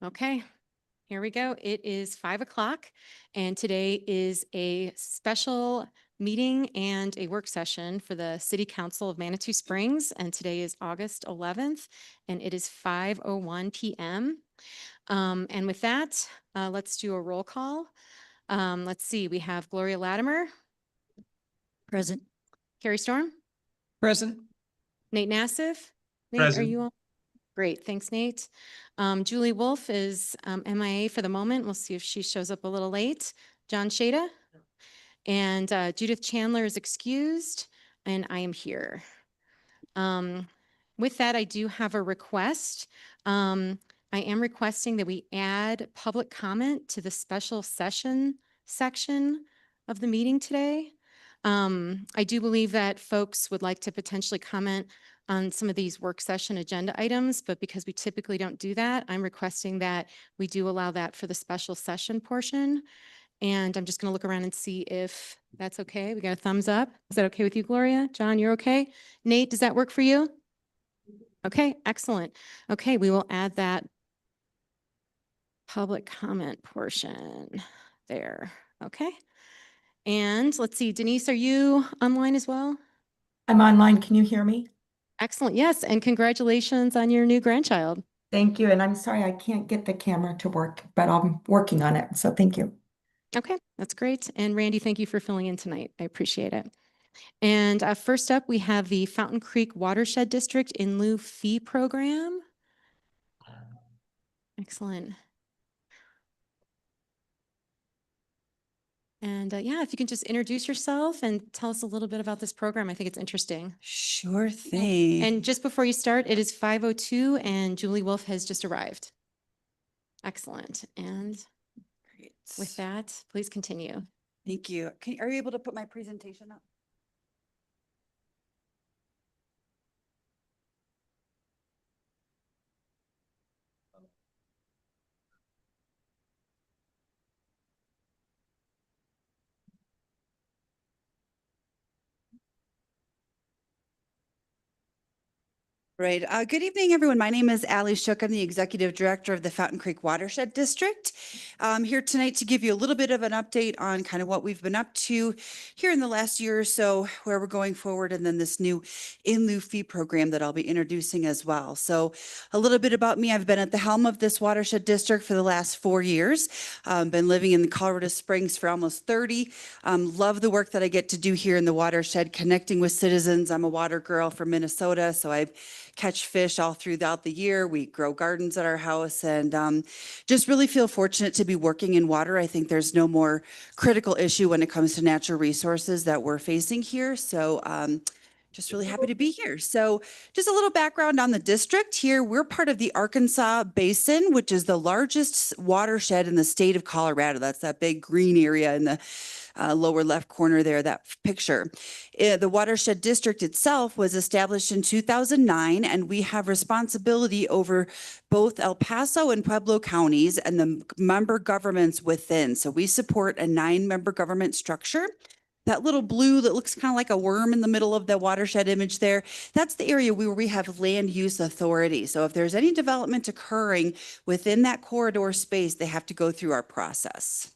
Okay, here we go. It is 5 o'clock, and today is a special meeting and a work session for the City Council of Manitou Springs. And today is August 11th, and it is 5:01 p.m. And with that, let's do a roll call. Let's see, we have Gloria Latimer, Present. Carrie Storm, Present. Nate Nassif. Nate, are Present. you on? Great, thanks, Nate. Julie Wolf is MIA for the moment. We'll see if she shows up a little late. John Shada. And Judith Chandler is excused, and I am here. With that, I do have a request. I am requesting that we add public comment to the special session section of the meeting today. I do believe that folks would like to potentially comment on some of these work session agenda items, but because we typically don't do that, I'm requesting that we do allow that for the special session portion. And I'm just going to look around and see if that's okay. We got a thumbs up. Is that okay with you, Gloria? John, you're okay? Nate, does that work for you? Okay, excellent. Okay, we will add that public comment portion there. Okay. And let's see, Denise, are you online as well? I'm online. Can you hear me? Excellent. Yes. And congratulations on your new grandchild. Thank you. And I'm sorry I can't get the camera to work, but I'm working on it. So thank you. Okay, that's great. And Randy, thank you for filling in tonight. I appreciate it. And first up, we have the Fountain Creek Watershed District in lieu fee program. Excellent. And yeah, if you can just introduce yourself and tell us a little bit about this program. I think it's interesting. Sure thing. And just before you start, it is 5:02 and Julie Wolf has just arrived. Excellent. And Great. with that, please continue. Thank you. Are you able to put my presentation up? Right. Good evening, everyone. My name is Allie Shook. I'm the Executive Director of the Fountain Creek Watershed District. I'm here tonight to give you a little bit of an update on kind of what we've been up to here in the last year or so, where we're going forward, and then this new in lieu fee program that I'll be introducing as well. So a little bit about me. I've been at the helm of this watershed district for the last 4 years. Been living in Colorado Springs for almost 30. Love the work that I get to do here in the watershed, connecting with citizens. I'm a water girl from Minnesota, so I catch fish all throughout the year. We grow gardens at our house, and just really feel fortunate to be working in water. I think there's no more critical issue when it comes to natural resources that we're facing here. So just really happy to be here. So just a little background on the district here. We're part of the Arkansas Basin, which is the largest watershed in the state of Colorado. That's that big green area in the lower left corner there, that picture. The watershed district itself was established in 2009, and we have responsibility over both El Paso and Pueblo counties and the member governments within. So we support a 9-member government structure. That little blue that looks kind of like a worm in the middle of the watershed image there, that's the area where we have land use authority. So if there's any development occurring within that corridor space, they have to go through our process.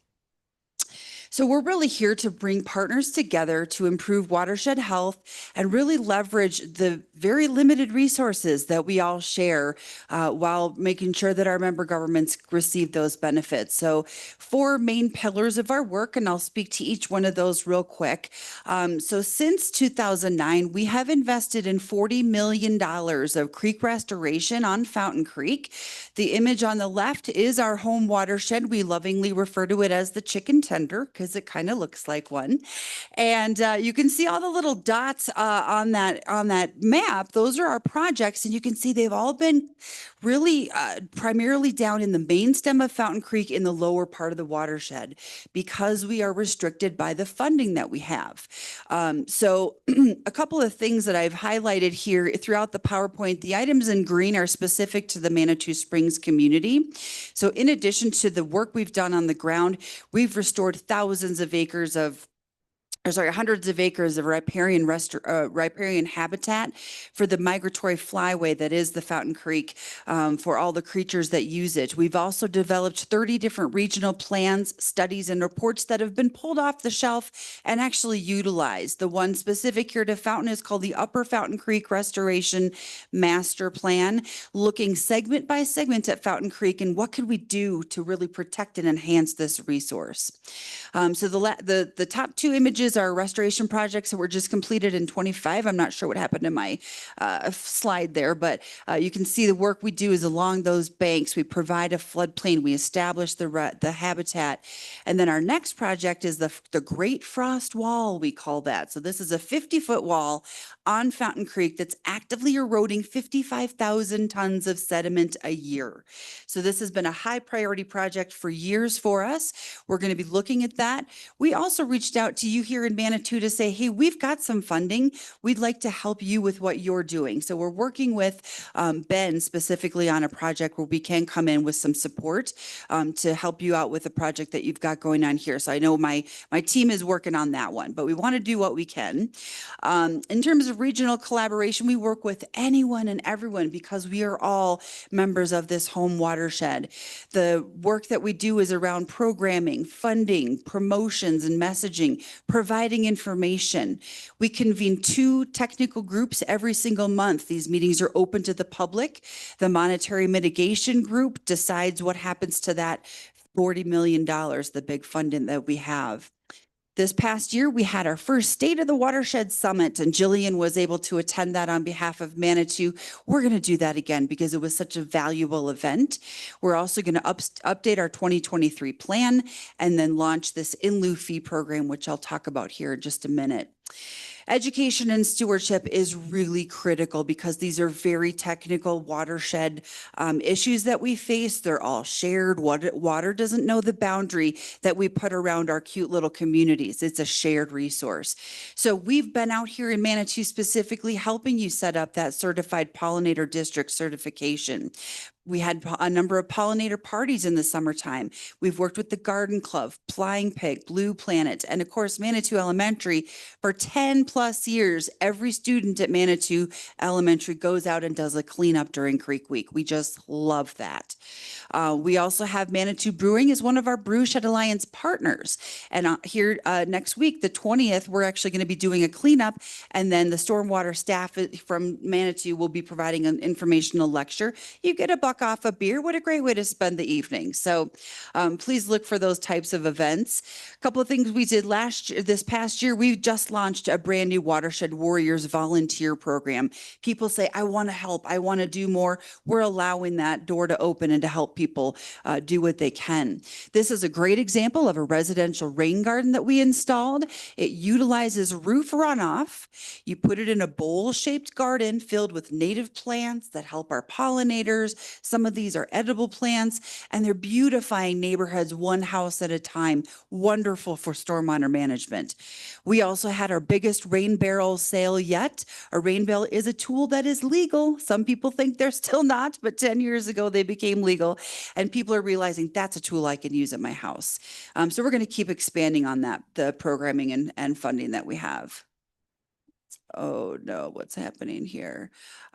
So we're really here to bring partners together to improve watershed health and really leverage the very limited resources that we all share while making sure that our member governments receive those benefits. So 4 main pillars of our work, and I'll speak to each one of those real quick. So since 2009, we have invested in $40 million of creek restoration on Fountain Creek. The image on the left is our home watershed. We lovingly refer to it as the chicken tender because it kind of looks like one. And you can see all the little dots on that map. Those are our projects, and you can see they've all been really primarily down in the main stem of Fountain Creek in the lower part of the watershed because we are restricted by the funding that we have. So a couple of things that I've highlighted here throughout the PowerPoint, the items in green are specific to the Manitou Springs community. So in addition to the work we've done on the ground, we've restored thousands of acres of hundreds of acres of riparian habitat for the migratory flyway that is the Fountain Creek, for all the creatures that use it. We've also developed 30 different regional plans, studies, and reports that have been pulled off the shelf and actually utilized. The one specific here to Fountain is called the Upper Fountain Creek Restoration Master Plan, looking segment by segment at Fountain Creek and what could we do to really protect and enhance this resource. So the top two images are restoration projects that were just completed in 25. I'm not sure what happened to my slide there, but you can see the work we do is along those banks. We provide a floodplain. We establish the habitat. And then our next project is the Great Frost Wall, we call that. So this is a 50-foot wall on Fountain Creek that's actively eroding 55,000 tons of sediment a year. So this has been a high priority project for years for us. We're going to be looking at that. We also reached out to you here in Manitou to say, hey, we've got some funding. We'd like to help you with what you're doing. So we're working with Ben specifically on a project where we can come in with some support to help you out with the project that you've got going on here. So I know my team is working on that one, but we want to do what we can. In terms of regional collaboration, we work with anyone and everyone because we are all members of this home watershed. The work that we do is around programming, funding, promotions, and messaging, providing information. We convene 2 technical groups every single month. These meetings are open to the public. The monetary mitigation group decides what happens to that $40 million, the big funding that we have. This past year, we had our first State of the Watershed Summit, and Jillian was able to attend that on behalf of Manitou. We're going to do that again because it was such a valuable event. We're also going to update our 2023 plan and then launch this in lieu fee program, which I'll talk about here in just a minute. Education and stewardship is really critical because these are very technical watershed issues that we face. They're all shared. Water doesn't know the boundary that we put around our cute little communities. It's a shared resource. So we've been out here in Manitou specifically helping you set up that certified pollinator district certification. We had a number of pollinator parties in the summertime. We've worked with the Garden Club, Flying Pig, Blue Planet, and of course, Manitou Elementary. For 10 plus years, every student at Manitou Elementary goes out and does a cleanup during Creek Week. We just love that. We also have Manitou Brewing as one of our Brewshed Alliance partners. And here next week, the 20th, we're actually going to be doing a cleanup. And then the stormwater staff from Manitou will be providing an informational lecture. You get a buck off a beer. What a great way to spend the evening. So please look for those types of events. A couple of things we did this past year, we just launched a brand new Watershed Warriors volunteer program. People say, I want to help. I want to do more. We're allowing that door to open and to help people do what they can. This is a great example of a residential rain garden that we installed. It utilizes roof runoff. You put it in a bowl-shaped garden filled with native plants that help our pollinators. Some of these are edible plants, and they're beautifying neighborhoods one house at a time. Wonderful for stormwater management. We also had our biggest rain barrel sale yet. A rain barrel is a tool that is legal. Some people think they're still not, but 10 years ago they became legal, and people are realizing that's a tool I can use at my house. So we're going to keep expanding on that, the programming and funding that we have. Oh no, what's happening here?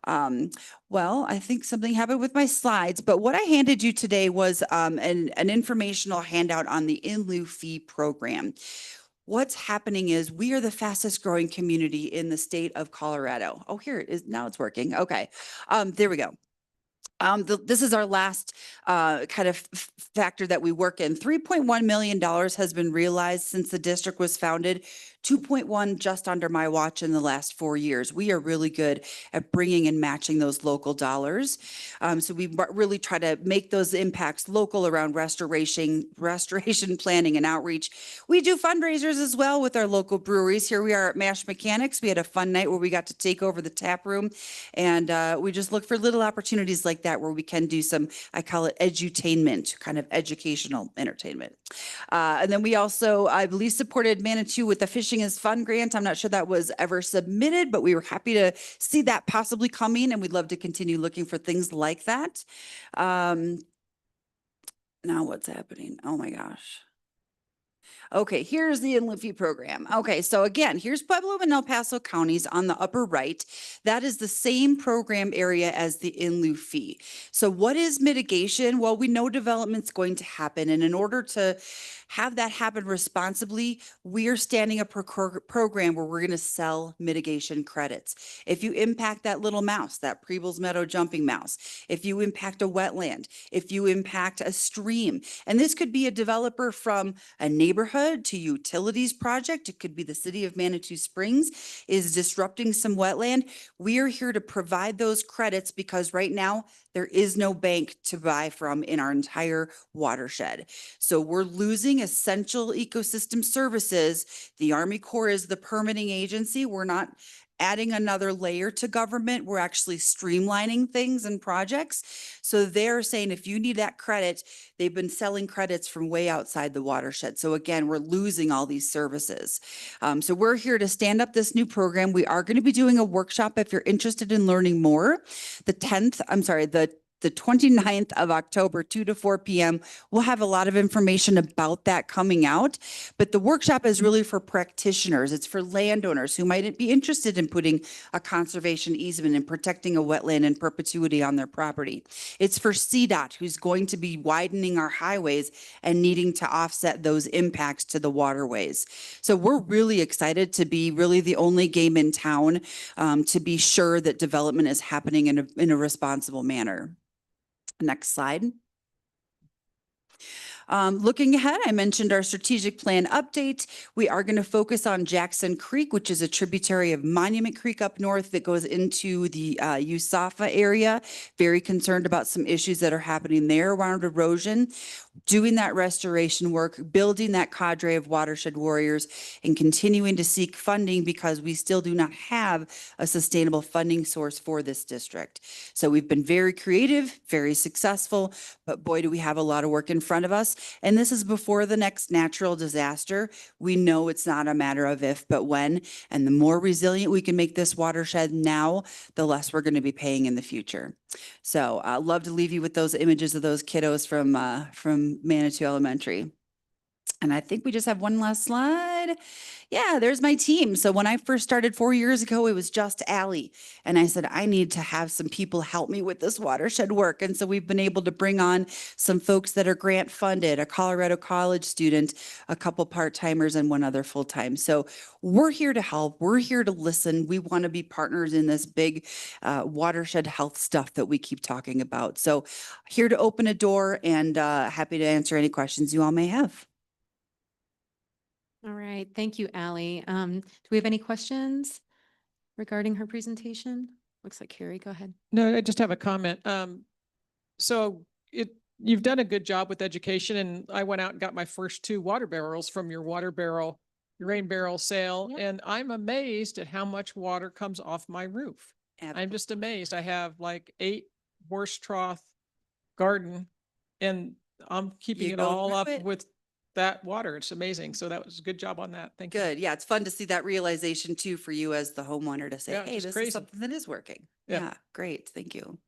Well, I think something happened with my slides, but what I handed you today was an informational handout on the in lieu fee program. What's happening is we are the fastest growing community in the state of Colorado. Oh, here it is. Now it's working. Okay. There we go. This is our last kind of factor that we work in. $3.1 million has been realized since the district was founded. 2.1 just under my watch in the last 4 years. We are really good at bringing and matching those local dollars. So we really try to make those impacts local around restoration planning and outreach. We do fundraisers as well with our local breweries. Here we are at Mash Mechanics. We had a fun night where we got to take over the tap room, and we just look for little opportunities like that where we can do some, I call it edutainment, kind of educational entertainment. And then we also, I believe, supported Manitou with the Fishing is Fun grant. I'm not sure that was ever submitted, but we were happy to see that possibly coming, and we'd love to continue looking for things like that. Now what's happening? Oh my gosh. Okay, here's the inland fee program. Okay, so again, here's Pueblo and El Paso counties on the upper right. That is the same program area as the in lieu fee. So what is mitigation? Well, we know development's going to happen, and in order to have that happen responsibly, we are standing up a program where we're going to sell mitigation credits. If you impact that little mouse, that Prebles Meadow jumping mouse, if you impact a wetland, if you impact a stream, and this could be a developer from a neighborhood to utilities project, it could be the city of Manitou Springs is disrupting some wetland. We are here to provide those credits because right now there is no bank to buy from in our entire watershed. So we're losing essential ecosystem services. The Army Corps is the permitting agency. We're not adding another layer to government. We're actually streamlining things and projects. So they're saying if you need that credit, they've been selling credits from way outside the watershed. So again, we're losing all these services. So we're here to stand up this new program. We are going to be doing a workshop if you're interested in learning more. The 29th of October, 2 to 4 p.m. We'll have a lot of information about that coming out, but the workshop is really for practitioners. It's for landowners who might be interested in putting a conservation easement and protecting a wetland in perpetuity on their property. It's for CDOT, who's going to be widening our highways and needing to offset those impacts to the waterways. So we're really excited to be really the only game in town to be sure that development is happening in a responsible manner. Next slide. Looking ahead, I mentioned our strategic plan update. We are going to focus on Jackson Creek, which is a tributary of Monument Creek up north that goes into the USAFA area. Very concerned about some issues that are happening there around erosion. Doing that restoration work, building that cadre of watershed warriors, and continuing to seek funding because we still do not have a sustainable funding source for this district. So we've been very creative, very successful, but boy, do we have a lot of work in front of us. And this is before the next natural disaster. We know it's not a matter of if, but when. And the more resilient we can make this watershed now, the less we're going to be paying in the future. So I'd love to leave you with those images of those kiddos from Manitou Elementary. And I think we just have one last slide. Yeah, there's my team. So when I first started 4 years ago, it was just Allie. And I said, I need to have some people help me with this watershed work. And so we've been able to bring on some folks that are grant funded, a Colorado College student, a couple part-timers, and one other full-time. So we're here to help. We're here to listen. We want to be partners in this big watershed health stuff that we keep talking about. So here to open a door and happy to answer any questions you all may have. All right. Thank you, Allie. Do we have any questions regarding her presentation? Looks like Carrie, go ahead. No, I just have a comment. You've done a good job with education, and I went out and got my first 2 water barrels from your rain barrel sale. Yep. And I'm amazed at how much water comes off my roof. I'm just amazed. I have like 8 horse trough garden, and I'm keeping You it go all through up it. with that water. It's amazing. So that was a good job on that. Thank you. Good. Yeah, it's fun to see that realization too for you as the homeowner to say, Yeah, hey, just this crazy. is something that is working. Yeah. Yeah, great. Thank you.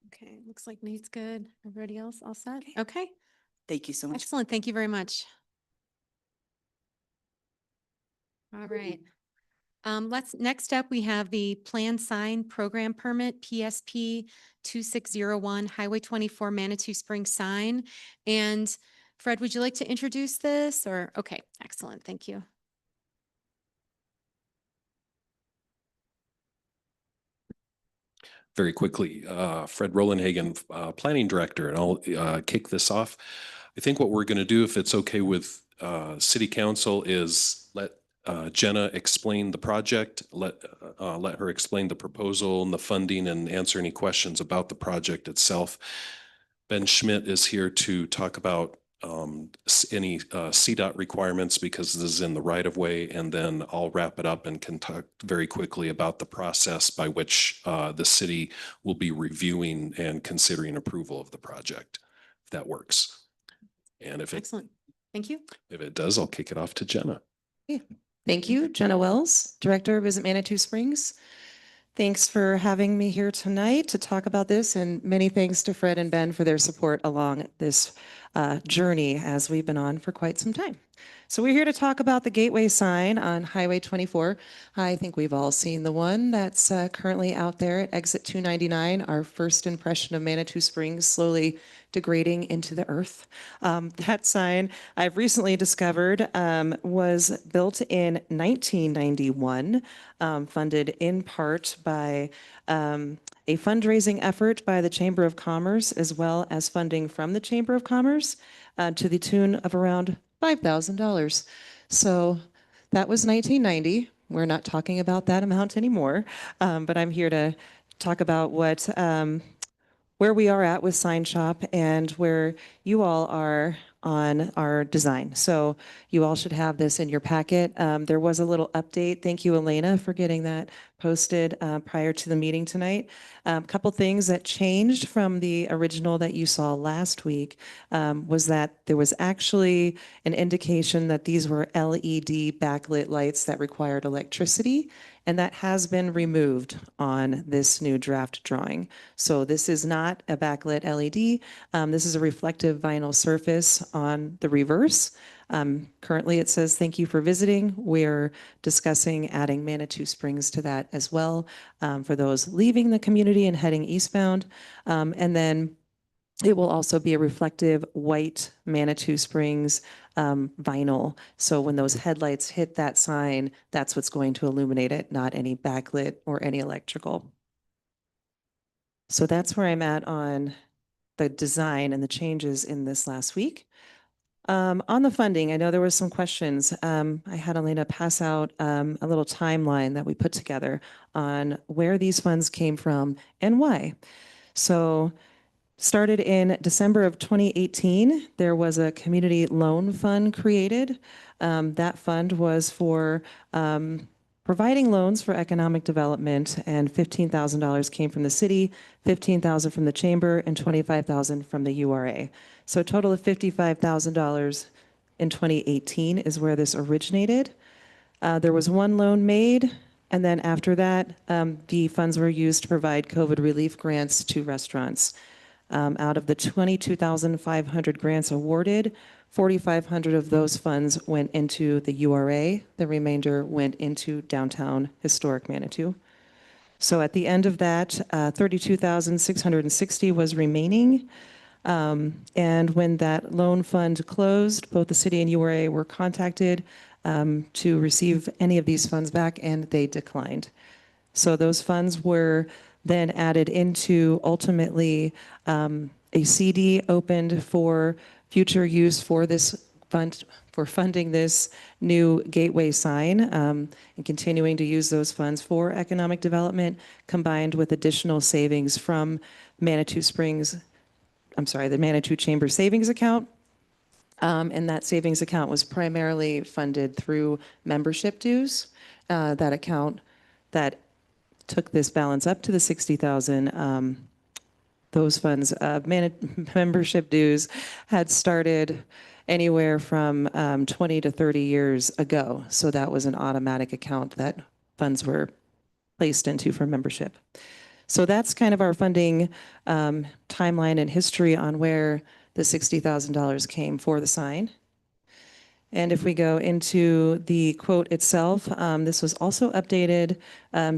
Okay, looks like Nate's good. Everybody else all set? Okay. Okay, Thank you so much. excellent. Thank you very much. All right. Next up, we have the Plan Sign Program Permit, PSP 2601, Highway 24 Manitou Springs sign. And Fred, would you like to introduce this or? Okay, excellent. Thank you. Very quickly, Fred Rolandhagen, Planning Director, and I'll kick this off. I think what we're going to do, if it's okay with City Council, is let Jenna explain the project, let her explain the proposal and the funding and answer any questions about the project itself. Ben Schmidt is here to talk about any CDOT requirements because this is in the right of way, and then I'll wrap it up and can talk very quickly about the process by which the city will be reviewing and considering approval of the project, if that works. And if Excellent. Thank you. if it does, I'll kick it off to Jenna. Thank you, Jenna Wells, Director of Visit Manitou Springs. Thanks for having me here tonight to talk about this, and many thanks to Fred and Ben for their support along this journey as we've been on for quite some time. So we're here to talk about the gateway sign on Highway 24. I think we've all seen the one that's currently out there at exit 299, our first impression of Manitou Springs slowly degrading into the earth. That sign I've recently discovered was built in 1991, funded in part by a fundraising effort by the Chamber of Commerce, as well as funding from the Chamber of Commerce to the tune of around $5,000. So that was 1990. We're not talking about that amount anymore, but I'm here to talk about where we are at with Sign Shop and where you all are on our design. So you all should have this in your packet. There was a little update. Thank you, Elena, for getting that posted prior to the meeting tonight. A couple things that changed from the original that you saw last week was that there was actually an indication that these were LED backlit lights that required electricity, and that has been removed on this new draft drawing. So this is not a backlit LED. This is a reflective vinyl surface on the reverse. Currently, it says, "Thank you for visiting." We're discussing adding Manitou Springs to that as well for those leaving the community and heading eastbound. And then it will also be a reflective white Manitou Springs vinyl. So when those headlights hit that sign, that's what's going to illuminate it, not any backlit or any electrical. So that's where I'm at on the design and the changes in this last week. On the funding, I know there were some questions. I had Elena pass out a little timeline that we put together on where these funds came from and why. So started in December of 2018, there was a community loan fund created. That fund was for providing loans for economic development, and $15,000 came from the city, $15,000 from the chamber, and $25,000 from the URA. So a total of $55,000 in 2018 is where this originated. There was one loan made, and then after that, the funds were used to provide COVID relief grants to restaurants. Out of the 22,500 grants awarded, 4,500 of those funds went into the URA. The remainder went into downtown historic Manitou. So at the end of that, 32,660 was remaining. And when that loan fund closed, both the city and URA were contacted to receive any of these funds back, and they declined. So those funds were then added into ultimately a CD opened for future use for this fund, for funding this new gateway sign and continuing to use those funds for economic development, combined with additional savings from Manitou Springs, the Manitou Chamber Savings Account. And that savings account was primarily funded through membership dues. That account that took this balance up to the 60,000. Those funds, membership dues had started anywhere from 20 to 30 years ago. So that was an automatic account that funds were placed into for membership. So that's kind of our funding timeline and history on where the $60,000 came for the sign. And if we go into the quote itself, this was also updated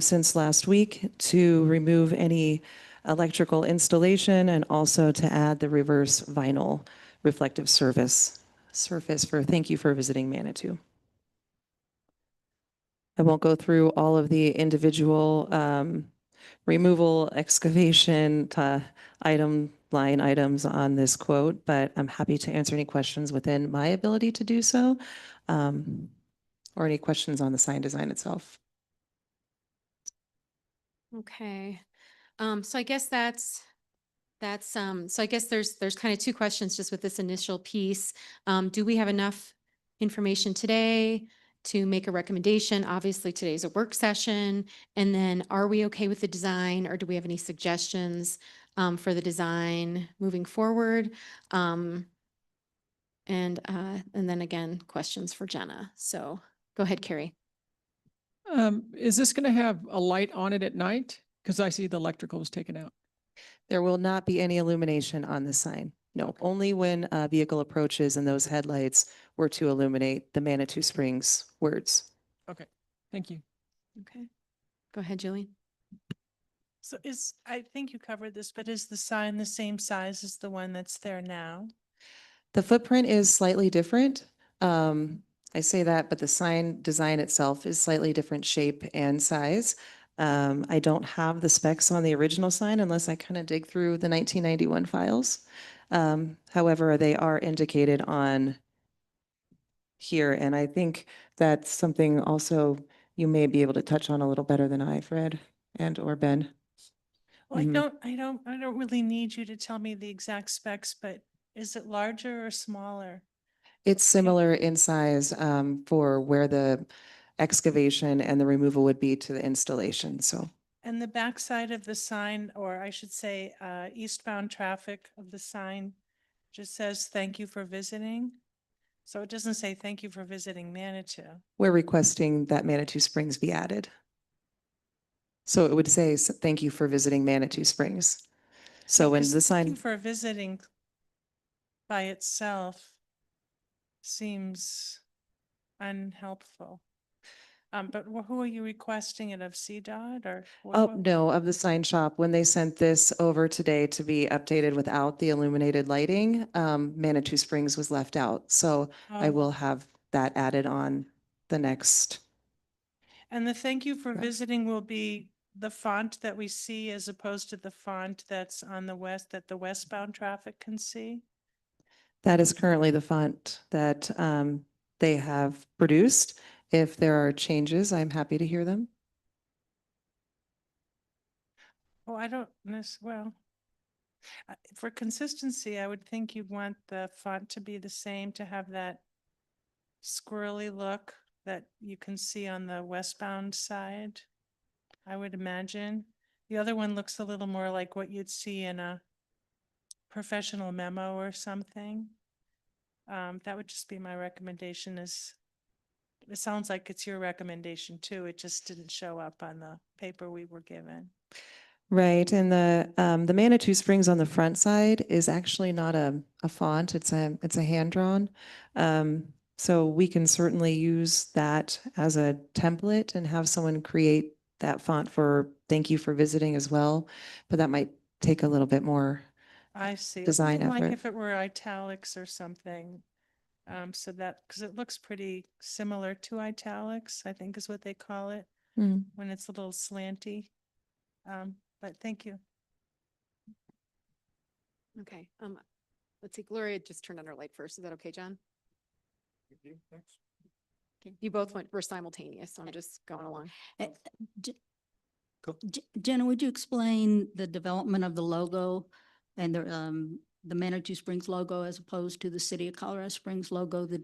since last week to remove any electrical installation and also to add the reverse vinyl reflective surface for "Thank you for visiting Manitou." I won't go through all of the individual removal, excavation line items on this quote, but I'm happy to answer any questions within my ability to do so, or any questions on the sign design itself. Okay. So I guess so I guess there's kind of two questions just with this initial piece. Do we have enough information today to make a recommendation? Obviously, today's a work session. And then are we okay with the design, or do we have any suggestions for the design moving forward? And then again, questions for Jenna. So go ahead, Carrie. Is this going to have a light on it at night? Because I see the electrical was taken out. There will not be any illumination on the sign. No, only when a vehicle approaches and those headlights were to illuminate the Manitou Springs words. Okay, thank you. Okay. Go ahead, Julie. So I think you covered this, but is the sign the same size as the one that's there now? The footprint is slightly different. I say that, but the sign design itself is slightly different shape and size. I don't have the specs on the original sign unless I kind of dig through the 1991 files. However, they are indicated on here, and I think that's something also you may be able to touch on a little better than I, Fred and or Ben. Well, Mhm. I don't really need you to tell me the exact specs, but is it larger or smaller? It's similar in size for where the excavation and the removal would be to the installation, so. And the backside of the sign, or I should say, eastbound traffic of the sign just says, "Thank you for visiting." So it doesn't say, "Thank you for visiting Manitou." We're requesting that Manitou Springs be added. So it would say, Thank you for visiting Manitou Springs." So when Because the "Thank you sign, for visiting" by itself seems unhelpful. But who are you requesting it of, CDOT or? oh, no, of the sign shop, when they sent this over today to be updated without the illuminated lighting, Manitou Springs was left out. So I Oh. will have that added on the next. And the "Thank you for Correct. visiting" will be the font that we see as opposed to the font that's on the west, that the westbound traffic can see? That is currently the font that they have produced. If there are changes, I'm happy to hear them. Oh, I don't well, for consistency, I would think you'd want the font to be the same, to have that squirrely look that you can see on the westbound side, I would imagine. The other one looks a little more like what you'd see in a professional memo or something. That would just be my recommendation. It sounds like it's your recommendation too. It just didn't show up on the paper we were given. Right, and the Manitou Springs on the front side is actually not a font, it's a hand-drawn. So we can certainly use that as a template and have someone create that font for thank you for visiting as well, but that might take a little bit more. I see. Design Like effort. if it were italics or something. So that, because it looks pretty similar to italics, I think is what they call it, Mm. when it's a little slanty. But thank you. Okay. Let's see, Gloria just turned on her light first. Is that okay, John? Okay. You both were simultaneous, so I'm just going along. Jenna, would you explain the development of the logo and the Manitou Springs logo as opposed to the City of Colorado Springs logo, the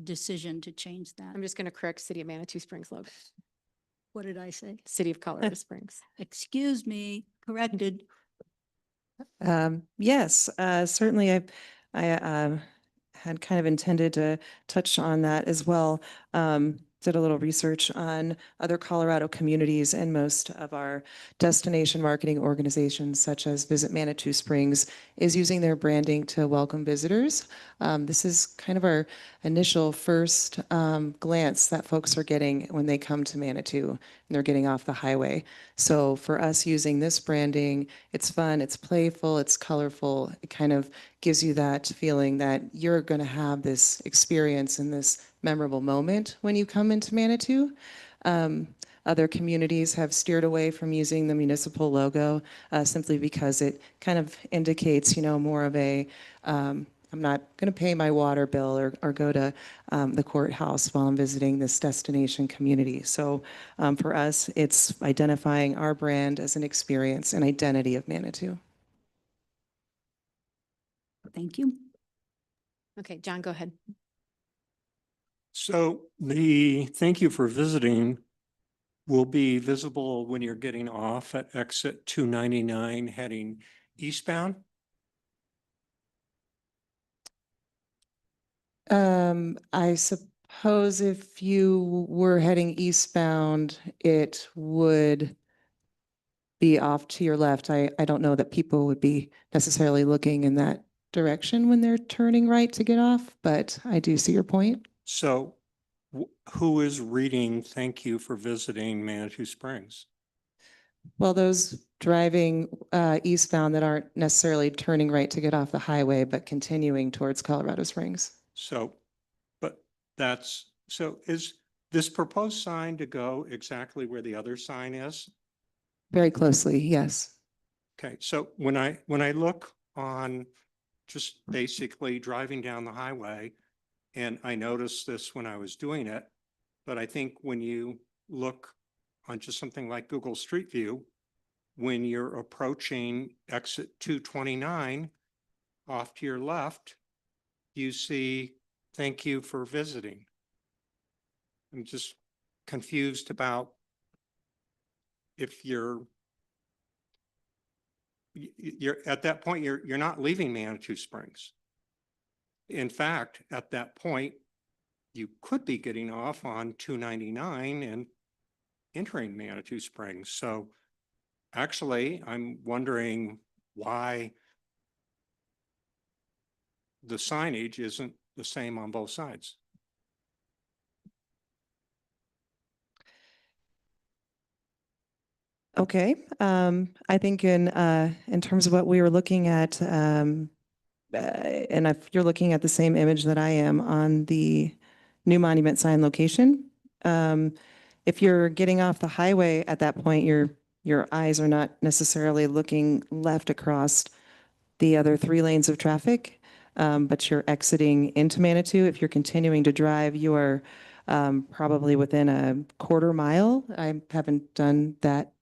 decision to change that? I'm just going to correct City of Manitou Springs logo. What did I say? City of Colorado Springs. Excuse me, corrected. Yes, certainly I had kind of intended to touch on that as well. Did a little research on other Colorado communities, and most of our destination marketing organizations, such as Visit Manitou Springs, is using their branding to welcome visitors. This is kind of our initial first glance that folks are getting when they come to Manitou and they're getting off the highway. So for us using this branding, it's fun, it's playful, it's colorful. It kind of gives you that feeling that you're going to have this experience and this memorable moment when you come into Manitou. Other communities have steered away from using the municipal logo simply because it kind of indicates, more of a, I'm not going to pay my water bill or go to the courthouse while I'm visiting this destination community. So for us, it's identifying our brand as an experience and identity of Manitou. Thank you. Okay, John, go ahead. So the thank you for visiting will be visible when you're getting off at exit 299 heading eastbound. I suppose if you were heading eastbound, it would be off to your left. I don't know that people would be necessarily looking in that direction when they're turning right to get off, but I do see your point. So who is reading, thank you for visiting Manitou Springs? Well, those driving eastbound that aren't necessarily turning right to get off the highway, but continuing towards Colorado Springs. So, but so is this proposed sign to go exactly where the other sign is? Very closely, yes. Okay, so when I look on just basically driving down the highway, and I noticed this when I was doing it, but I think when you look on just something like Google Street View, when you're approaching exit 229, off to your left, you see, thank you for visiting. I'm just confused about if you're at that point, you're not leaving Manitou Springs. In fact, at that point, you could be getting off on 299 and entering Manitou Springs. So actually, I'm wondering why the signage isn't the same on both sides. Okay, I think in terms of what we were looking at, and if you're looking at the same image that I am on the new monument sign location, if you're getting off the highway at that point, your eyes are not necessarily looking left across the other 3 lanes of traffic, but you're exiting into Manitou. If you're continuing to drive, you are probably within a quarter mile. I haven't done that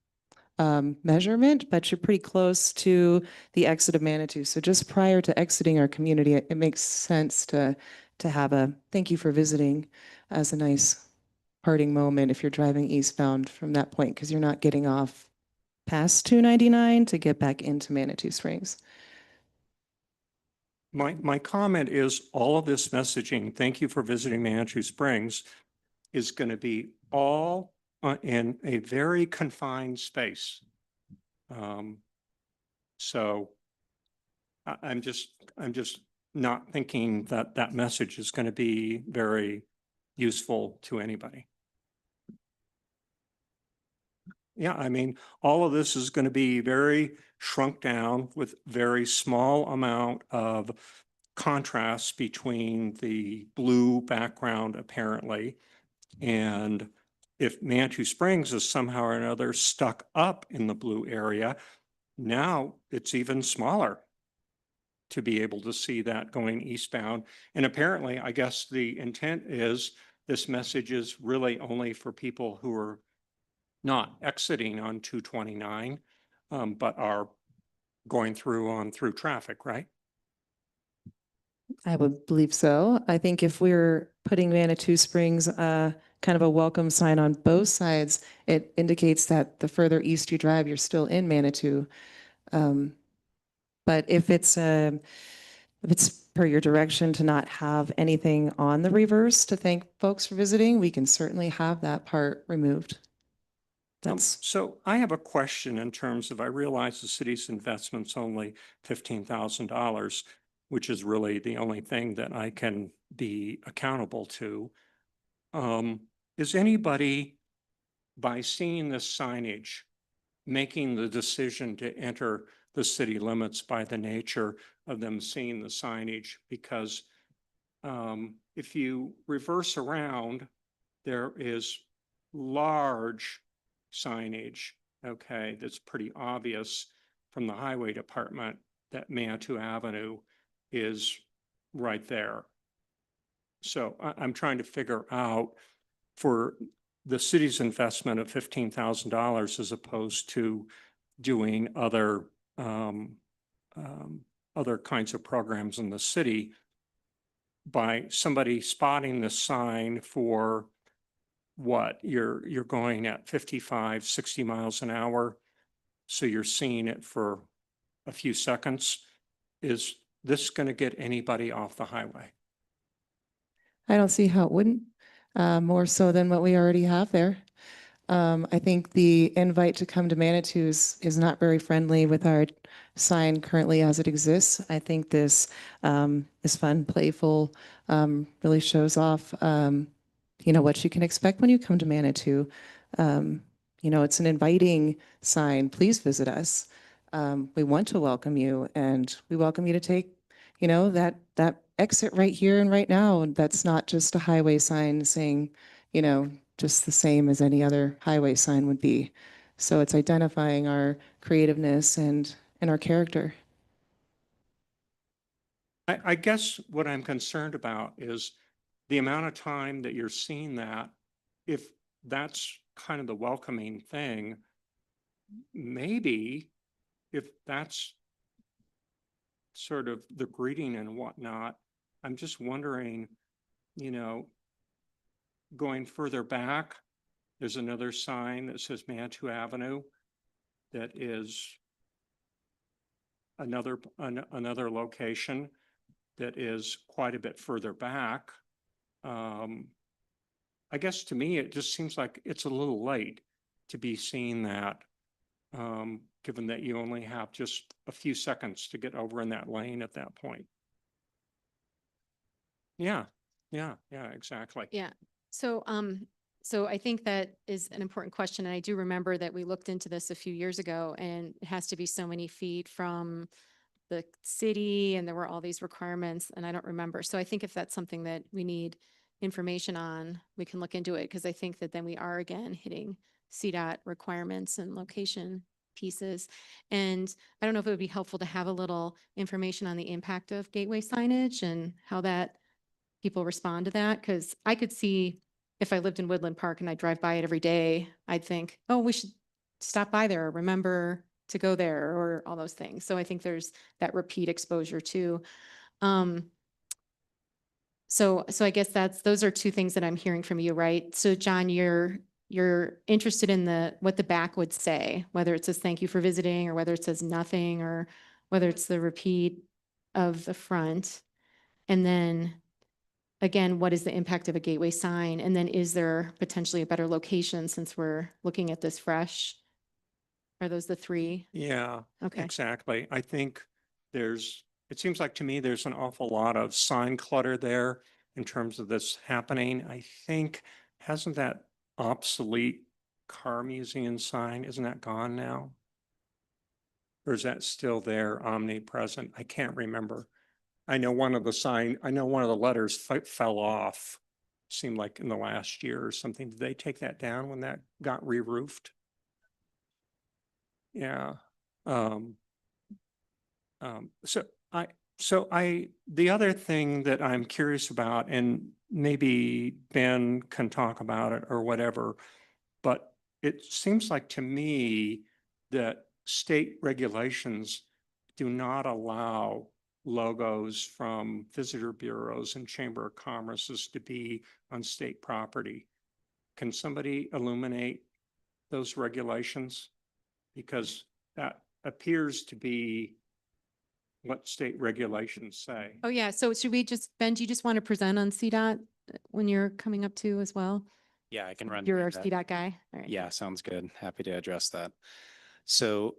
measurement, but you're pretty close to the exit of Manitou. So just prior to exiting our community, it makes sense to have a thank you for visiting as a nice parting moment if you're driving eastbound from that point, because you're not getting off past 299 to get back into Manitou Springs. My comment is all of this messaging, thank you for visiting Manitou Springs, is going to be all in a very confined space. So I'm just not thinking that that message is going to be very useful to anybody. Yeah, I mean, all of this is going to be very shrunk down with very small amount of contrast between the blue background apparently. And if Manitou Springs is somehow or another stuck up in the blue area, now it's even smaller to be able to see that going eastbound. And apparently, I guess the intent is this message is really only for people who are not exiting on 229, but are going through traffic, right? I would believe so. I think if we're putting Manitou Springs, kind of a welcome sign on both sides, it indicates that the further east you drive, you're still in Manitou. But if it's per your direction to not have anything on the reverse to thank folks for visiting, we can certainly have that part removed. So I have a question in terms of, I realize the city's investment's only $15,000, which is really the only thing that I can be accountable to. Is anybody, by seeing this signage, making the decision to enter the city limits by the nature of them seeing the signage? Because if you reverse around, there is large signage, okay, that's pretty obvious from the highway department that Manitou Avenue is right there. So I'm trying to figure out, for the city's investment of $15,000 as opposed to doing other kinds of programs in the city, by somebody spotting the sign for what you're going at 55, 60 miles an hour. So you're seeing it for a few seconds. Is this going to get anybody off the highway? I don't see how it wouldn't, more so than what we already have there. I think the invite to come to Manitou is not very friendly with our sign currently as it exists. I think this is fun, playful, really shows off, what you can expect when you come to Manitou. It's an inviting sign. Please visit us. We want to welcome you, and we welcome you to take, that exit right here and right now. And that's not just a highway sign saying, just the same as any other highway sign would be. So it's identifying our creativeness and our character. I guess what I'm concerned about is the amount of time that you're seeing that. If that's kind of the welcoming thing, maybe if that's sort of the greeting and whatnot, I'm just wondering, going further back, there's another sign that says Manitou Avenue that is another location that is quite a bit further back. I guess to me, it just seems like it's a little late to be seeing that, given that you only have just a few seconds to get over in that lane at that point. Yeah, exactly. Yeah. So, so I think that is an important question. And I do remember that we looked into this a few years ago, and it has to be so many feet from the city, and there were all these requirements, and I don't remember. So I think if that's something that we need information on, we can look into it, because I think that then we are again hitting CDOT requirements and location pieces. And I don't know if it would be helpful to have a little information on the impact of gateway signage and how that people respond to that, because I could see if I lived in Woodland Park and I drive by it every day, I'd think, oh, we should stop by there, or remember to go there, or all those things. So I think there's that repeat exposure too. So I guess those are two things that I'm hearing from you, right? So John, you're interested in what the back would say, whether it says thank you for visiting, or whether it says nothing, or whether it's the repeat of the front. And then again, what is the impact of a gateway sign? And then is there potentially a better location, since we're looking at this fresh? Are those the three? Yeah, Okay. exactly. I think it seems like to me, there's an awful lot of sign clutter there in terms of this happening. I think, hasn't that obsolete car museum sign, isn't that gone now? Or is that still there, omnipresent? I can't remember. I know one of the letters fell off, seemed like in the last year or something. Did they take that down when that got re-roofed? Yeah. The other thing that I'm curious about, and maybe Ben can talk about it or whatever, but it seems like to me that state regulations do not allow logos from visitor bureaus and chamber of commerces to be on state property. Can somebody illuminate those regulations? Because that appears to be what state regulations say. Oh, yeah. So should we Ben, do you just want to present on CDOT when you're coming up too as well? Yeah, I can run. You're through our that. CDOT guy? All right. Yeah, sounds good. Happy to address that. So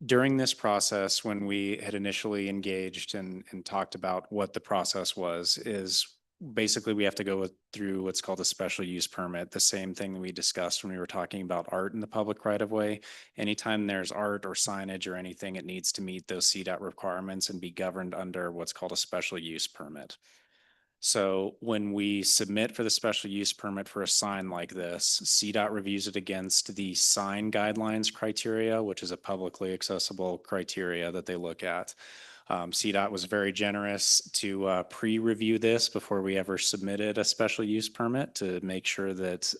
during this process, when we had initially engaged and talked about what the process was, is basically we have to go through what's called a special use permit, the same thing that we discussed when we were talking about art in the public right of way. Anytime there's art or signage or anything, it needs to meet those CDOT requirements and be governed under what's called a special use permit. So when we submit for the special use permit for a sign like this, CDOT reviews it against the sign guidelines criteria, which is a publicly accessible criteria that they look at. CDOT was very generous to pre-review this before we ever submitted a special use permit to make sure that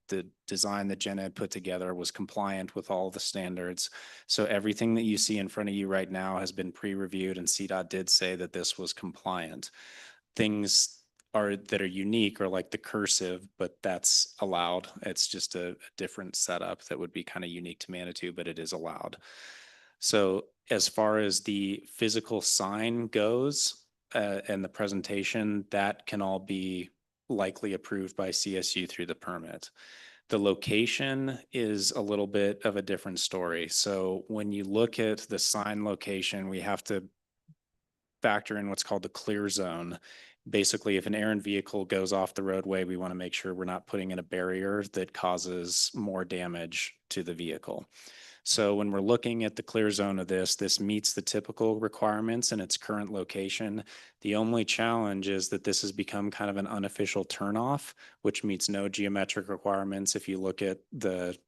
the design that Jenna had put together was compliant with all the standards. So everything that you see in front of you right now has been pre-reviewed, and CDOT did say that this was compliant. Things that are unique are like the cursive, but that's allowed. It's just a different setup that would be kind of unique to Manitou, but it is allowed. So as far as the physical sign goes and the presentation, that can all be likely approved by CSU through the permit. The location is a little bit of a different story. So when you look at the sign location, we have to factor in what's called the clear zone. Basically, if an errant vehicle goes off the roadway, we want to make sure we're not putting in a barrier that causes more damage to the vehicle. So when we're looking at the clear zone of this meets the typical requirements in its current location. The only challenge is that this has become kind of an unofficial turnoff, which meets no geometric requirements. If you look at the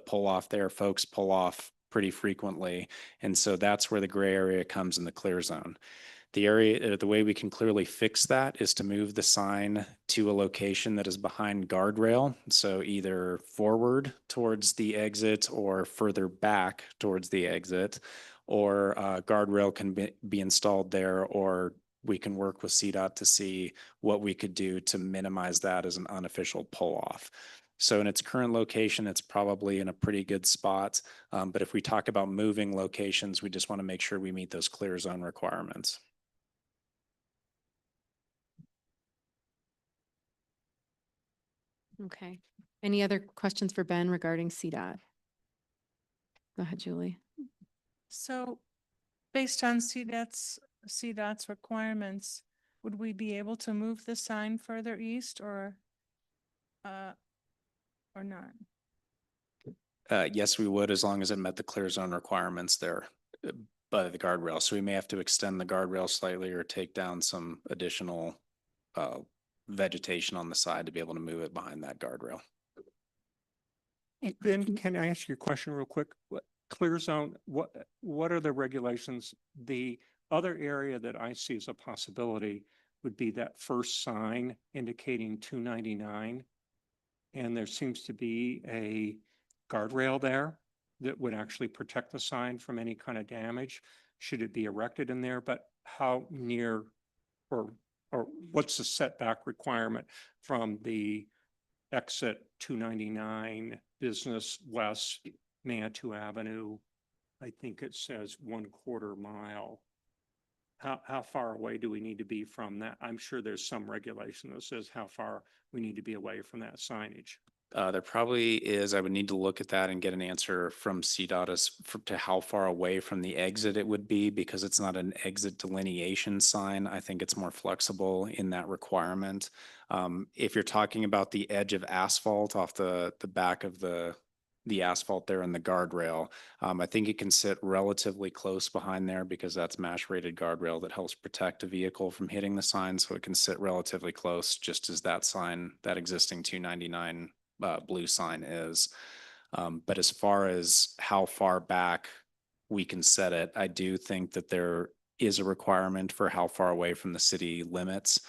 pull off there, folks pull off pretty frequently. And so that's where the gray area comes in the clear zone. The way we can clearly fix that is to move the sign to a location that is behind guardrail. So either forward towards the exit or further back towards the exit, or guardrail can be installed there, or we can work with CDOT to see what we could do to minimize that as an unofficial pull off. So in its current location, it's probably in a pretty good spot. But if we talk about moving locations, we just want to make sure we meet those clear zone requirements. Okay. Any other questions for Ben regarding CDOT? Go ahead, Julie. So based on CDOT's requirements, would we be able to move the sign further east or not? Yes, we would, as long as it met the clear zone requirements there by the guardrail. So we may have to extend the guardrail slightly or take down some additional vegetation on the side to be able to move it behind that guardrail. Ben, can I ask you a question real quick? Clear zone, what are the regulations? The other area that I see as a possibility would be that first sign indicating 299. And there seems to be a guardrail there that would actually protect the sign from any kind of damage. Should it be erected in there? But how near or what's the setback requirement from the exit 299 Business West Manitou Avenue? I think it says 1/4 mile. How far away do we need to be from that? I'm sure there's some regulation that says how far we need to be away from that signage. There probably is. I would need to look at that and get an answer from CDOT as to how far away from the exit it would be, because it's not an exit delineation sign. I think it's more flexible in that requirement. If you're talking about the edge of asphalt off the back of the asphalt there in the guardrail, I think it can sit relatively close behind there because that's MASH rated guardrail that helps protect a vehicle from hitting the sign. So it can sit relatively close, just as that sign, that existing 299 blue sign is. But as far as how far back we can set it, I do think that there is a requirement for how far away from the city limits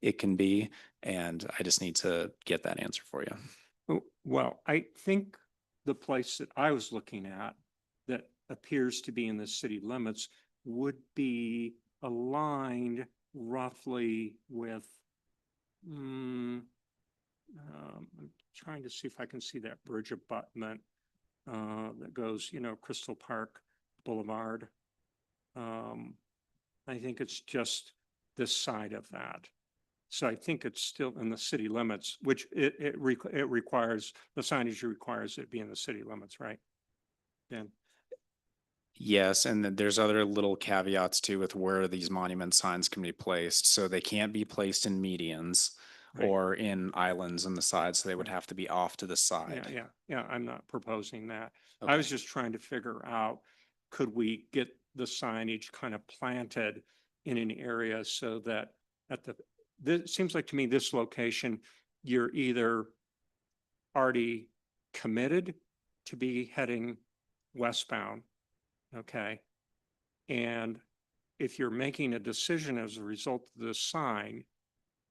it can be. And I just need to get that answer for you. Well, I think the place that I was looking at that appears to be in the city limits would be aligned roughly with, I'm trying to see if I can see that bridge abutment that goes, Crystal Park Boulevard. I think it's just this side of that. So I think it's still in the city limits, which it requires, the signage requires it be in the city limits, right? Ben? Yes, and then there's other little caveats too with where these monument signs can be placed. So they can't be placed in medians Right. or in islands on the side, so they would have to be off to the side. Yeah, I'm not proposing that. I Okay. was just trying to figure out, could we get the signage kind of planted in an area so that it seems like to me this location, you're either already committed to be heading westbound, okay? And if you're making a decision as a result of the sign,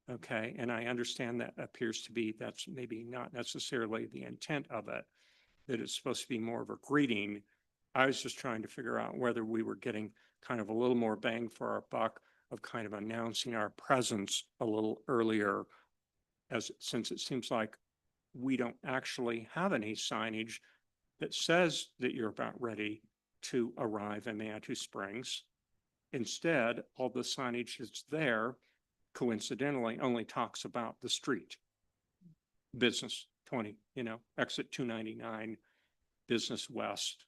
okay, and I understand that appears to be, that's maybe not necessarily the intent of it, that it's supposed to be more of a greeting. I was just trying to figure out whether we were getting kind of a little more bang for our buck of kind of announcing our presence a little earlier, since it seems like we don't actually have any signage that says that you're about ready to arrive in Manitou Springs. Instead, all the signage that's there coincidentally only talks about the street, business exit 299, Business West.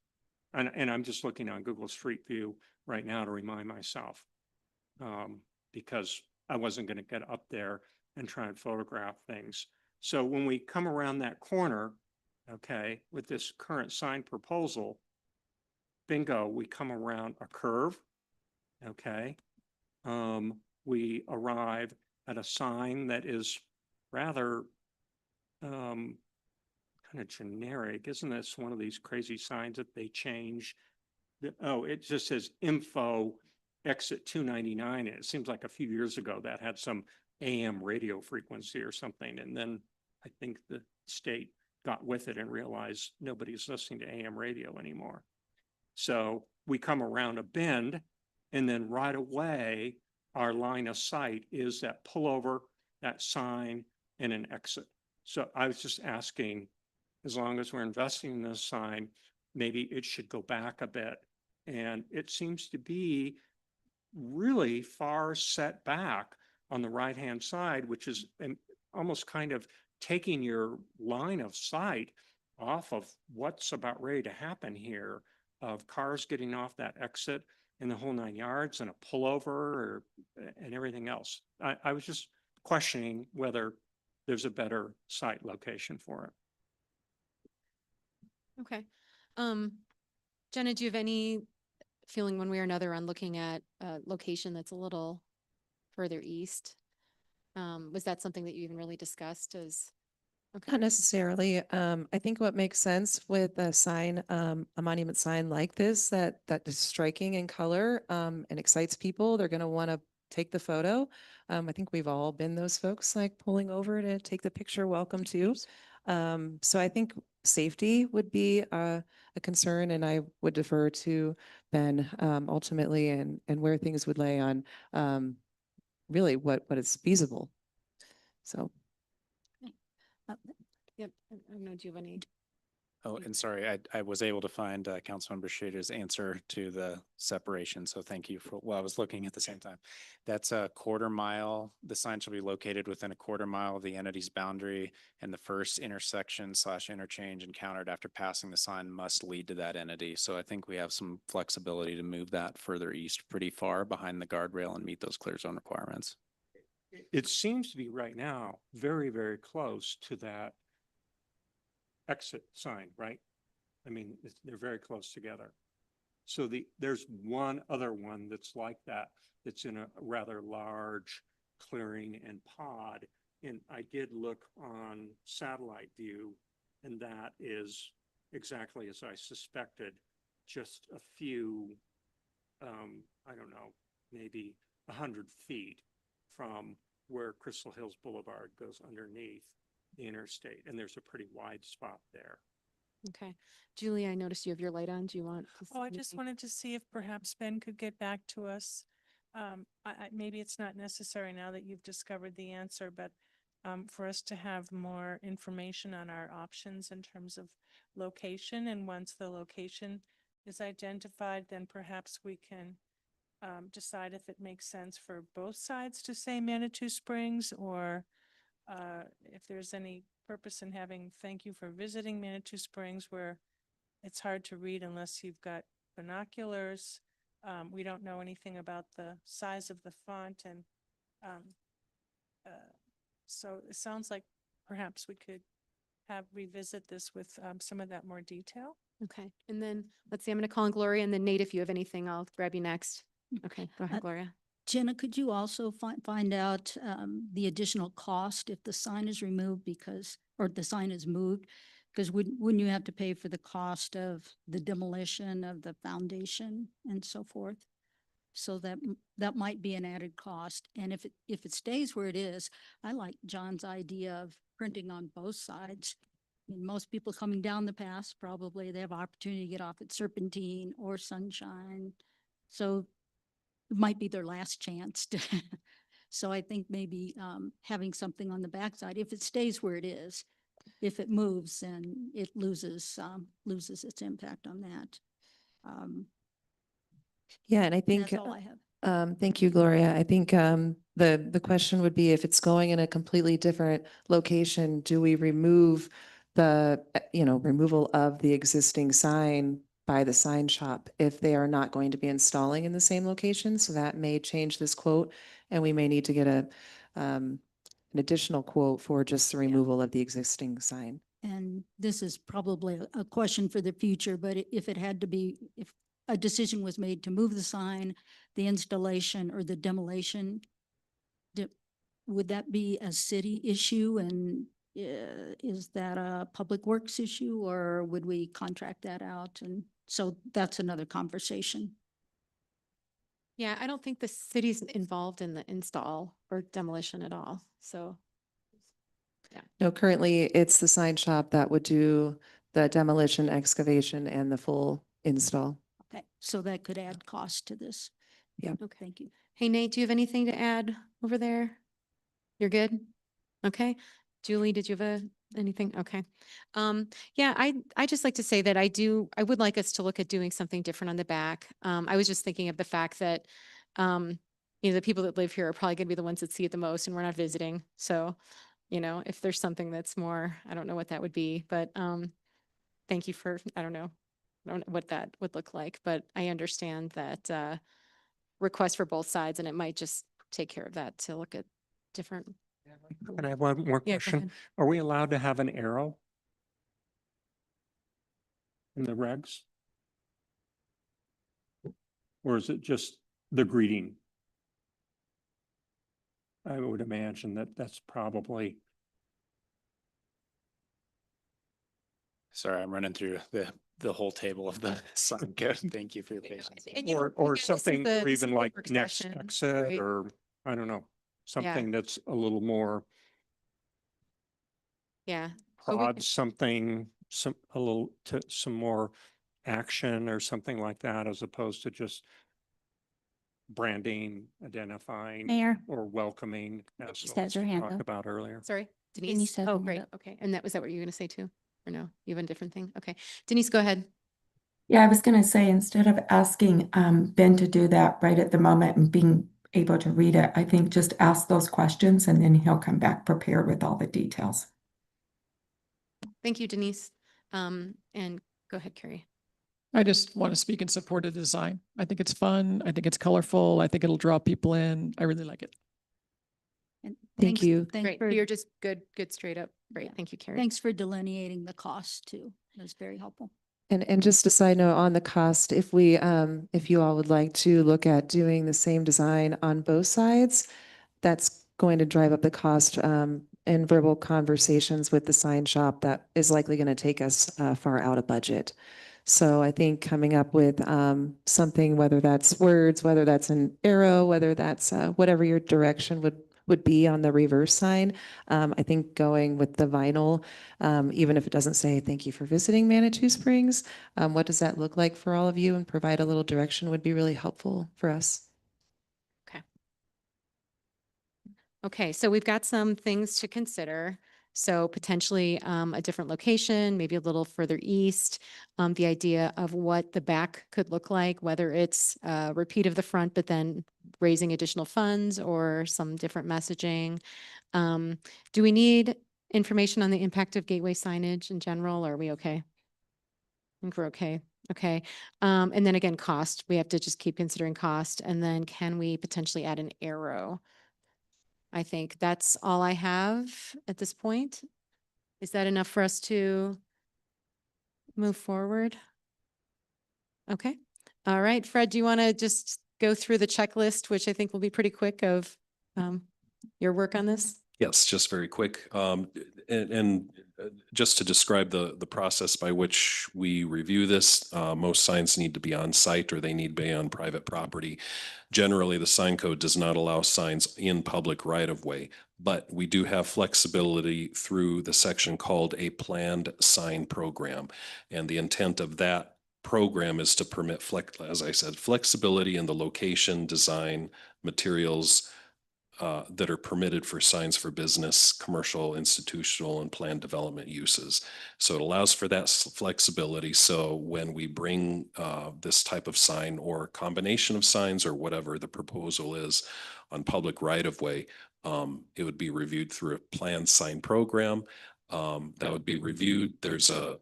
And I'm just looking on Google Street View right now to remind myself, because I wasn't going to get up there and try and photograph things. So when we come around that corner, okay, with this current sign proposal, bingo, we come around a curve, okay? We arrive at a sign that is rather kind of generic. Isn't this one of these crazy signs that they change? Oh, it just says info exit 299. It seems like a few years ago that had some AM radio frequency or something. And then I think the state got with it and realized nobody's listening to AM radio anymore. So we come around a bend, and then right away, our line of sight is that pullover, that sign, and an exit. So I was just asking, as long as we're investing in this sign, maybe it should go back a bit. And it seems to be really far set back on the right-hand side, which is almost kind of taking your line of sight off of what's about ready to happen here, of cars getting off that exit in the whole 9 yards and a pullover and everything else. I was just questioning whether there's a better site location for it. Okay. Jenna, do you have any feeling one way or another on looking at a location that's a little further east? Was that something that you even really discussed as? Okay. Not necessarily. I think what makes sense with a sign, a monument sign like this, that is striking in color, and excites people, they're going to want to take the photo. I think we've all been those folks like pulling over to take the picture, welcome to. So I think safety would be a concern, and I would defer to Ben ultimately and where things would lay on really what is feasible. So. Yep. I don't know, do you have any? Oh, and sorry, I was able to find Councilmember Schrader's answer to the separation. So thank you for, well, I was looking at the same time. That's a 1/4 mile. The sign shall be located within a 1/4 mile of the entity's boundary, and the first intersection / interchange encountered after passing the sign must lead to that entity. So I think we have some flexibility to move that further east pretty far behind the guardrail and meet those clear zone requirements. It seems to be right now very, very close to that exit sign, right? I mean, they're very close together. So there's one other one that's like that, that's in a rather large clearing and pod. And I did look on satellite view, and that is exactly as I suspected, just a few, I don't know, maybe 100 feet from where Crystal Hills Boulevard goes underneath the interstate, and there's a pretty wide spot there. Okay. Julie, I noticed you have your light on. Do you want? to Oh, I say just anything? wanted to see if perhaps Ben could get back to us. Maybe it's not necessary now that you've discovered the answer, but for us to have more information on our options in terms of location. And once the location is identified, then perhaps we can decide if it makes sense for both sides to say Manitou Springs, or if there's any purpose in having thank you for visiting Manitou Springs, where it's hard to read unless you've got binoculars. We don't know anything about the size of the font, and so it sounds like perhaps we could revisit this with some of that more detail. Okay. And then let's see, I'm going to call on Gloria, and then Nate, if you have anything, I'll grab you next. Okay. Go ahead, Gloria. Jenna, could you also find out the additional cost if the sign is removed or the sign is moved? Because wouldn't you have to pay for the cost of the demolition of the foundation and so forth? So that might be an added cost. And if it stays where it is, I like John's idea of printing on both sides. I mean, most people coming down the pass, probably they have opportunity to get off at Serpentine or Sunshine. So it might be their last chance to. So I think maybe having something on the backside, if it stays where it is, if it moves, then it loses its impact on that. Yeah, and I think That's all I have. Thank you, Gloria. I think the question would be if it's going in a completely different location, do we remove the, removal of the existing sign by the sign shop if they are not going to be installing in the same location? So that may change this quote, and we may need to get an additional quote for just the removal of the existing sign. And this is probably a question for the future, but if it had to be, if a decision was made to move the sign, the installation or the demolition, would that be a city issue? And is that a public works issue, or would we contract that out? And so that's another conversation. Yeah, I don't think the city's involved in the install or demolition at all. So No, currently it's the sign shop that would do the demolition, excavation, and the full install. Okay, so that could add cost to this. Yeah. Okay, thank you. hey, Nate, do you have anything to add over there? You're good? Okay. Julie, did you have anything? Okay. Yeah, I just like to say that I would like us to look at doing something different on the back. I was just thinking of the fact that, the people that live here are probably gonna be the ones that see it the most, and we're not visiting. So, if there's something that's more, I don't know what that would be, but, thank you for, I don't know what that would look like, but I understand that, request for both sides, and it might just take care of that to look at different. And I have one more Yeah, go question. ahead. Are we allowed to have an arrow in the regs? Or is it just the greeting? I would imagine that that's probably, Sorry, I'm running through the whole table of the sign code. Thank you for your patience. And, or again, this is something, the- or this is even the like work next session, exit, right? or I don't know, something that's a little more Yeah. But we prod, can- something, some more action or something like that, as opposed to just branding, identifying, Mayor, or welcoming, as Denise has her we hand talked up. about earlier. Sorry, Denise Denise? has Oh, her hand great. up. Okay. And was that what you were going to say too? Or no, you have a different thing? Okay. Denise, go ahead. Yeah, I was gonna say, instead of asking Ben to do that right at the moment and being able to read it, I think just ask those questions and then he'll come back prepared with all the details. Thank you, Denise. And go ahead, Carrie. I just want to speak in support of the design. I think it's fun. I think it's colorful. I think it'll draw people in. I really like it. And Thank thanks- you. Thanks Great. for, You're just good straight up. Great. Yeah. Thank you, Carrie. thanks for delineating the cost too. That's very helpful. And just a side note on the cost, if you all would like to look at doing the same design on both sides, that's going to drive up the cost, in verbal conversations with the sign shop that is likely going to take us far out of budget. So I think coming up with something, whether that's words, whether that's an arrow, whether that's whatever your direction would be on the reverse sign. I think going with the vinyl, even if it doesn't say thank you for visiting Manitou Springs, what does that look like for all of you, and provide a little direction would be really helpful for us. Okay, so we've got some things to consider. So potentially a different location, maybe a little further east. The idea of what the back could look like, whether it's a repeat of the front, but then raising additional funds or some different messaging. Do we need information on the impact of gateway signage in general? Or are we okay? I think we're okay. Okay. And then again, cost. We have to just keep considering cost. And then can we potentially add an arrow? I think that's all I have at this point. Is that enough for us to move forward? Okay. All right. Fred, do you want to just go through the checklist, which I think will be pretty quick, of your work on this? Yes, just very quick. And just to describe the process by which we review this, most signs need to be on site or they need to be on private property. Generally, the sign code does not allow signs in public right of way, but we do have flexibility through the section called a planned sign program. And the intent of that program is to permit, as I said, flexibility in the location, design, materials, that are permitted for signs for business, commercial, institutional, and planned development uses. So it allows for that flexibility. So when we bring this type of sign or combination of signs or whatever the proposal is on public right-of-way, it would be reviewed through a planned sign program. That would be reviewed. There's a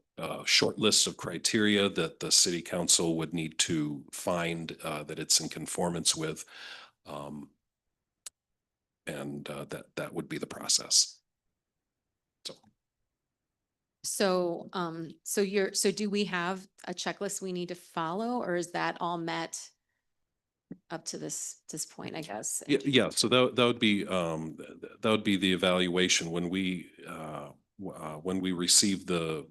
short list of criteria that the city council would need to find that it's in conformance with. And that would be the process. So, so do we have a checklist we need to follow, or is that all met up to this point, I guess? Yeah. So that would be the evaluation when we receive the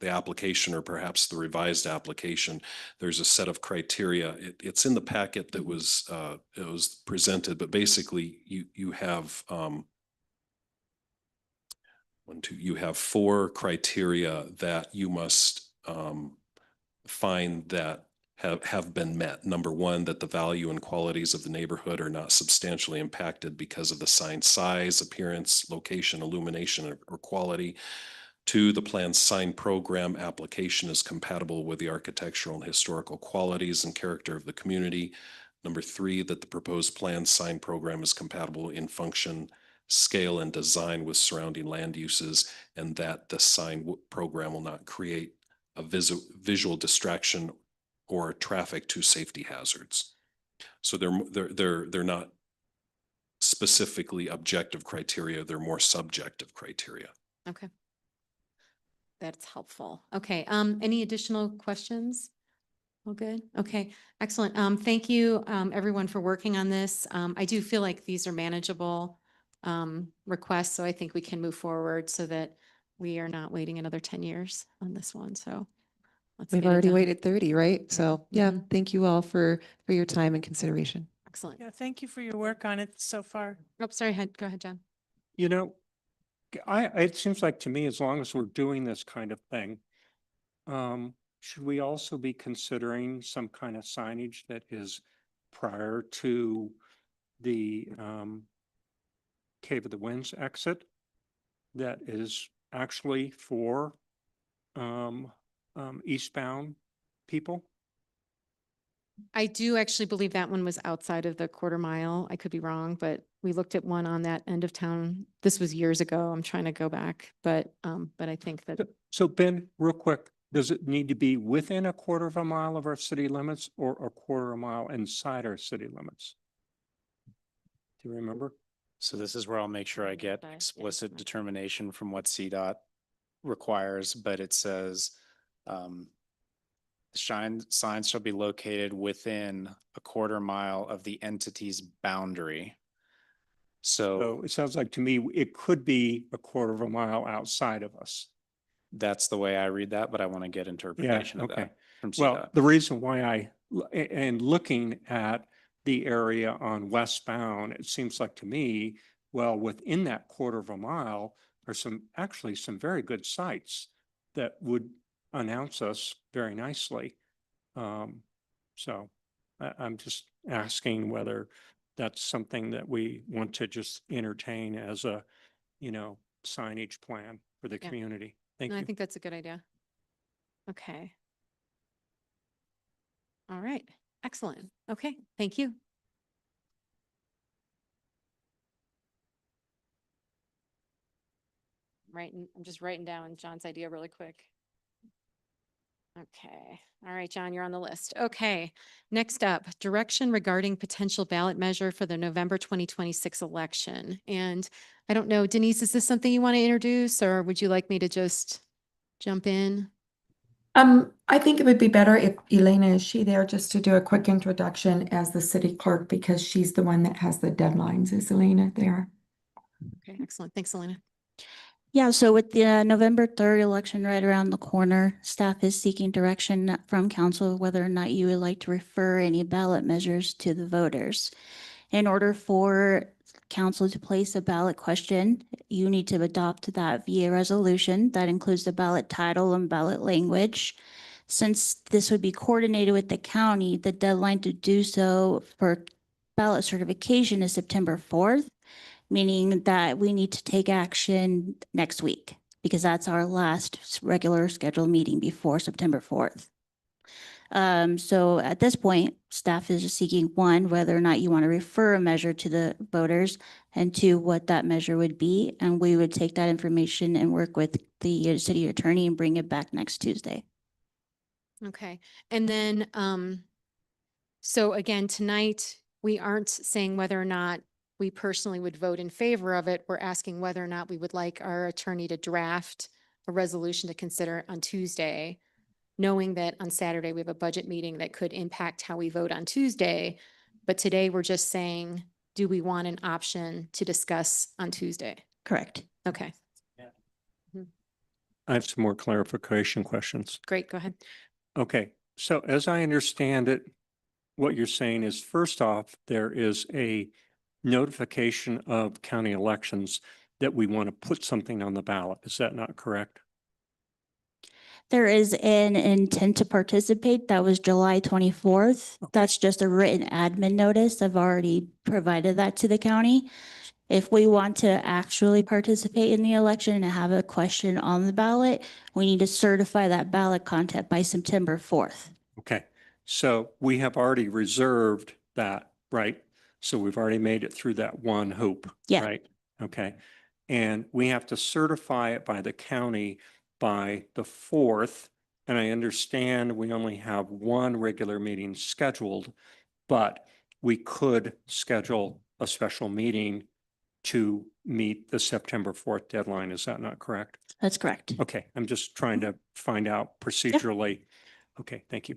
application, or perhaps the revised application. There's a set of criteria. It's in the packet that was it was presented, but basically you have you have 4 criteria that you must find that have been met. Number 1, that the value and qualities of the neighborhood are not substantially impacted because of the sign size, appearance, location, illumination, or quality. 2, the planned sign program application is compatible with the architectural and historical qualities and character of the community. Number 3, that the proposed planned sign program is compatible in function, scale, and design with surrounding land uses, and that the sign program will not create a visual distraction or traffic to safety hazards. So they're not specifically objective criteria, they're more subjective criteria. Okay. That's helpful. Okay, any additional questions? All good? Okay, excellent. Thank you, everyone, for working on this. I do feel like these are manageable requests, so I think we can move forward so that we are not waiting another 10 years on this one. So let's We've get it already done. waited 30, right? So yeah, Mhm. thank you all for your time and consideration. Excellent. Yeah, thank you for your work on it so far. Oh, sorry, go ahead, John. You know, it seems like to me, as long as we're doing this kind of thing, should we also be considering some kind of signage that is prior to the Cave of the Winds exit that is actually for eastbound people? I do actually believe that one was outside of the quarter mile. I could be wrong, but we looked at one on that end of town. This was years ago. I'm trying to go back, but I think that So Ben, real quick, does it need to be within a quarter of a mile of our city limits or a quarter of a mile inside our city limits? Do you remember? So this is where I'll make sure I get But, yeah, explicit right. determination from what CDOT requires, but it says signs shall be located within a quarter mile of the entity's boundary. So it sounds like to me, it could be a quarter of a mile outside of us. That's the way I read that, but I want to get interpretation of okay. that from Well, CDOT. the reason why and looking at the area on westbound, it seems like to me, well, within that quarter of a mile, there's actually some very good sites that would announce us very nicely. So I'm just asking whether that's something that we want to just entertain as a, signage plan for the Yeah. community. Thank No, I you. think that's a good idea. Okay. All right. Excellent. Okay. Thank you. I'm just writing down John's idea really quick. Okay. All right, John, you're on the list. Okay. Next up, direction regarding potential ballot measure for the November 2026 election. And I don't know, Denise, is this something you want to introduce, or would you like me to just jump in? I think it would be better if Elena, is she there just to do a quick introduction as the city clerk, because she's the one that has the deadlines. Is Elena there? Okay, excellent. Thanks, Elena. Yeah, so with the November 3rd election right around the corner, staff is seeking direction from council whether or not you would like to refer any ballot measures to the voters. In order for council to place a ballot question, you need to adopt that via resolution. That includes the ballot title and ballot language. Since this would be coordinated with the county, the deadline to do so for ballot certification is September 4th, meaning that we need to take action next week because that's our last regular scheduled meeting before September 4th. So at this point, staff is seeking, one, whether or not you want to refer a measure to the voters, and two, what that measure would be. And we would take that information and work with the city attorney and bring it back next Tuesday. Okay, and then, so again, tonight, we aren't saying whether or not we personally would vote in favor of it. We're asking whether or not we would like our attorney to draft a resolution to consider on Tuesday, knowing that on Saturday we have a budget meeting that could impact how we vote on Tuesday. But today, we're just saying, do we want an option to discuss on Tuesday? Correct. Okay, I have some more clarification questions. great, go ahead. Okay, so as I understand it, what you're saying is, first off, there is a notification of county elections that we want to put something on the ballot. Is that not correct? There is an intent to participate. That was July 24th. That's just a written admin notice. I've already provided that to the county. If we want to actually participate in the election and have a question on the ballot, we need to certify that ballot content by September 4th. Okay, so we have already reserved that, right? So we've already made it through that one hoop, Yeah. right? Okay, and we have to certify it by the county by the 4th. And I understand we only have one regular meeting scheduled, but we could schedule a special meeting to meet the September 4th deadline. Is that not correct? That's correct. Okay, I'm just trying to find out procedurally. Okay, thank you.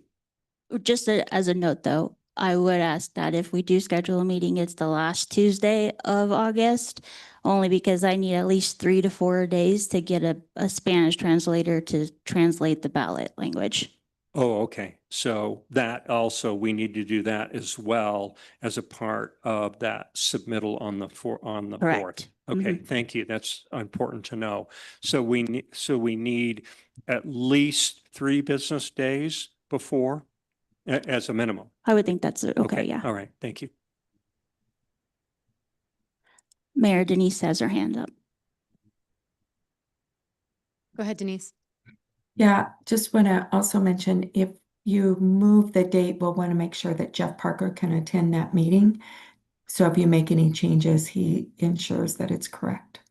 Just as a note, though, I would ask that if we do schedule a meeting, it's the last Tuesday of August, only because I need at least 3 to 4 days to get a Spanish translator to translate the ballot language. Oh, okay. So that also, we need to do that as well as a part of that submittal on the on the 4th. Correct. Okay, thank you. That's important to know. So we need at least 3 business days before as a minimum. I would think that's okay, yeah. All right, thank you. Mayor Denise has her hand up. Go ahead, Denise. Yeah, just want to also mention, if you move the date, we'll want to make sure that Jeff Parker can attend that meeting. So if you make any changes, he ensures that it's correct.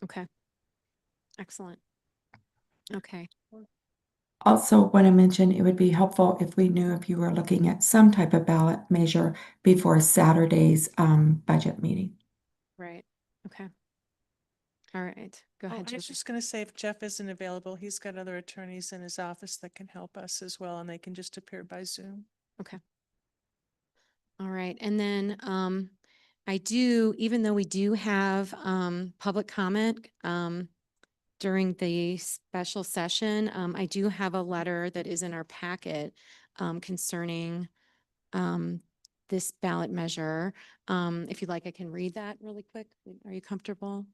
Okay. Excellent. Okay. Also want to mention, it would be helpful if we knew if you were looking at some type of ballot measure before Saturday's budget meeting. Right. Okay. All right. Go Oh, I ahead. was Julie. just going to say, if Jeff isn't available, he's got other attorneys in his office that can help us as well, and they can just appear by Zoom. All right. And then I do, even though we do have public comment during the special session, I do have a letter that is in our packet concerning this ballot measure. If you'd like, I can read that really quick. Are you comfortable?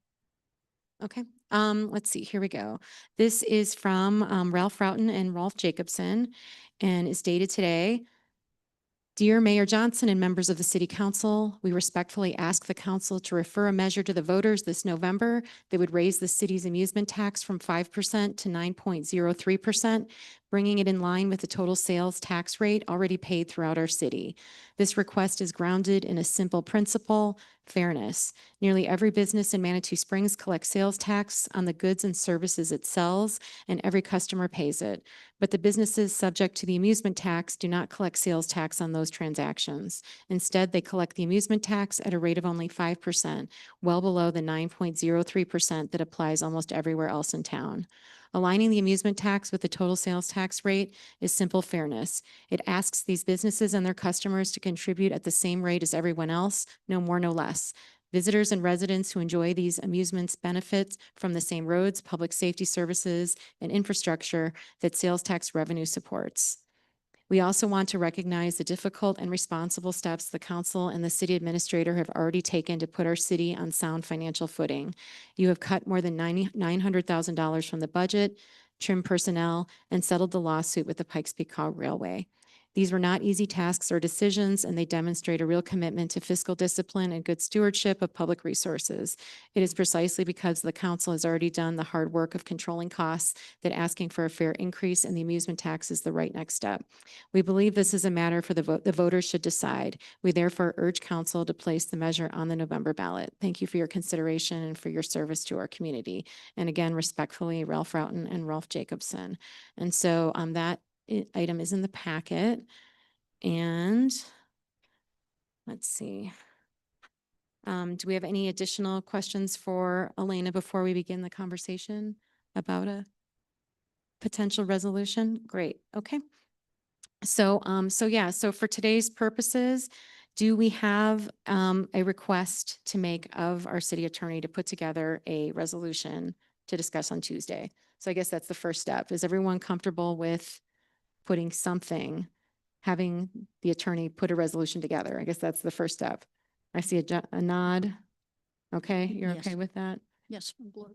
Okay, let's see, here we go. This is from Ralph Roughton and Rolf Jacobson and is dated today. Dear Mayor Johnson and members of the City Council, we respectfully ask the council to refer a measure to the voters this November that would raise the city's amusement tax from 5% to 9.03%, bringing it in line with the total sales tax rate already paid throughout our city. This request is grounded in a simple principle: fairness. Nearly every business in Manitou Springs collects sales tax on the goods and services it sells, and every customer pays it. But the businesses subject to the amusement tax do not collect sales tax on those transactions. Instead, they collect the amusement tax at a rate of only 5%, well below the 9.03% that applies almost everywhere else in town. Aligning the amusement tax with the total sales tax rate is simple fairness. It asks these businesses and their customers to contribute at the same rate as everyone else, no more, no less. Visitors and residents who enjoy these amusements benefit from the same roads, public safety services, and infrastructure that sales tax revenue supports. We also want to recognize the difficult and responsible steps the council and the city administrator have already taken to put our city on sound financial footing. You have cut more than $900,000 from the budget, trimmed personnel, and settled the lawsuit with the Pikes Peak Railway. These were not easy tasks or decisions, and they demonstrate a real commitment to fiscal discipline and good stewardship of public resources. It is precisely because the council has already done the hard work of controlling costs that asking for a fair increase in the amusement tax is the right next step. We believe this is a matter for the voters should decide. We therefore urge council to place the measure on the November ballot. Thank you for your consideration and for your service to our community. And again, respectfully, Ralph Roughton and Rolf Jacobson. And so that item is in the packet. And let's see. Do we have any additional questions for Elena before we begin the conversation about a potential resolution? Great. Okay. So for today's purposes, do we have a request to make of our city attorney to put together a resolution to discuss on Tuesday? So I guess that's the first step. Is everyone comfortable with putting something, having the attorney put a resolution together? I guess that's the first step. I see a nod. Okay, you're Yes. okay with that? Yes, from Gloria.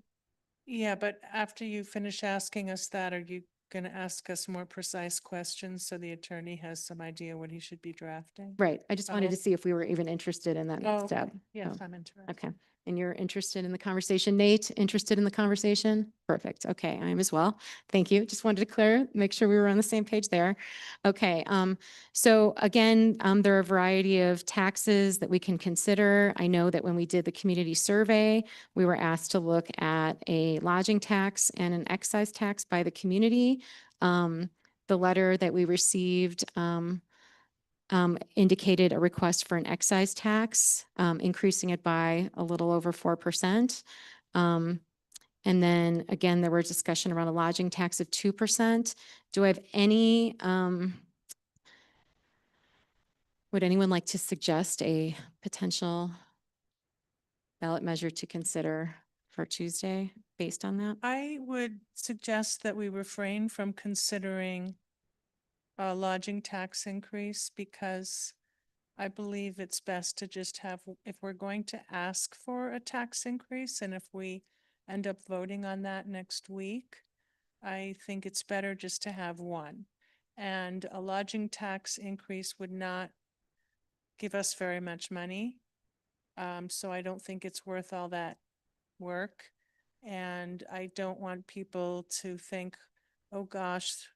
Yeah, but after you finish asking us that, are you going to ask us more precise questions so the attorney has some idea what he should be drafting? Right. I just wanted to Okay. see if we were even interested in that Oh, next step. okay. Yes, Oh, I'm interested. okay. And you're interested in the conversation. Nate, interested in the conversation? Perfect. Okay, I am as well. Thank you. Just wanted to make sure we were on the same page there. Okay, so again, there are a variety of taxes that we can consider. I know that when we did the community survey, we were asked to look at a lodging tax and an excise tax by the community. The letter that we received, indicated a request for an excise tax, increasing it by a little over 4%. And then again, there was discussion around a lodging tax of 2%. Do I have any, would anyone like to suggest a potential ballot measure to consider for Tuesday based on that? I would suggest that we refrain from considering a lodging tax increase because I believe it's best to just have, if we're going to ask for a tax increase and if we end up voting on that next week, I think it's better just to have one. And a lodging tax increase would not give us very much money. So I don't think it's worth all that work. And I don't want people to think, oh gosh,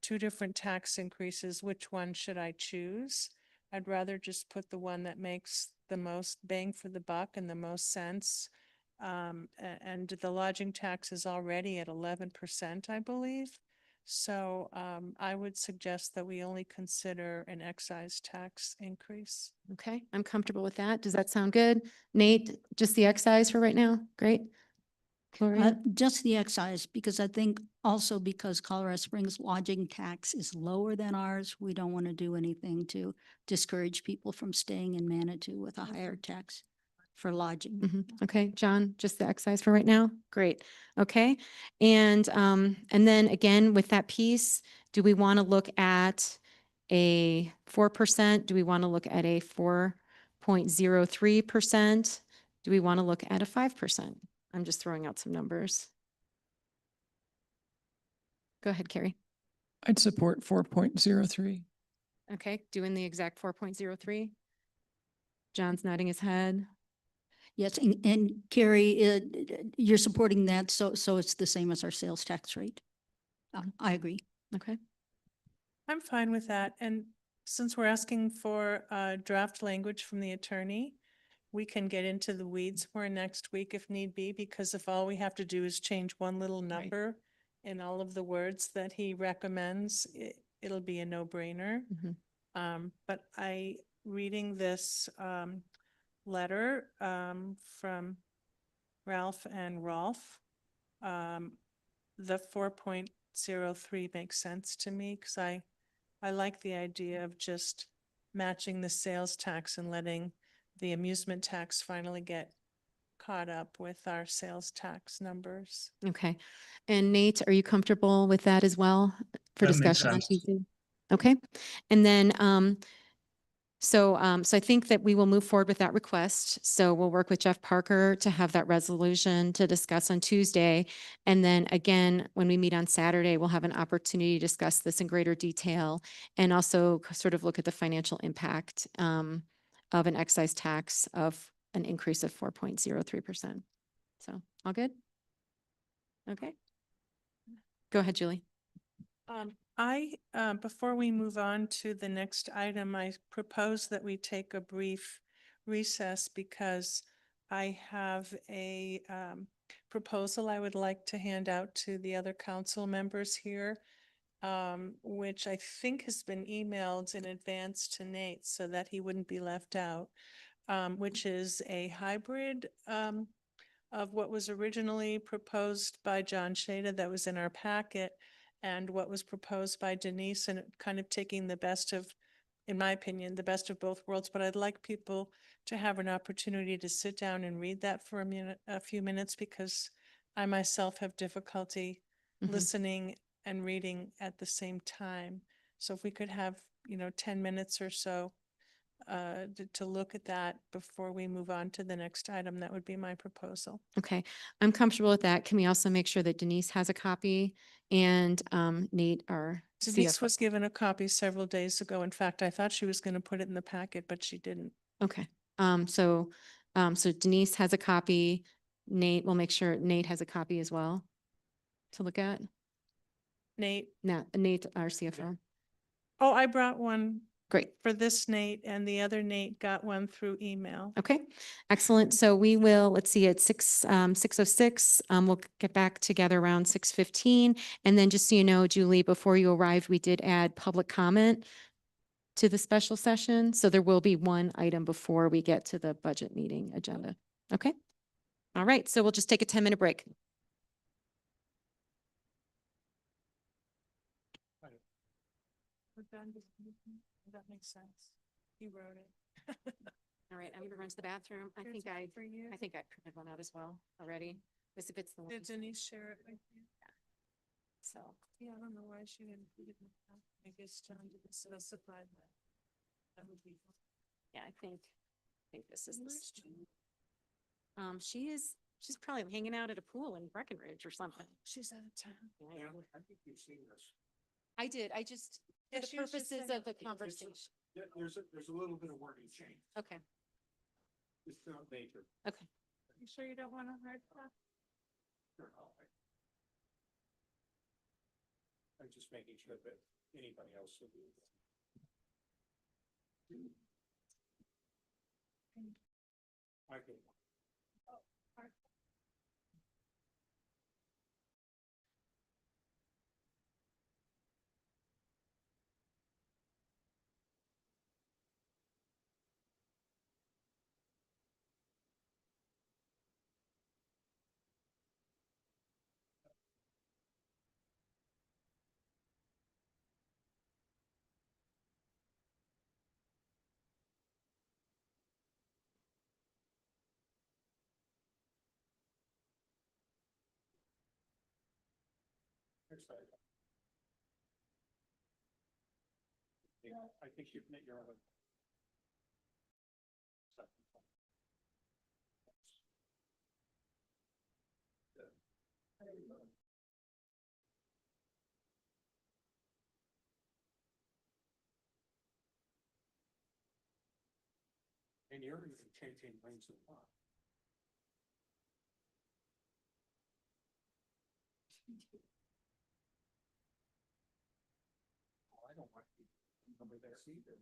2 different tax increases, which one should I choose? I'd rather just put the one that makes the most bang for the buck and the most sense. And the lodging tax is already at 11%, I believe. So I would suggest that we only consider an excise tax increase. Okay, I'm comfortable with that. Does that sound good? Nate, just the excise for right now? Great. Gloria? Just the excise, because I think also because Colorado Springs lodging tax is lower than ours, we don't want to do anything to discourage people from staying in Manitou with a higher tax for lodging. Mhm. Okay, John, just the excise for right now? Great. Okay. And then again, with that piece, do we want to look at a 4%? Do we want to look at a 4.03%? Do we want to look at a 5%? I'm just throwing out some numbers. Go ahead, Carrie. I'd support 4.03. Okay, doing the exact 4.03. John's nodding his head. Yes, and Carrie, you're supporting that, so it's the same as our sales tax rate. I agree. Okay. I'm fine with that. And since we're asking for draft language from the attorney, we can get into the weeds more next week if need be, because if all we have to do is change one little number in all of the words that he recommends, it'll be a no-brainer. But reading this letter from Ralph and Rolf, the 4.03 makes sense to me because I like the idea of just matching the sales tax and letting the amusement tax finally get caught up with our sales tax numbers. Okay. And Nate, are you comfortable with that as well for That makes discussion on sense. Tuesday? Okay. And then So, so I think that we will move forward with that request. So we'll work with Jeff Parker to have that resolution to discuss on Tuesday. And then again, when we meet on Saturday, we'll have an opportunity to discuss this in greater detail and also sort of look at the financial impact of an excise tax of an increase of 4.03%. So all good? Okay. Go ahead, Julie. Before we move on to the next item, I propose that we take a brief recess because I have a proposal I would like to hand out to the other council members here, which I think has been emailed in advance to Nate so that he wouldn't be left out, which is a hybrid of what was originally proposed by John Shada that was in our packet and what was proposed by Denise, and kind of taking the best of, in my opinion, the best of both worlds. But I'd like people to have an opportunity to sit down and read that for a few minutes, because I myself have difficulty Mhm. listening and reading at the same time. So if we could have, 10 minutes or so to look at that before we move on to the next item, that would be my proposal. Okay, I'm comfortable with that. Can we also make sure that Denise has a copy and Nate, our Denise CFO? was given a copy several days ago. In fact, I thought she was going to put it in the packet, but she didn't. Okay, so Denise has a copy. Nate, we'll make sure Nate has a copy as well to look at. Nate, Nate, our CFO. oh, I brought one Great. for this Nate, and the other Nate got one through email. Okay, excellent. So we will, let's see, at 6:06, we'll get back together around 6:15. And then just so you know, Julie, before you arrived, we did add public comment to the special session. So there will be one item before we get to the budget meeting agenda. Okay? All right, so we'll just take a 10-minute break. That makes sense. He wrote it. All right, I'm gonna run to the bathroom. I Here's think one I for you. think I printed one out as well already. This if it's the one. Did Denise share it with you? So, Yeah, I don't know why she didn't put it in the packet. I guess John didn't specify that. That would be. yeah, I think this is this. She's probably hanging out at a pool in Breckenridge or something. She's out of town. Yeah, I think you've seen this. I did. I just, for Yeah, the she was just purposes saying- of the conversation. There's a little bit of wording change. Okay, It's not major. okay. You sure you don't want a hard copy? I'm just making sure that anybody else will be. I can. Yeah, I think you've met your own. And you're even changing lanes of thought. Oh, I don't want to remember this either.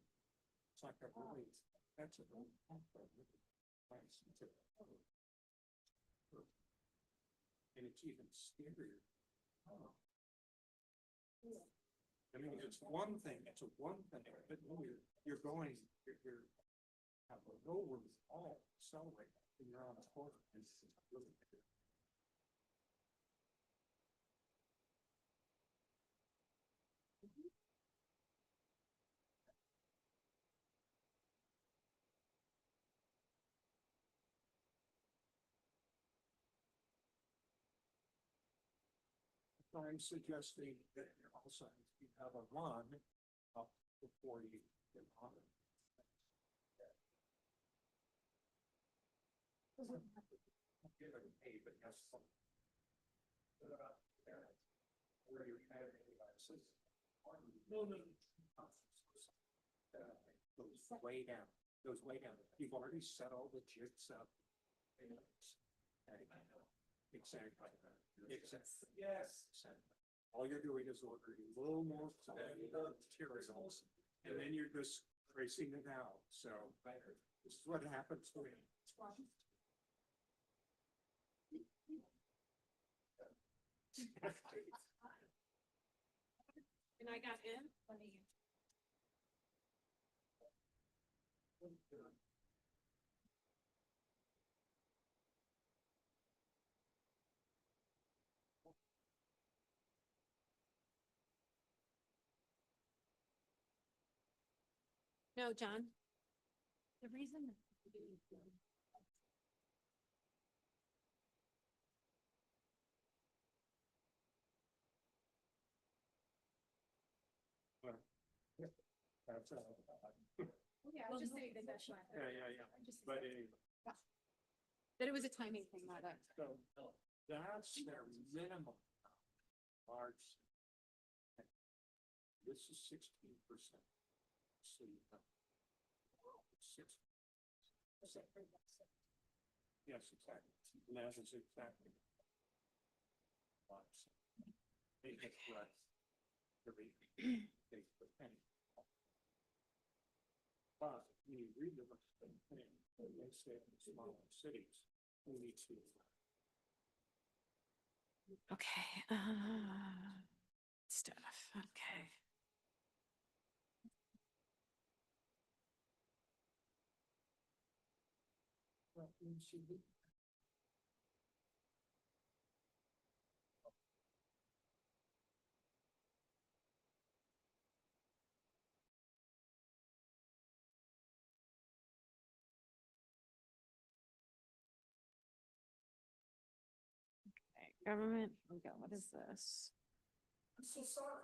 It's like a really, that's a really nice. And it's even scarier. Oh. I mean, it's one thing, it's a one thing, but no, you're going, you're have a lower all accelerate and you're on a corner. It's really good. I'm suggesting that also you have a run up before you get on it. Goes way down, goes way down. You've already set all the jigs up. Exactly. Exactly. Yes. All you're doing is ordering a little more materials, and then you're just tracing it out. So this is what happens to me. And I got in. No, John. The reason. That's, Yeah, I was just saying that that's why. yeah. But anyway. That it was a timing thing, not a. So that's their minimum. Large. This is 16%. So you have 6. Yes, exactly. And that is exactly. They get correct. Every penny. But when you read the thing, they say in smaller cities, we need to. Okay, stuff, okay. Okay, government, we go, what is this? I'm so sorry.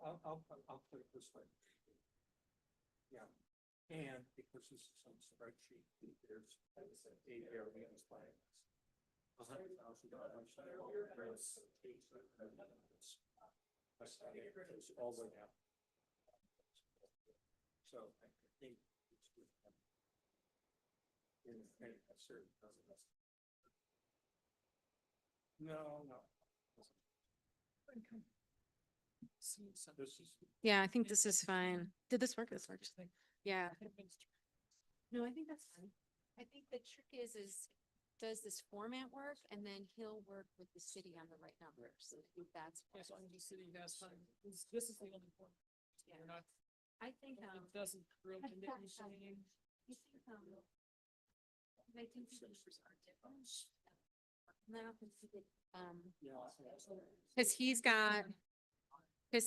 I'll put it this way. Yeah, and because this is on spreadsheet, there's a area of plan. $100,000. It's all the way down. So I think it's with them. In a certain. No. This is. Yeah, I think this is fine. Did this work? This works. Yeah. No, I think that's fine. I think the trick is does this format work? And then he'll work with the city on the right numbers. I think that's. Yes, on the city has time. This is the only one. Yeah. We're not, I think, it doesn't really commit anything. I think the numbers are different. Now, cause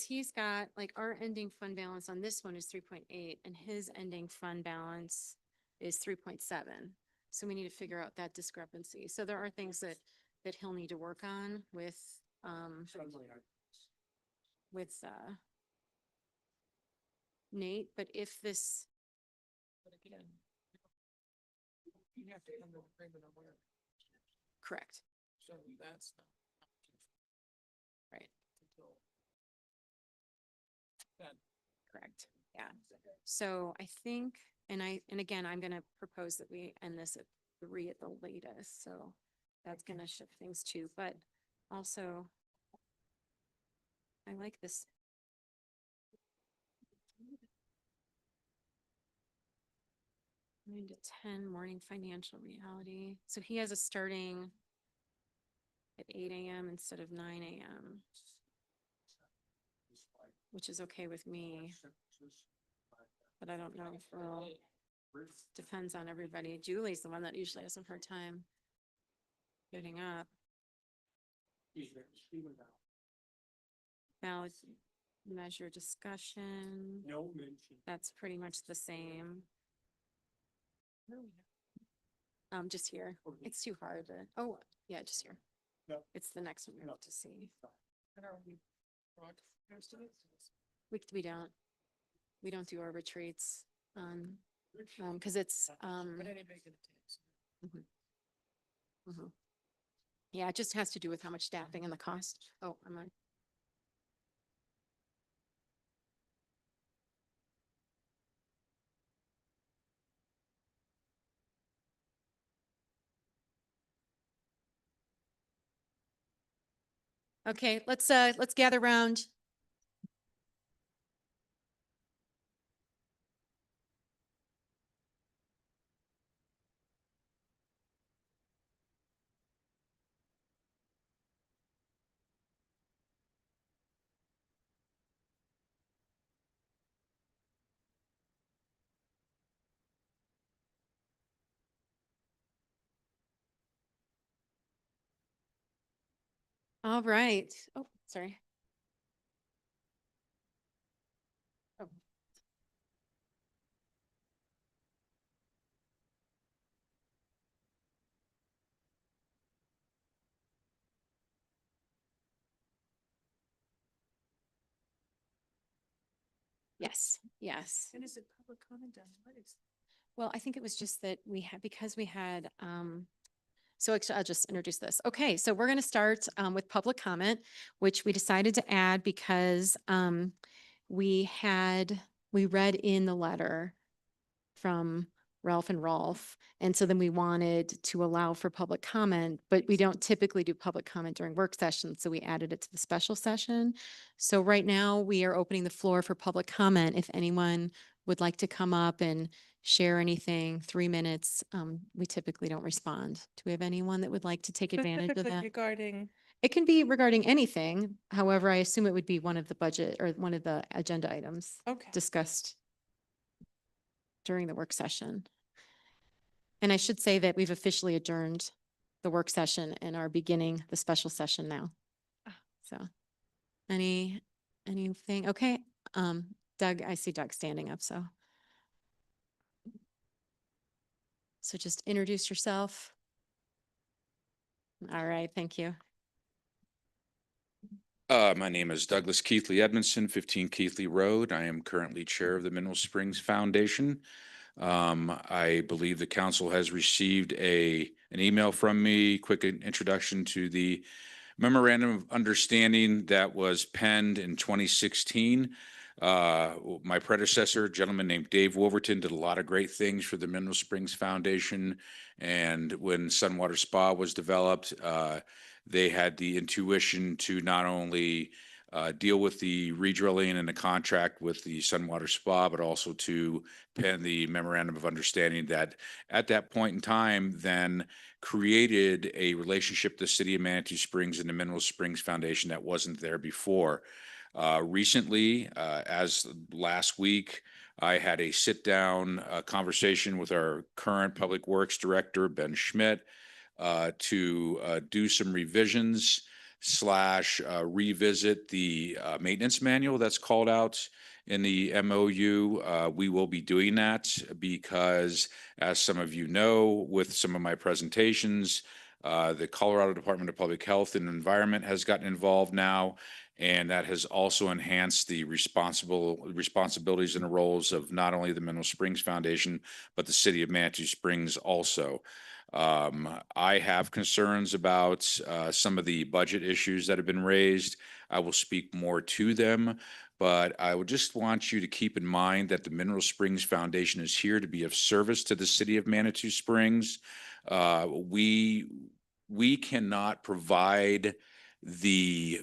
he's got, like, our ending fund balance on this one is 3.8 and his ending fund balance is 3.7. So we need to figure out that discrepancy. So there are things that he'll need to work on with Nate, but if this, But again, you have to come to agreement on where, correct, so that's not. right, Until. That. correct, yeah. So I think, and again, I'm gonna propose that we end this at 3 at the latest, so that's gonna shift things too, but also I like this. 9 to 10 morning financial reality. So he has a starting at 8 a.m. instead of 9 a.m., which is okay with me. But I don't know if we'll, depends on everybody. Julie's the one that usually has a hard time getting up. Ballot measure discussion, No mention. that's pretty much the same. Just here. It's too hard to, oh, yeah, just here. No. It's the next one we have to see. We don't. We don't do our retreats, because it's, mhm. Mhm. Yeah, it just has to do with how much staffing and the cost. Oh, I'm on. Okay, let's gather round. All right. Oh, sorry. Oh. Yes, yes. And is it public comment on what is? Well, I think it was just that we had, because we had, so actually, I'll just introduce this. Okay, so we're going to start with public comment, which we decided to add because we read in the letter from Ralph and Rolf. And so then we wanted to allow for public comment, but we don't typically do public comment during work sessions. So we added it to the special session. So right now we are opening the floor for public comment. If anyone would like to come up and share anything, 3 minutes, we typically don't respond. Do we have anyone that would like to take advantage of Specifically that? regarding, It can be regarding anything. However, I assume it would be one of the budget or one of the agenda items okay. discussed during the work session. And I should say that we've officially adjourned the work session and are beginning the special session now. Ah. So anything? Okay. Doug, I see Doug standing up, so. So just introduce yourself. All right, thank you. My name is Douglas Keithley Edmondson, 15 Keithley Road. I am currently chair of the Mineral Springs Foundation. I believe the council has received an email from me, quick introduction to the memorandum of understanding that was penned in 2016. My predecessor, a gentleman named Dave Wolverton, did a lot of great things for the Mineral Springs Foundation. And when Sunwater Spa was developed, they had the intuition to not only deal with the redrilling and the contract with the Sunwater Spa, but also to pen the memorandum of understanding that at that point in time then created a relationship with the city of Manitou Springs and the Mineral Springs Foundation that wasn't there before. Recently, as last week, I had a sit-down conversation with our current Public Works Director, Ben Schmidt, to do some revisions / revisit the maintenance manual that's called out in the MOU. We will be doing that because, as some of you know, with some of my presentations, the Colorado Department of Public Health and Environment has gotten involved now, and that has also enhanced the responsibilities and the roles of not only the Mineral Springs Foundation, but the city of Manitou Springs also. I have concerns about some of the budget issues that have been raised. I will speak more to them, but I would just want you to keep in mind that the Mineral Springs Foundation is here to be of service to the city of Manitou Springs. We cannot provide the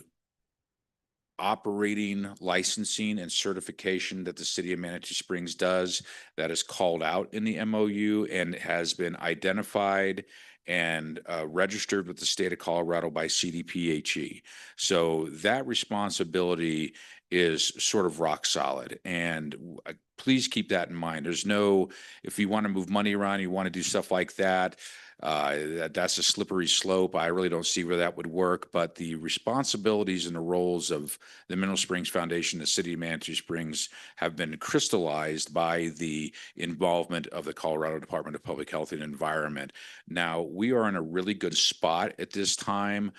operating licensing and certification that the city of Manitou Springs does, that is called out in the MOU and has been identified and registered with the state of Colorado by CDPHE. So that responsibility is sort of rock solid. And please keep that in mind. There's no, if you want to move money around, you want to do stuff like that, That's a slippery slope. I really don't see where that would work, but the responsibilities and the roles of the Mineral Springs Foundation, the city of Manitou Springs, have been crystallized by the involvement of the Colorado Department of Public Health and Environment. Now, we are in a really good spot at this time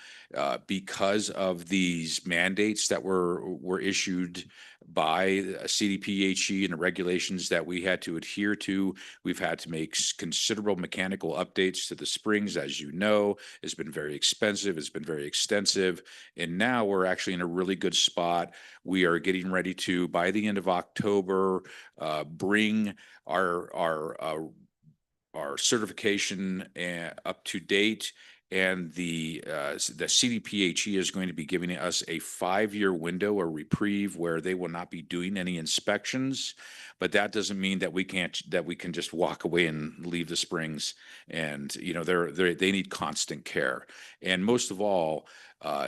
because of these mandates that were issued by CDPHE and the regulations that we had to adhere to. We've had to make considerable mechanical updates to the springs, as you know. It's been very expensive. It's been very extensive. And now we're actually in a really good spot. We are getting ready to, by the end of October, bring our certification up to date. And the CDPHE is going to be giving us a 5-year window or reprieve where they will not be doing any inspections. But that doesn't mean that we can just walk away and leave the springs. And they need constant care. And most of all,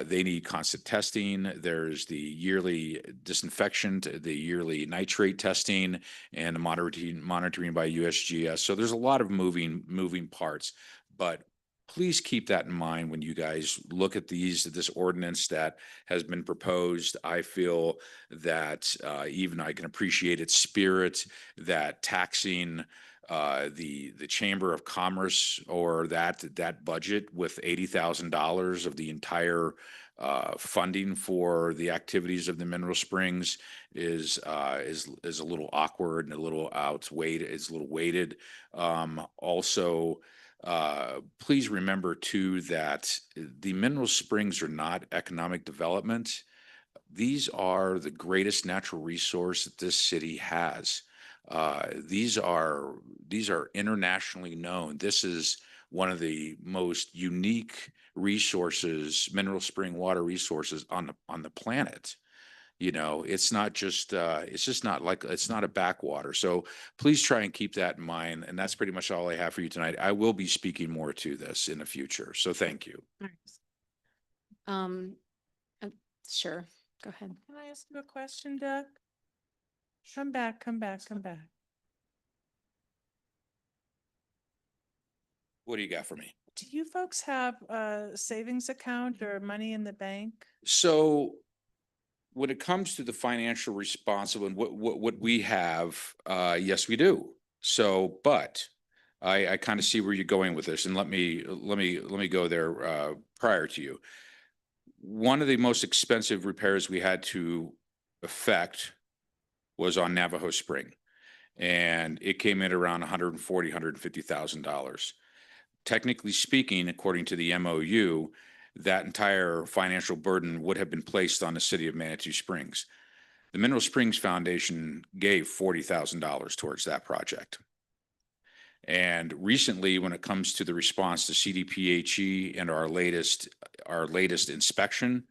they need constant testing. There's the yearly disinfection, the yearly nitrate testing, and the monitoring by USGS. So there's a lot of moving parts, but please keep that in mind when you guys look at this ordinance that has been proposed. I feel that even I can appreciate its spirit, that taxing the Chamber of Commerce or that budget with $80,000 of the entire funding for the activities of the Mineral Springs is a little awkward and a little outweighed. It's a little weighted. Also, please remember too that the Mineral Springs are not economic development. These are the greatest natural resource that this city has. These are internationally known. This is one of the most unique resources, mineral spring water resources on the planet. It's not just it's not a backwater. So please try and keep that in mind. And that's pretty much all I have for you tonight. I will be speaking more to this in the future. So thank you. Sure. Go ahead. Can I ask you a question, Doug? Come back. What do you got for me? Do you folks have a savings account or money in the bank? So when it comes to the financial responsible and what we have, yes, we do. So, but I kind of see where you're going with this, and let me go there prior to you. One of the most expensive repairs we had to effect was on Navajo Spring, and it came in around $150,000. Technically speaking, according to the MOU, that entire financial burden would have been placed on the city of Manitou Springs. The Mineral Springs Foundation gave $40,000 towards that project. And recently, when it comes to the response to CDPHE and our latest inspection,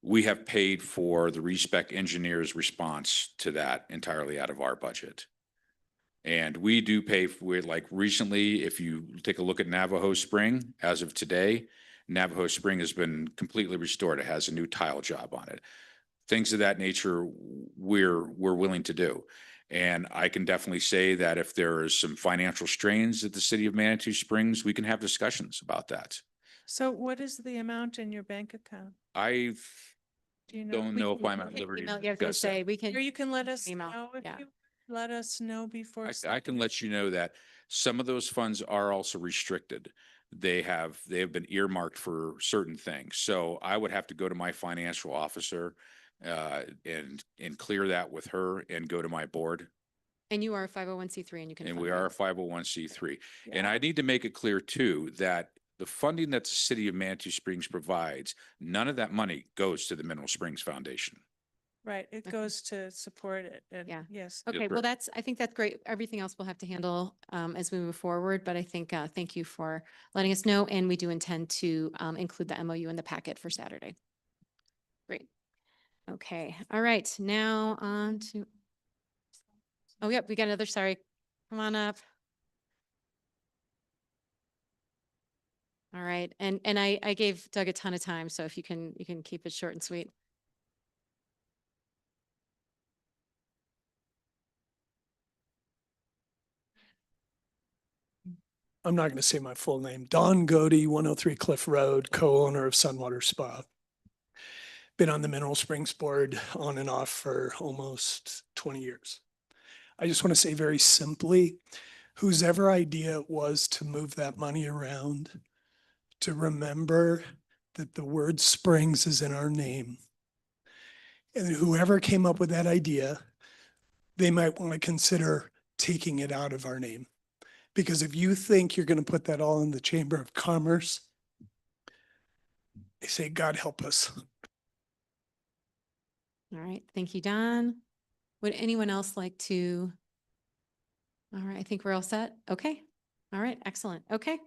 we have paid for the respec engineer's response to that entirely out of our budget. And we do pay for, like recently, if you take a look at Navajo Spring, as of today, Navajo Spring has been completely restored. It has a new tile job on it. Things of that nature we're willing to do. And I can definitely say that if there is some financial strains at the city of Manitou Springs, we can have discussions about that. So what is the amount in your bank account? I Do you know? don't know if I'm at liberty to Email, yeah, I was gonna discuss that. say, we can. Or you can let us email, know if yeah. you let us know before. I can let you know that some of those funds are also restricted. They have been earmarked for certain things. So I would have to go to my financial officer and clear that with her and go to my board. And you are a 501c3 and you can. And fund we are a those. 501c3. And Yeah. I need to make it clear too, that the funding that the city of Manitou Springs provides, none of that money goes to the Mineral Springs Foundation. Right, it Okay. goes to support it. And Yeah. yes. Okay, correct. well, I think that's great. Everything else we'll have to handle as we move forward, but I think, thank you for letting us know. And we do intend to include the MOU in the packet for Saturday. Great. Okay, all right, now on to, oh, yep, we got another, sorry. Come on up. All right, and I gave Doug a ton of time, so if you can keep it short and sweet. I'm not going to say my full name, Don Godey, 103 Cliff Road, co-owner of Sunwater Spa. Been on the Mineral Springs board on and off for almost 20 years. I just want to say very simply, whose ever idea it was to move that money around, to remember that the word Springs is in our name. And whoever came up with that idea, they might want to consider taking it out of our name. Because if you think you're going to put that all in the Chamber of Commerce, I say, God help us. All right, thank you, Don. Would anyone else like to? All right, I think we're all set. Okay. All right, excellent. Okay.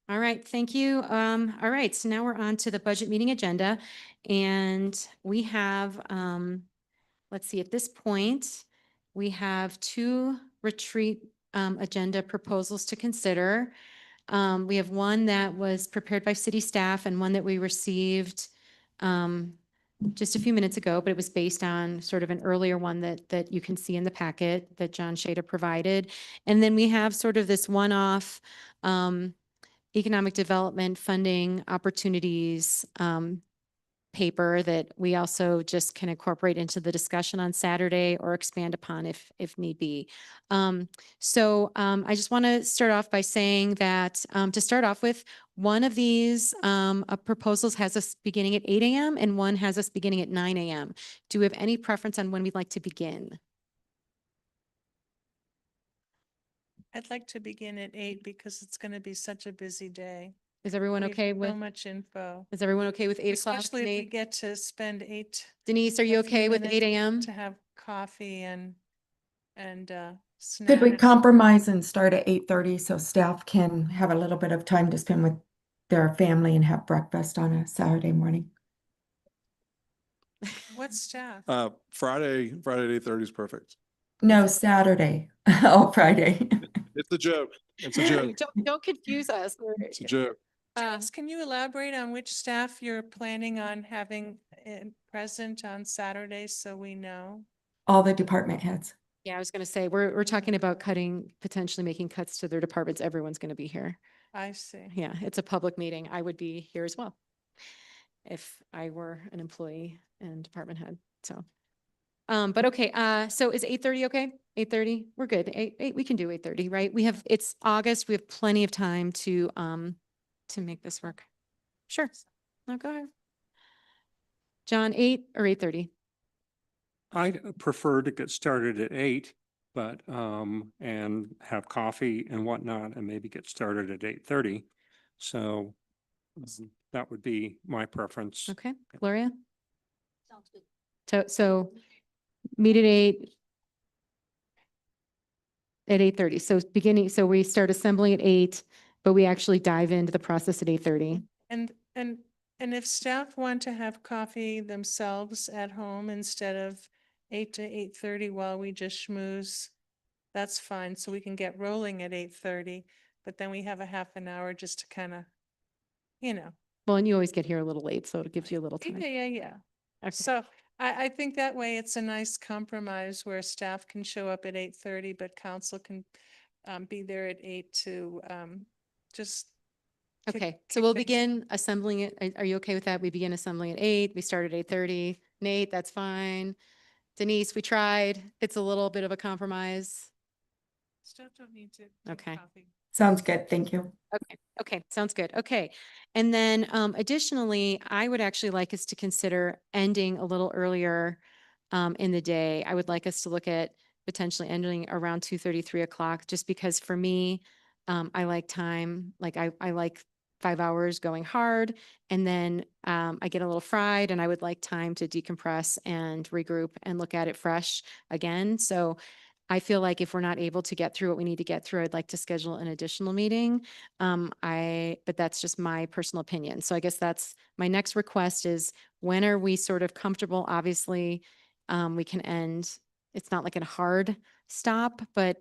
All right, thank you. All right, so now we're on to the budget meeting agenda. And we have, let's see, at this point, we have two retreat agenda proposals to consider. We have one that was prepared by city staff and one that we received just a few minutes ago, but it was based on sort of an earlier one that you can see in the packet that John Shader provided. And then we have sort of this one-off economic development funding opportunities paper that we also just can incorporate into the discussion on Saturday or expand upon if need be. I just want to start off by saying that to start off with, one of these proposals has us beginning at 8 a.m. and one has us beginning at 9 a.m. Do we have any preference on when we'd like to begin? I'd like to begin at 8 because it's going to be such a busy day. Is everyone We have okay so with, much info. is everyone okay with 8 o'clock? Especially if we Nate? get to spend 8. Denise, are you a few okay with minutes 8 a.m.? To have coffee and Could we snacks. compromise and start at 8:30 so staff can have a little bit of time to spend with their family and have breakfast on a Saturday morning? What staff? Friday at 8:30 is perfect. No, Saturday. Oh, Friday. It's a joke. It's a joke. Don't confuse us. It's a joke. Jess, can you elaborate on which staff you're planning on having present on Saturdays so we know? All the department heads. Yeah, I was going to say, we're talking about potentially making cuts to their departments. Everyone's going to be here. I see. Yeah, it's a public meeting. I would be here as well if I were an employee and department head. So, but okay, so is 8:30 okay? 8:30, we're good. 8, we can do 8:30, right? It's August. We have plenty of time to make this work. Sure. No, go ahead. John, 8 or 8:30? I'd prefer to get started at 8, but, and have coffee and whatnot and maybe get started at 8:30. So that would be my preference. Okay, Gloria? Sounds good. So meet at 8. At 8:30. So we start assembling at 8, but we actually dive into the process at 8:30. And if staff want to have coffee themselves at home instead of 8 to 8:30 while we just schmooze, that's fine. So we can get rolling at 8:30, but then we have a half an hour just to kind of, Well, and you always get here a little late, so it gives you a little time. Yeah. Okay. So I think that way it's a nice compromise where staff can show up at 8:30, but council can be there at 8 to just. Okay, so we'll begin assembling it. Are you okay with that? We begin assembling at 8. We start at 8:30. Nate, that's fine. Denise, we tried. It's a little bit of a compromise. Staff don't need to. Okay. Sounds good. Thank you. Okay, sounds good. Okay. And then additionally, I would actually like us to consider ending a little earlier in the day. I would like us to look at potentially ending around 2:30, 3 o'clock, just because for me, I like time, like I like 5 hours going hard, and then I get a little fried and I would like time to decompress and regroup and look at it fresh again. So I feel like if we're not able to get through what we need to get through, I'd like to schedule an additional meeting. But that's just my personal opinion. So I guess that's my next request is when are we sort of comfortable? Obviously, we can end. It's not like a hard stop, but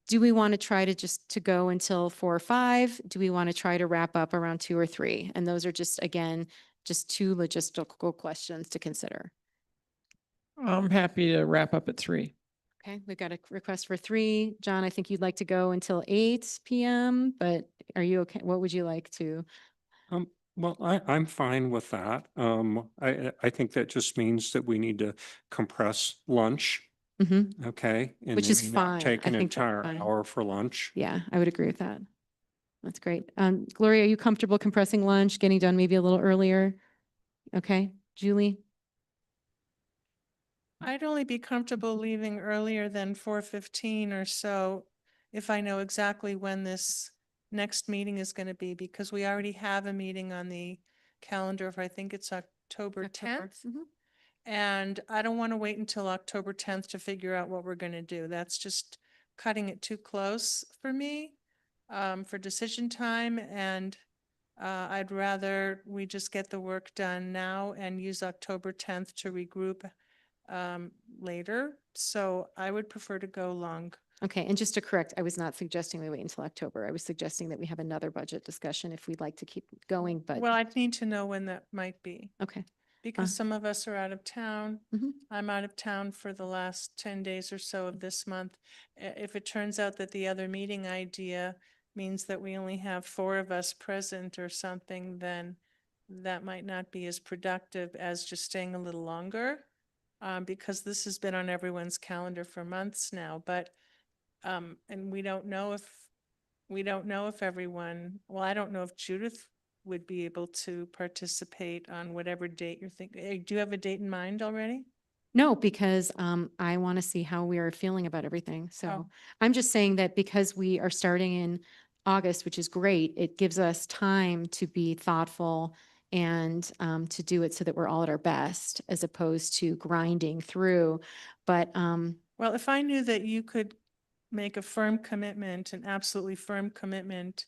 do we want to try to go until 4 or 5? Do we want to try to wrap up around 2 or 3? And those are just, again, just two logistical questions to consider. I'm happy to wrap up at 3. Okay, we've got a request for 3. John, I think you'd like to go until 8 PM, but are you okay? What would you like to? Well, I'm fine with that. I think that just means that we need to compress lunch, Mhm. okay? And Which is maybe not fine. take I an think that's entire fine. hour for lunch. Yeah, I would agree with that. That's great. Gloria, are you comfortable compressing lunch, getting done maybe a little earlier? Okay, Julie? I'd only be comfortable leaving earlier than 4:15 or so if I know exactly when this next meeting is going to be, because we already have a meeting on the calendar for, I think it's October 10th. Mhm. And I don't want to wait until October 10th to figure out what we're going to do. That's just cutting it too close for me, for decision time. And I'd rather we just get the work done now and use October 10th to regroup later. So I would prefer to go long. Okay, and just to correct, I was not suggesting we wait until October. I was suggesting that we have another budget discussion if we'd like to keep going, but, Well, I'd need to know when that might be, okay. because some of us are out of town. Mhm. I'm out of town for the last 10 days or so of this month. If it turns out that the other meeting idea means that we only have 4 of us present or something, then that might not be as productive as just staying a little longer. Because this has been on everyone's calendar for months now, but, and we don't know if everyone, well, I don't know if Judith would be able to participate on whatever date you're thinking. Do you have a date in mind already? No, because I want to see how we are feeling about everything. So Oh. I'm just saying that because we are starting in August, which is great, it gives us time to be thoughtful and to do it so that we're all at our best as opposed to grinding through. But Well, if I knew that you could make a firm commitment, an absolutely firm commitment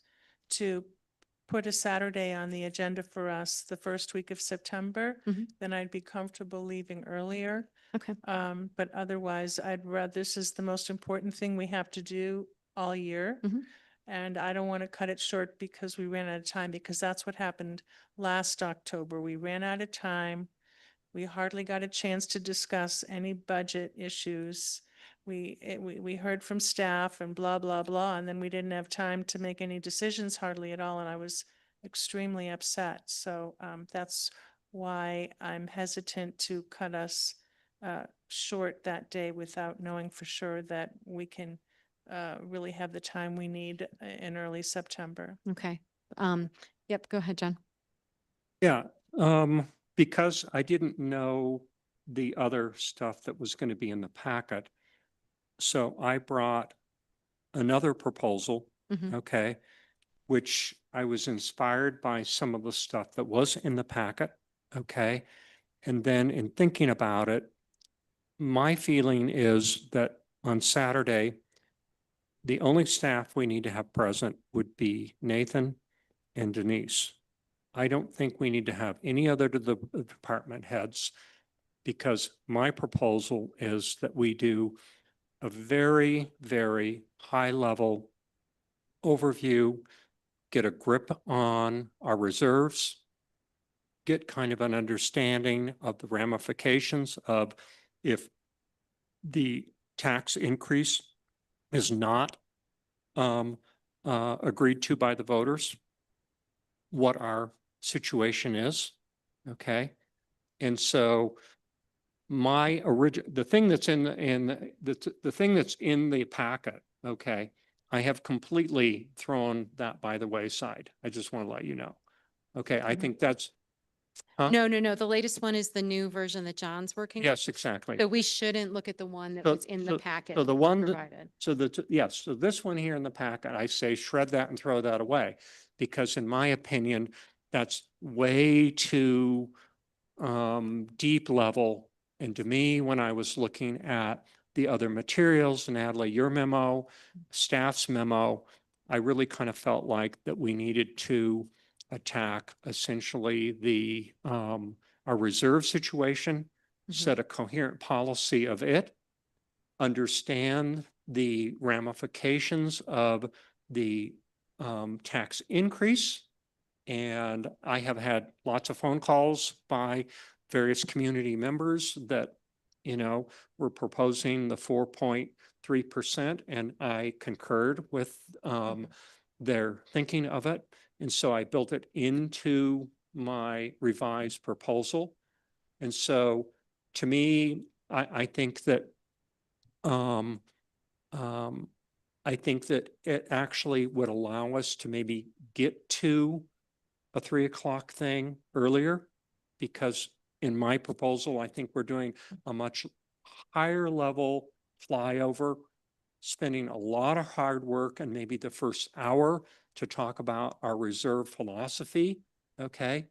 to put a Saturday on the agenda for us the first week of September, Mhm. then I'd be comfortable leaving earlier. okay, But otherwise, I'd rather, this is the most important thing we have to do all year. Mhm. And I don't want to cut it short because we ran out of time, because that's what happened last October. We ran out of time. We hardly got a chance to discuss any budget issues. We heard from staff and blah, blah, blah, and then we didn't have time to make any decisions hardly at all, and I was extremely upset. So that's why I'm hesitant to cut us short that day without knowing for sure that we can really have the time we need in early September. okay. Yep, go ahead, John. Yeah, because I didn't know the other stuff that was going to be in the packet. So I brought another proposal, Mhm. okay, which I was inspired by some of the stuff that was in the packet, okay? And then in thinking about it, my feeling is that on Saturday, the only staff we need to have present would be Nathan and Denise. I don't think we need to have any other to the department heads, because my proposal is that we do a very, very high level overview, get a grip on our reserves, get kind of an understanding of the ramifications of if the tax increase is not agreed to by the voters, what our situation is, okay? And so the thing that's the thing that's in the packet, okay, I have completely thrown that by the wayside. I just want to let you know. Okay, I think that's, huh? No, the latest one is the new version that John's working. on. Yes, exactly. So we shouldn't look at the one that So- was in the so- packet. So the that was one, provided. yes, so this one here in the packet, I say shred that and throw that away. Because in my opinion, that's way too deep level. And to me, when I was looking at the other materials, Natalie, your memo, staff's memo, I really kind of felt like that we needed to attack essentially our reserve situation, Mhm. set a coherent policy of it, understand the ramifications of the tax increase. And I have had lots of phone calls by various community members that we're proposing the 4.3%, and I concurred with their thinking of it. And so I built it into my revised proposal. And so to me, I think that I think that it actually would allow us to maybe get to a 3 o'clock thing earlier, because in my proposal, I think we're doing a much higher level flyover, spending a lot of hard work and maybe the first hour to talk about our reserve philosophy. Okay.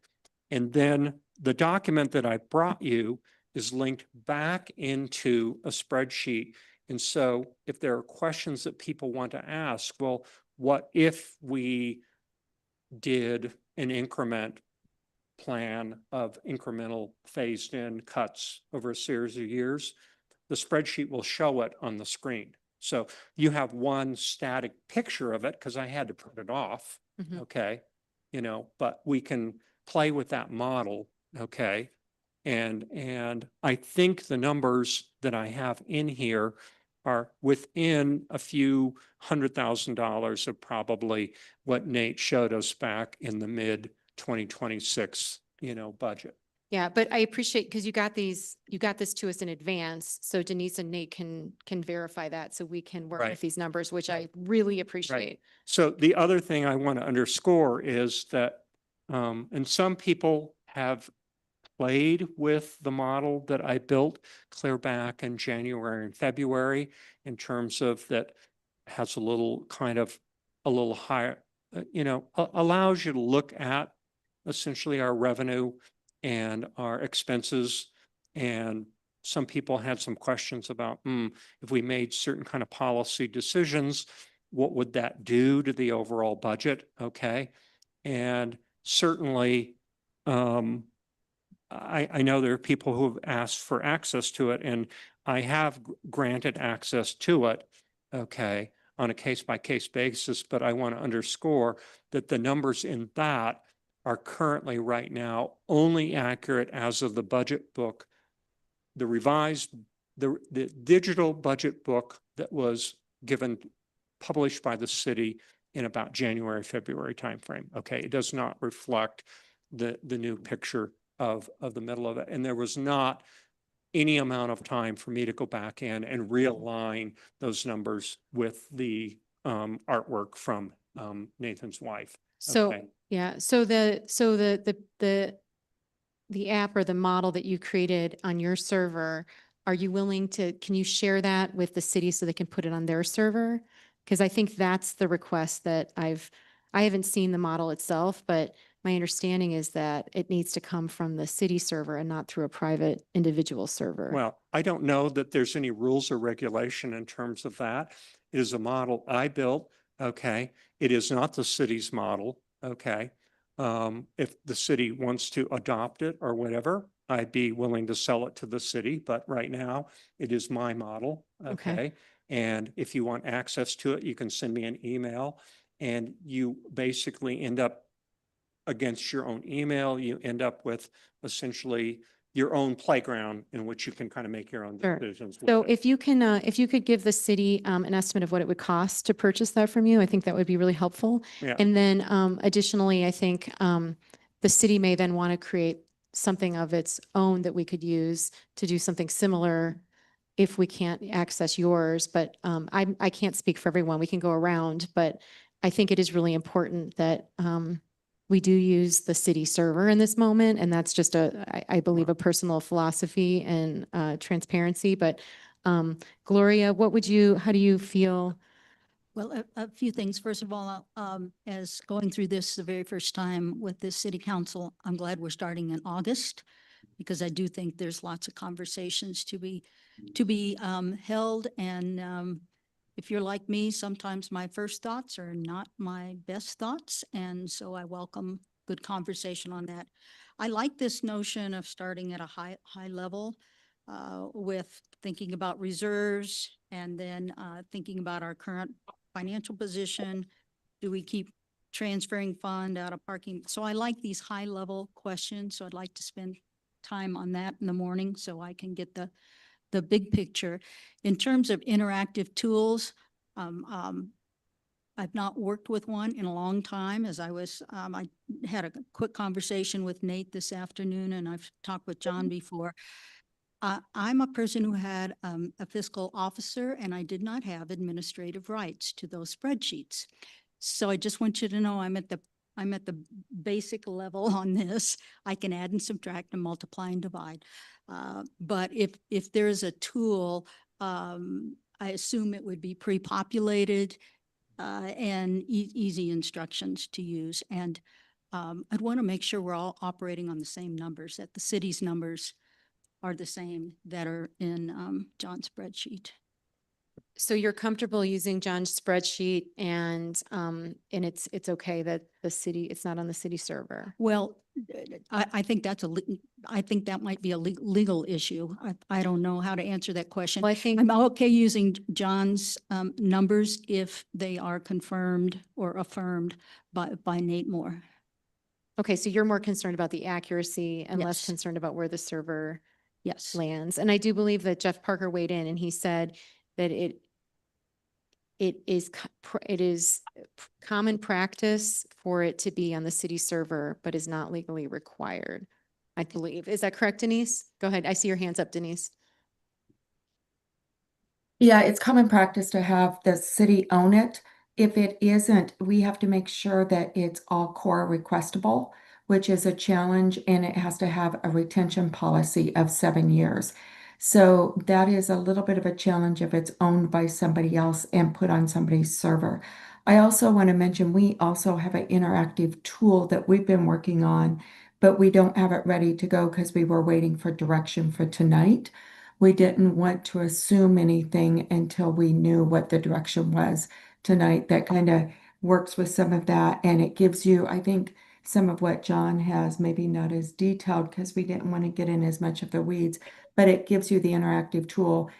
And then the document that I brought you is linked back into a spreadsheet. And so if there are questions that people want to ask, well, what if we did an increment plan of incremental phased in cuts over a series of years? The spreadsheet will show it on the screen. So you have one static picture of it because I had to print it off. Mhm. Okay. But we can play with that model. Okay. And I think the numbers that I have in here are within a few $100,000 of probably what Nate showed us back in the mid 2026, budget. Yeah, but I appreciate, because you got this to us in advance, so Denise and Nate can verify that, so we can work Right. with these numbers, which I really appreciate. So the other thing I want to underscore is that, and some people have played with the model that I built clear back in January and February, in terms of that has a little higher, allows you to look at essentially our revenue and our expenses. And some people had some questions about, if we made certain kind of policy decisions, what would that do to the overall budget? Okay. And certainly, I know there are people who have asked for access to it, and I have granted access to it, okay, on a case-by-case basis, but I want to underscore that the numbers in that are currently right now only accurate as of the budget book, the revised, the digital budget book that was published by the city in about January, February timeframe. Okay, it does not reflect the new picture of the middle of it. And there was not any amount of time for me to go back in and realign those numbers with the artwork from Nathan's wife. So, Okay. yeah, so the app or the model that you created on your server, are you willing to, can you share that with the city so they can put it on their server? Because I think that's the request that I haven't seen the model itself, but my understanding is that it needs to come from the city server and not through a private individual server. Well, I don't know that there's any rules or regulation in terms of that. It is a model I built. Okay. It is not the city's model. Okay. If the city wants to adopt it or whatever, I'd be willing to sell it to the city. But right now it is my model. Okay. Okay. And if you want access to it, you can send me an email, and you basically end up against your own email. You end up with essentially your own playground in which you can kind of make your own Sure. decisions. with So it. if you could give the city an estimate of what it would cost to purchase that from you, I think that would be really helpful. Yeah. And then additionally, I think the city may then want to create something of its own that we could use to do something similar if we can't access yours. But I can't speak for everyone. We can go around, but I think it is really important that we do use the city server in this moment. And that's just I believe, a personal philosophy and transparency. But Gloria, how do you feel? Well, a few things. First of all, as going through this the very first time with this city council, I'm glad we're starting in August, because I do think there's lots of conversations to be held. And if you're like me, sometimes my first thoughts are not my best thoughts. And so I welcome good conversation on that. I like this notion of starting at a high level with thinking about reserves, and then thinking about our current financial position. Do we keep transferring fund out of parking? So I like these high level questions. So I'd like to spend time on that in the morning so I can get the the big picture. In terms of interactive tools, I've not worked with one in a long time as I had a quick conversation with Nate this afternoon and I've talked with John before. I'm a person who had a fiscal officer and I did not have administrative rights to those spreadsheets. So I just want you to know I'm at the basic level on this. I can add and subtract and multiply and divide. But if there's a tool, I assume it would be pre-populated and easy instructions to use. And I'd want to make sure we're all operating on the same numbers, that the city's numbers are the same that are in John's spreadsheet. So you're comfortable using John's spreadsheet and it's okay that it's not on the city server? Well, I think I think that might be a legal issue. I don't know how to answer that question. Well, I think, I'm okay using John's numbers if they are confirmed or affirmed by Nate Moore. okay, so you're more concerned about the accuracy and less Yes. concerned about where the server Yes. lands. And I do believe that Jeff Parker weighed in and he said that it is common practice for it to be on the city server, but is not legally required, I believe. Is that correct, Denise? Go ahead. I see your hands up, Denise. Yeah, it's common practice to have the city own it. If it isn't, we have to make sure that it's all core requestable, which is a challenge, and it has to have a retention policy of 7 years. So that is a little bit of a challenge if it's owned by somebody else and put on somebody's server. I also want to mention, we also have an interactive tool that we've been working on, but we don't have it ready to go because we were waiting for direction for tonight. We didn't want to assume anything until we knew what the direction was tonight. That kind of works with some of that, and it gives you, I think, some of what John has, maybe not as detailed because we didn't want to get in as much of the weeds, but it gives you the interactive tool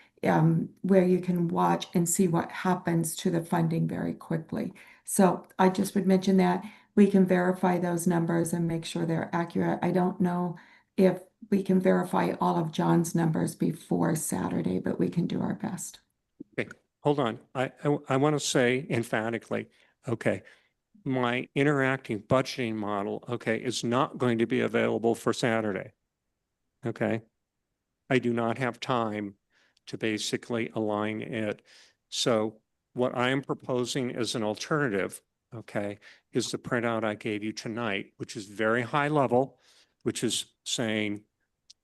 where you can watch and see what happens to the funding very quickly. So I just would mention that we can verify those numbers and make sure they're accurate. I don't know if we can verify all of John's numbers before Saturday, but we can do our best. Okay, hold on. I want to say emphatically, okay, my interactive budgeting model, okay, is not going to be available for Saturday. Okay. I do not have time to basically align it. So what I am proposing as an alternative, okay, is the printout I gave you tonight, which is very high level, which is saying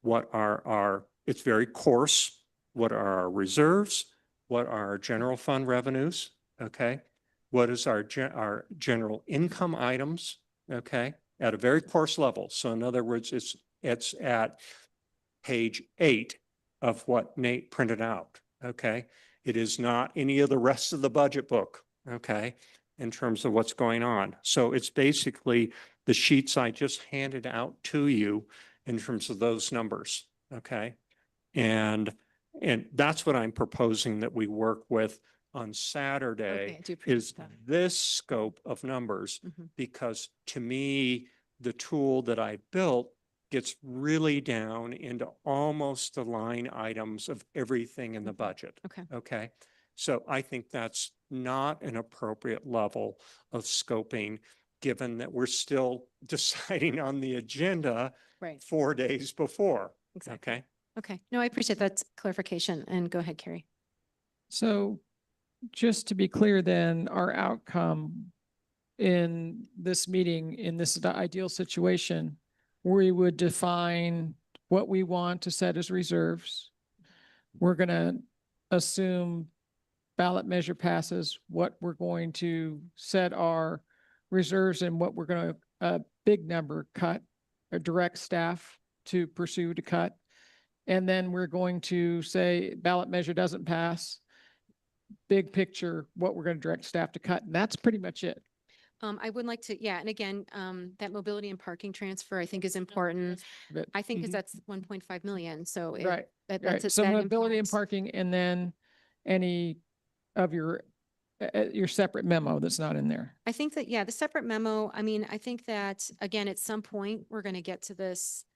what are it's very coarse, what are our reserves, what are our general fund revenues, okay? What is our general income items, okay, at a very coarse level. So in other words, it's at page 8 of what Nate printed out, okay? It is not any of the rest of the budget book, okay, in terms of what's going on. So it's basically the sheets I just handed out to you in terms of those numbers, okay? And that's what I'm proposing that we work with on Saturday Okay, I do appreciate is that. this scope of numbers, Mhm. because to me, the tool that I built gets really down into almost the line items of everything in the budget. Okay. Okay. So I think that's not an appropriate level of scoping, given that we're still deciding on the agenda Right. 4 days before. Exactly. Okay. Okay. No, I appreciate that clarification. And go ahead, Carrie. So just to be clear then, our outcome in this meeting, in this ideal situation, we would define what we want to set as reserves. We're going to assume ballot measure passes, what we're going to set our reserves and what we're going to, a big number cut, or direct staff to pursue to cut. And then we're going to say ballot measure doesn't pass, big picture, what we're going to direct staff to cut. And that's pretty much it. I would like to, yeah, and again, that mobility and parking transfer, I think is important. But- I think because Mhm. that's 1.5 million, so Right, that's right. it. So that mobility and impacts- parking, and then any of your separate memo that's not in there. I think that, yeah, the separate memo, I mean, I think that, again, at some point, we're going to get to this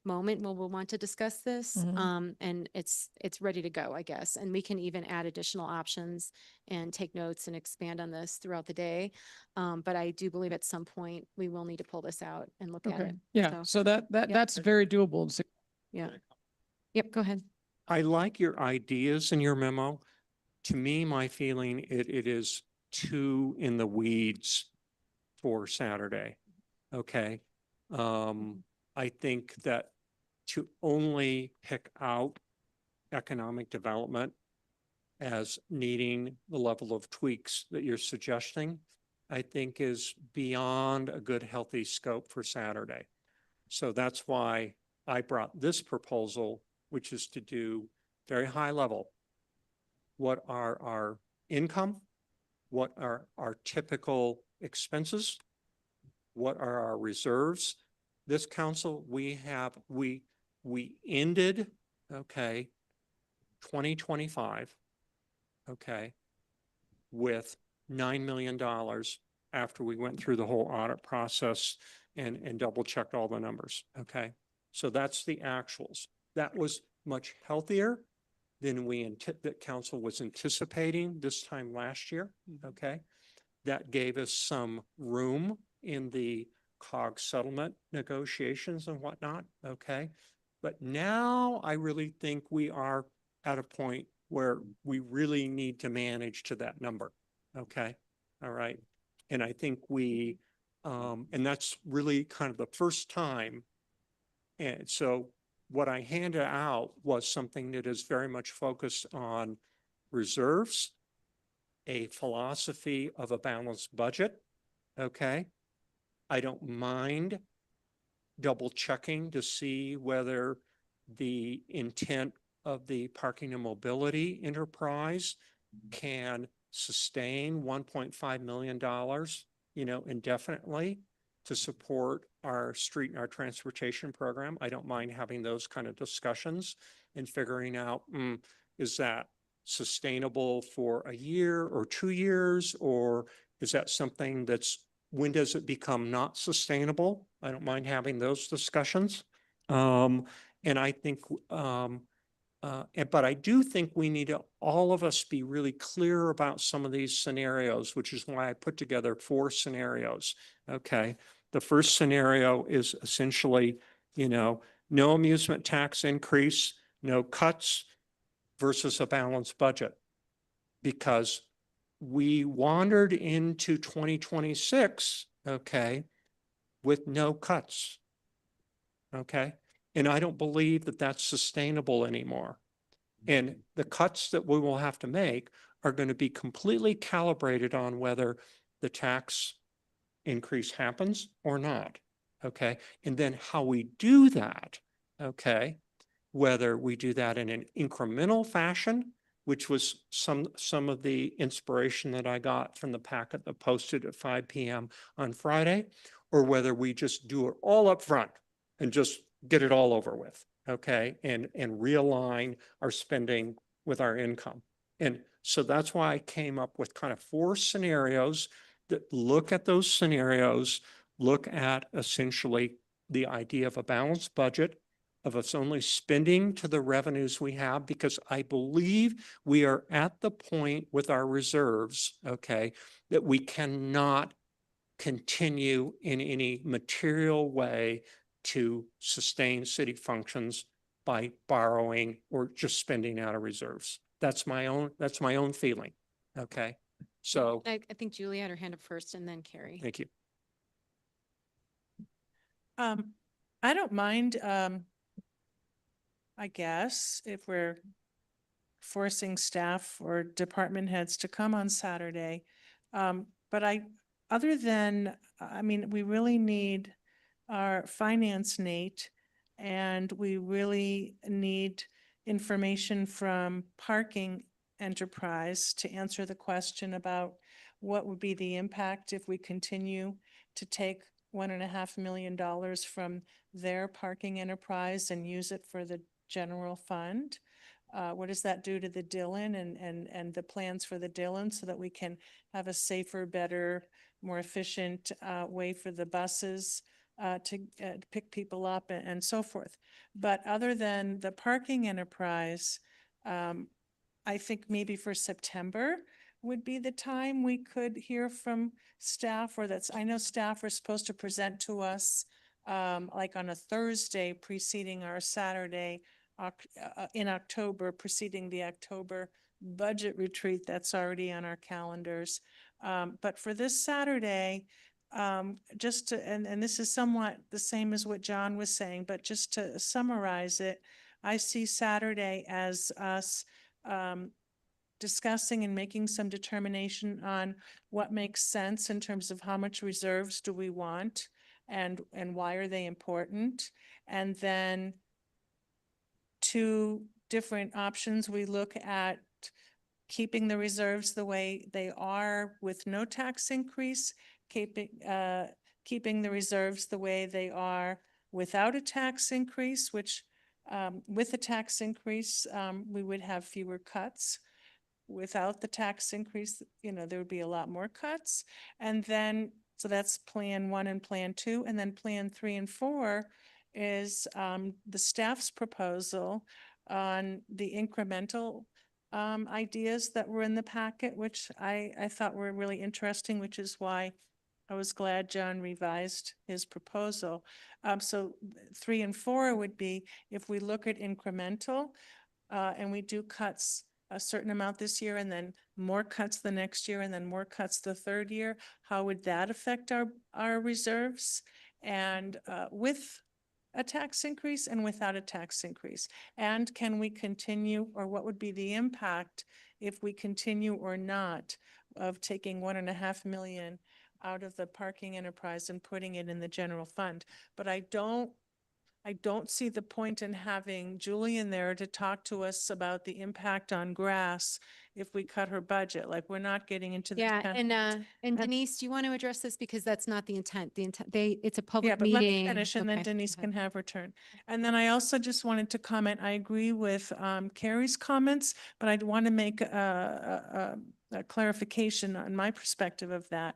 moment when we'll want to discuss this. Mhm. And it's ready to go, I guess. And we can even add additional options and take notes and expand on this throughout the day. But I do believe at some point we will need to pull this out and look at Okay, it. yeah, so Yep. that's very doable. So Yeah. Yep, go ahead. I like your ideas in your memo. To me, my feeling, it is too in the weeds for Saturday. Okay. I think that to only pick out economic development as needing the level of tweaks that you're suggesting, I think is beyond a good, healthy scope for Saturday. So that's why I brought this proposal, which is to do very high level. What are our income? What are our typical expenses? What are our reserves? This council, we ended, okay, 2025, okay, with $9 million after we went through the whole audit process and double checked all the numbers, okay? So that's the actuals. That was much healthier than that council was anticipating this time last year, okay? That gave us some room in the COG settlement negotiations and whatnot, okay? But now I really think we are at a point where we really need to manage to that number, okay? All right. And I think and that's really kind of the first time. And so what I handed out was something that is very much focused on reserves, a philosophy of a balanced budget, okay? I don't mind double checking to see whether the intent of the parking and mobility enterprise can sustain $1.5 million, indefinitely to support our street and our transportation program. I don't mind having those kind of discussions and figuring out, is that sustainable for a year or 2 years, or is that something when does it become not sustainable? I don't mind having those discussions. And I think, but I do think we need to, all of us, be really clear about some of these scenarios, which is why I put together 4 scenarios. Okay. The first scenario is essentially, no amusement tax increase, no cuts versus a balanced budget. Because we wandered into 2026, okay, with no cuts. Okay. And I don't believe that that's sustainable anymore. And the cuts that we will have to make are going to be completely calibrated on whether the tax increase happens or not. Okay. And then how we do that, okay, whether we do that in an incremental fashion, which was some of the inspiration that I got from the packet that posted at 5 p.m. on Friday, or whether we just do it all up front and just get it all over with, okay, and realign our spending with our income. And so that's why I came up with kind of 4 scenarios that look at those scenarios, look at essentially the idea of a balanced budget, of us only spending to the revenues we have, because I believe we are at the point with our reserves, okay, that we cannot continue in any material way to sustain city functions by borrowing or just spending out of reserves. That's my own feeling. Okay. So I think Julie had her hand up first and then Carrie. thank you. I don't mind, I guess, if we're forcing staff or department heads to come on Saturday. But other than, we really need our finance Nate, and we really need information from parking enterprise to answer the question about what would be the impact if we continue to take $1.5 million from their parking enterprise and use it for the general fund. What does that do to the Dillon and the plans for the Dillon, so that we can have a safer, better, more efficient way for the buses to pick people up and so forth. But other than the parking enterprise, I think maybe for September would be the time we could hear from staff, or I know staff are supposed to present to us like on a Thursday preceding our Saturday in October, preceding the October budget retreat that's already on our calendars. But for this Saturday, just to, and this is somewhat the same as what John was saying, but just to summarize it, I see Saturday as us discussing and making some determination on what makes sense in terms of how much reserves do we want and why are they important. And then two different options. We look at keeping the reserves the way they are with no tax increase, keeping the reserves the way they are without a tax increase, which with a tax increase, we would have fewer cuts. Without the tax increase, there would be a lot more cuts. And then, so that's plan 1 and plan 2. And then plan 3 and 4 is the staff's proposal on the incremental ideas that were in the packet, which I thought were really interesting, which is why I was glad John revised his proposal. So 3 and 4 would be, if we look at incremental and we do cuts a certain amount this year and then more cuts the next year and then more cuts the third year, how would that affect our reserves? And with a tax increase and without a tax increase? And can we continue, or what would be the impact if we continue or not of taking 1.5 million out of the parking enterprise and putting it in the general fund? But I don't see the point in having Julian there to talk to us about the impact on grass if we cut her budget. Like, we're not getting into this. Yeah, kind of- and Denise, do you want to address this? Because that's not the intent. The intent, it's a public Yeah, but let me meeting. finish and then Okay, Denise go ahead. can have her turn. And then I also just wanted to comment, I agree with Carrie's comments, but I want to make a clarification on my perspective of that.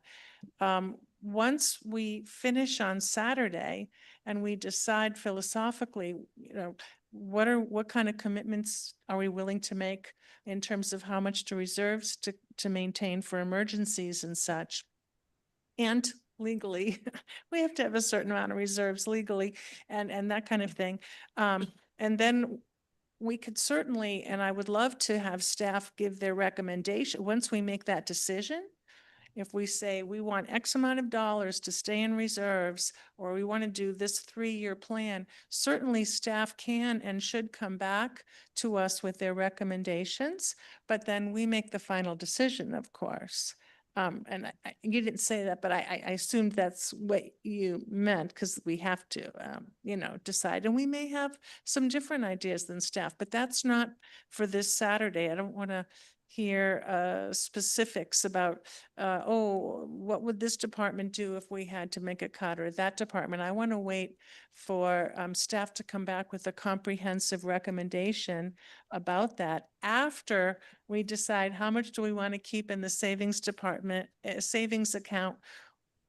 Once we finish on Saturday and we decide philosophically, what kind of commitments are we willing to make in terms of how much to reserves to maintain for emergencies and such, and legally, we have to have a certain amount of reserves legally and that kind of thing. And then we could certainly, and I would love to have staff give their recommendation once we make that decision. If we say we want X amount of dollars to stay in reserves, or we want to do this 3-year plan, certainly staff can and should come back to us with their recommendations, but then we make the final decision, of course. And you didn't say that, but I assumed that's what you meant, because we have to, decide. And we may have some different ideas than staff, but that's not for this Saturday. I don't want to hear specifics about, what would this department do if we had to make a cut, or that department. I want to wait for staff to come back with a comprehensive recommendation about that after we decide how much do we want to keep in the savings department, savings account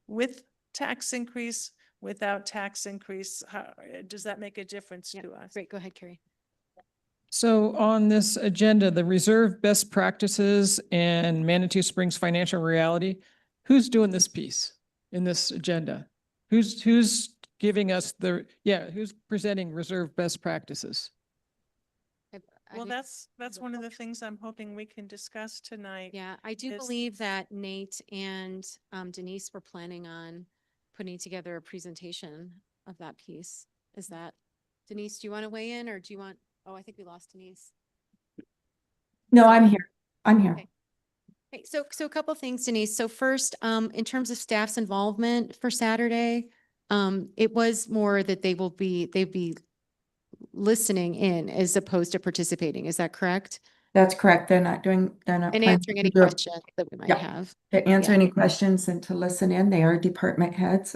with tax increase, without tax increase. How, does that make a difference to us? Great, go ahead, Carrie. So on this agenda, the reserve best practices and Manitou Springs financial reality, who's doing this piece in this agenda? Who's giving us who's presenting reserve best practices? Well, that's one of the things I'm hoping we can discuss tonight. Yeah, I do is- believe that Nate and Denise were planning on putting together a presentation of that piece. Is that, Denise, do you want to weigh in, or do you want, oh, I think we lost Denise. No, I'm here. I'm here. Okay. Okay, so a couple things, Denise. So first, in terms of staff's involvement for Saturday, it was more that they'd be listening in as opposed to participating. Is that correct? That's correct. They're not And planning answering any to do a- questions that we might Yeah. have. To answer Yeah. any questions and to listen in. They are department heads.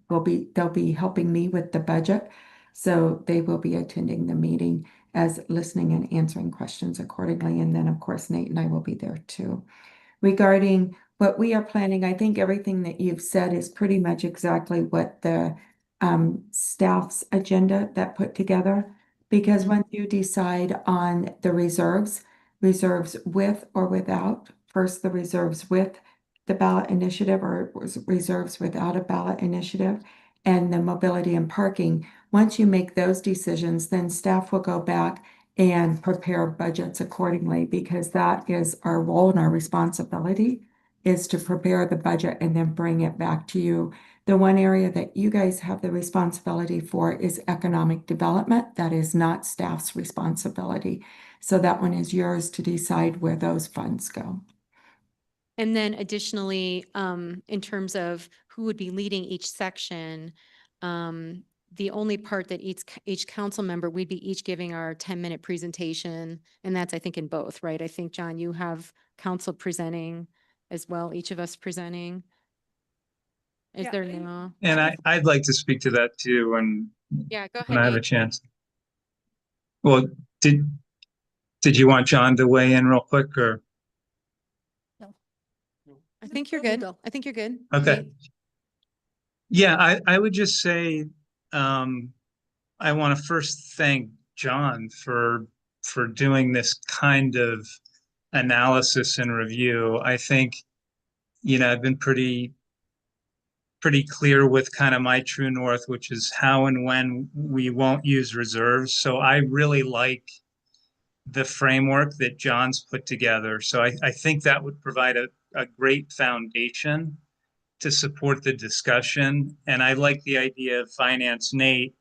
They'll be helping me with the budget. So they will be attending the meeting as listening and answering questions accordingly. And then, of course, Nate and I will be there too. Regarding what we are planning, I think everything that you've said is pretty much exactly what the staff's agenda that put together. Because once you decide on the reserves with or without, first the reserves with the ballot initiative or reserves without a ballot initiative, and the mobility and parking, once you make those decisions, then staff will go back and prepare budgets accordingly, because that is our role and our responsibility, is to prepare the budget and then bring it back to you. The one area that you guys have the responsibility for is economic development. That is not staff's responsibility. So that one is yours to decide where those funds go. And then additionally, in terms of who would be leading each section, the only part that each council member, we'd be each giving our 10-minute presentation. And that's, I think, in both, right? I think, John, you have council presenting as well, each of us presenting. Is Yeah. there no? And I'd like to speak to that too when Yeah, go when ahead, I have a Nate. chance. Well, did you want John to weigh in real quick, or? I think you're good. I think you're good. Okay. Nate? Yeah, I would just say, I want to first thank John for doing this kind of analysis and review. I think, I've been pretty clear with kind of my true north, which is how and when we won't use reserves. So I really like the framework that John's put together. So I think that would provide a great foundation to support the discussion. And I like the idea of finance, Nate.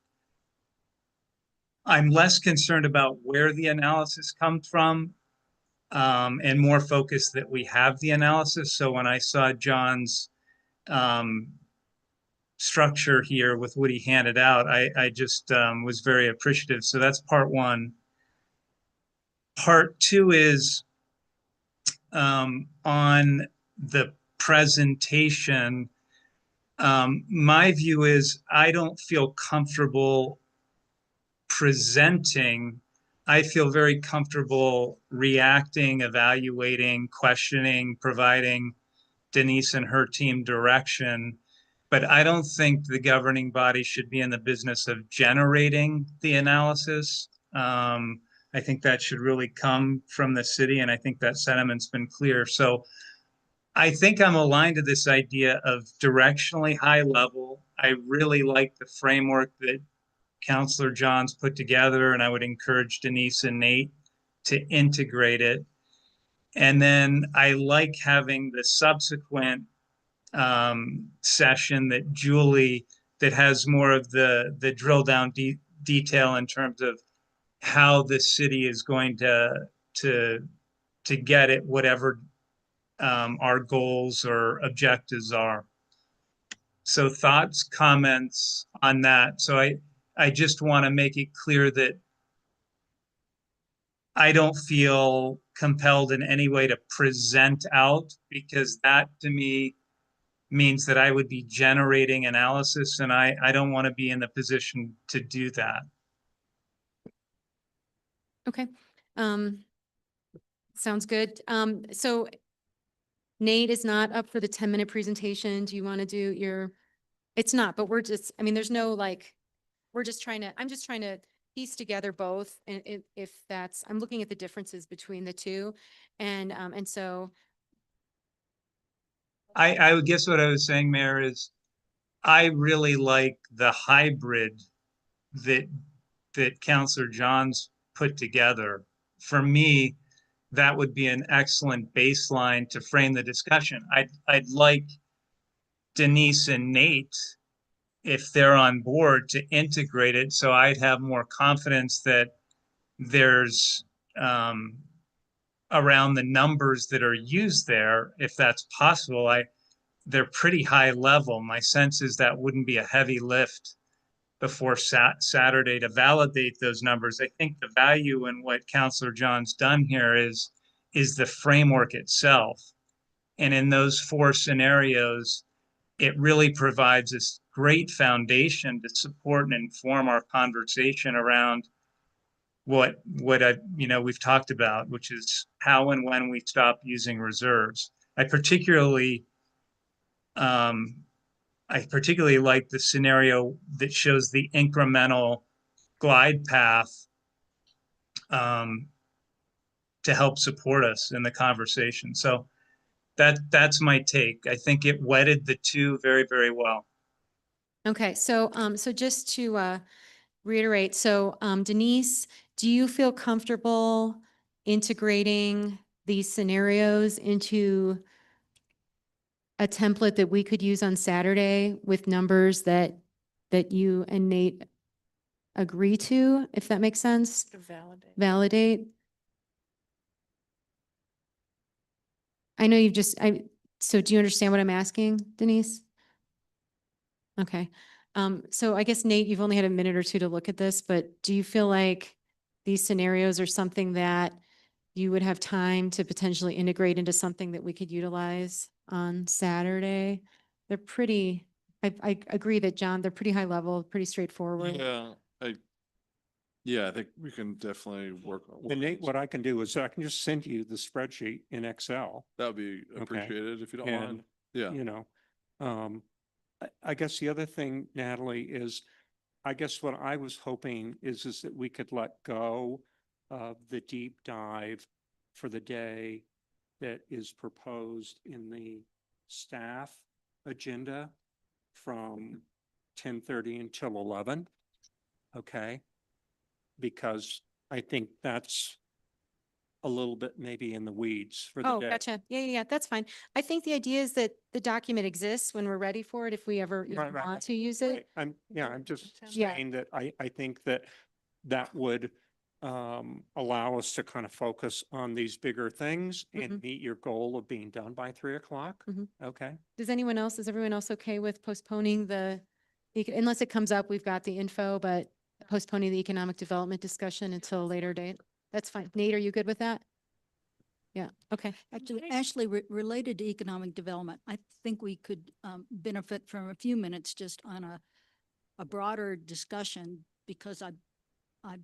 I'm less concerned about where the analysis comes from, and more focused that we have the analysis. So when I saw John's structure here with what he handed out, I just was very appreciative. So that's part one. Part two is on the presentation. My view is I don't feel comfortable presenting. I feel very comfortable reacting, evaluating, questioning, providing Denise and her team direction. But I don't think the governing body should be in the business of generating the analysis. I think that should really come from the city, and I think that sentiment's been clear. So I think I'm aligned to this idea of directionally high level. I really like the framework that Councillor John's put together, and I would encourage Denise and Nate to integrate it. And then I like having the subsequent session that Julie, that has more of the drill down detail in terms of how the city is going to get it, whatever our goals or objectives are. So thoughts, comments on that. So I just want to make it clear that I don't feel compelled in any way to present out, because that to me means that I would be generating analysis, and I don't want to be in the position to do that. Okay. Sounds good. So Nate is not up for the 10-minute presentation. Do you want to do your, it's not, but we're just, I mean, there's no like, I'm just trying to piece together both. And if that's, I'm looking at the differences between the two. And so. I would guess what I was saying, Mayor, is I really like the hybrid that Councillor John's put together. For me, that would be an excellent baseline to frame the discussion. I'd like Denise and Nate, if they're on board, to integrate it, so I'd have more confidence that there's around the numbers that are used there, if that's possible. They're pretty high level. My sense is that wouldn't be a heavy lift before Saturday to validate those numbers. I think the value in what Councillor John's done here is the framework itself. And in those 4 scenarios, it really provides this great foundation to support and inform our conversation around what we've talked about, which is how and when we stop using reserves. I particularly I particularly like the scenario that shows the incremental glide path to help support us in the conversation. So that's my take. I think it wedded the two very, very well. Okay, so, so just to, reiterate, so, Denise, do you feel comfortable integrating these scenarios into a template that we could use on Saturday with numbers that you and Nate agree to, if that makes sense? To validate. Validate? I know you've just, so do you understand what I'm asking, Denise? Okay. So I guess Nate, you've only had a minute or two to look at this, but do you feel like these scenarios are something that you would have time to potentially integrate into something that we could utilize on Saturday? They're pretty, I agree that, John, they're pretty high level, pretty straightforward. Yeah, I think we can definitely work. And Nate, what I can do is I can just send you the spreadsheet in Excel. That would be appreciated if you don't And, mind. Yeah. you know, I guess the other thing, Natalie, is I guess what I was hoping is that we could let go of the deep dive for the day that is proposed in the staff agenda from 10:30 until 11. Okay? Because I think that's a little bit maybe in the weeds for the Oh, day. gotcha. Yeah, that's fine. I think the idea is that the document exists when we're ready for it, if we ever even Right. want to use it. Right. I'm just Yeah. saying that I think that that would allow us to kind of focus on these bigger things and meet your goal of being done by 3 o'clock. Mhm. Okay. Is everyone else okay with postponing unless it comes up, we've got the info, but postponing the economic development discussion until a later date? That's fine. Nate, are you good with that? Yeah, okay. Actually, related to economic development, I think we could benefit from a few minutes just on a broader discussion, because I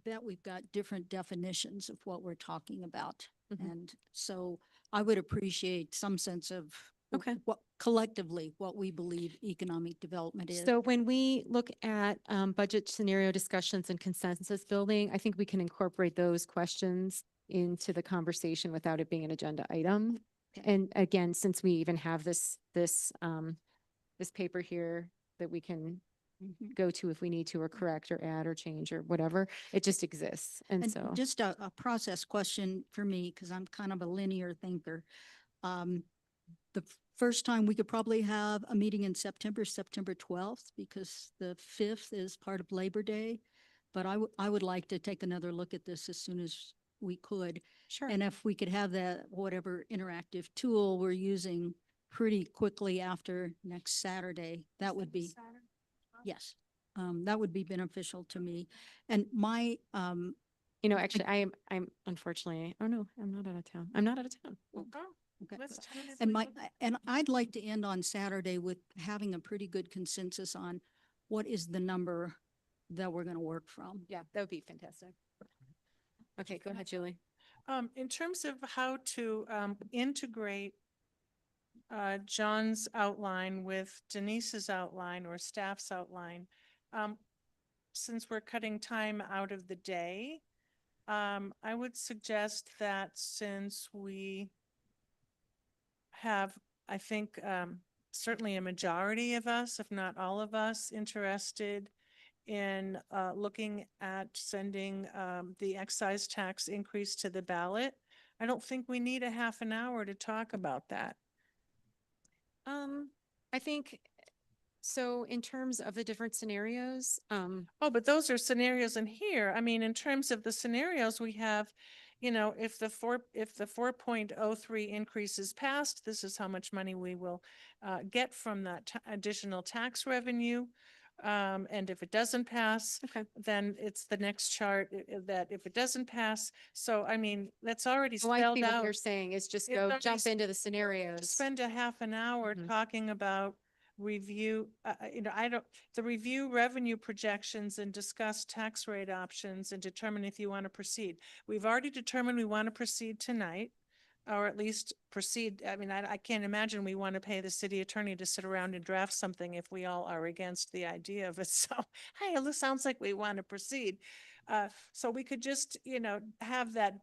bet we've got different definitions of what we're talking about. Mhm. And so I would appreciate some sense of Okay. what collectively, what we believe economic development is. So when we look at budget scenario discussions and consensus building, I think we can incorporate those questions into the conversation without it being an agenda item. Okay. And again, since we even have this paper here that we can Mhm. go to if we need to, or correct or add or change or whatever, it just exists. And And so, just a process question for me, because I'm kind of a linear thinker. The first time we could probably have a meeting in September 12th, because the 5th is part of Labor Day. But I would like to take another look at this as soon as we could. sure. And if we could have that, whatever interactive tool we're using pretty quickly after next Saturday, that would be, yes. That would be beneficial to me. And my, Actually, I'm unfortunately, oh no, I'm not out of town. I'm not out of town. okay. Let's tentatively And look and I'd like to end on Saturday with having a pretty good consensus on what is the number that we're going to work from. Yeah, that would be fantastic. Okay, go ahead, Julie. In terms of how to integrate John's outline with Denise's outline or staff's outline, since we're cutting time out of the day, I would suggest that since we have, I think, certainly a majority of us, if not all of us, interested in looking at sending the excise tax increase to the ballot, I don't think we need a half an hour to talk about that. I think, so in terms of the different scenarios, Oh, but those are scenarios in here. I mean, in terms of the scenarios we have, if the 4.03 increase is passed, this is how much money we will get from that additional tax revenue. And if it doesn't pass, okay. then it's the next chart that if it doesn't pass. So, I mean, that's already So I spelled see what out. you're saying is just It's go already jump into the scenarios. Spend a half an hour Mhm. talking about review, the review revenue projections and discuss tax rate options and determine if you want to proceed. We've already determined we want to proceed tonight. or at least proceed. I mean, I can't imagine we want to pay the city attorney to sit around and draft something if we all are against the idea of it. So, hey, it sounds like we want to proceed. So we could just, have that,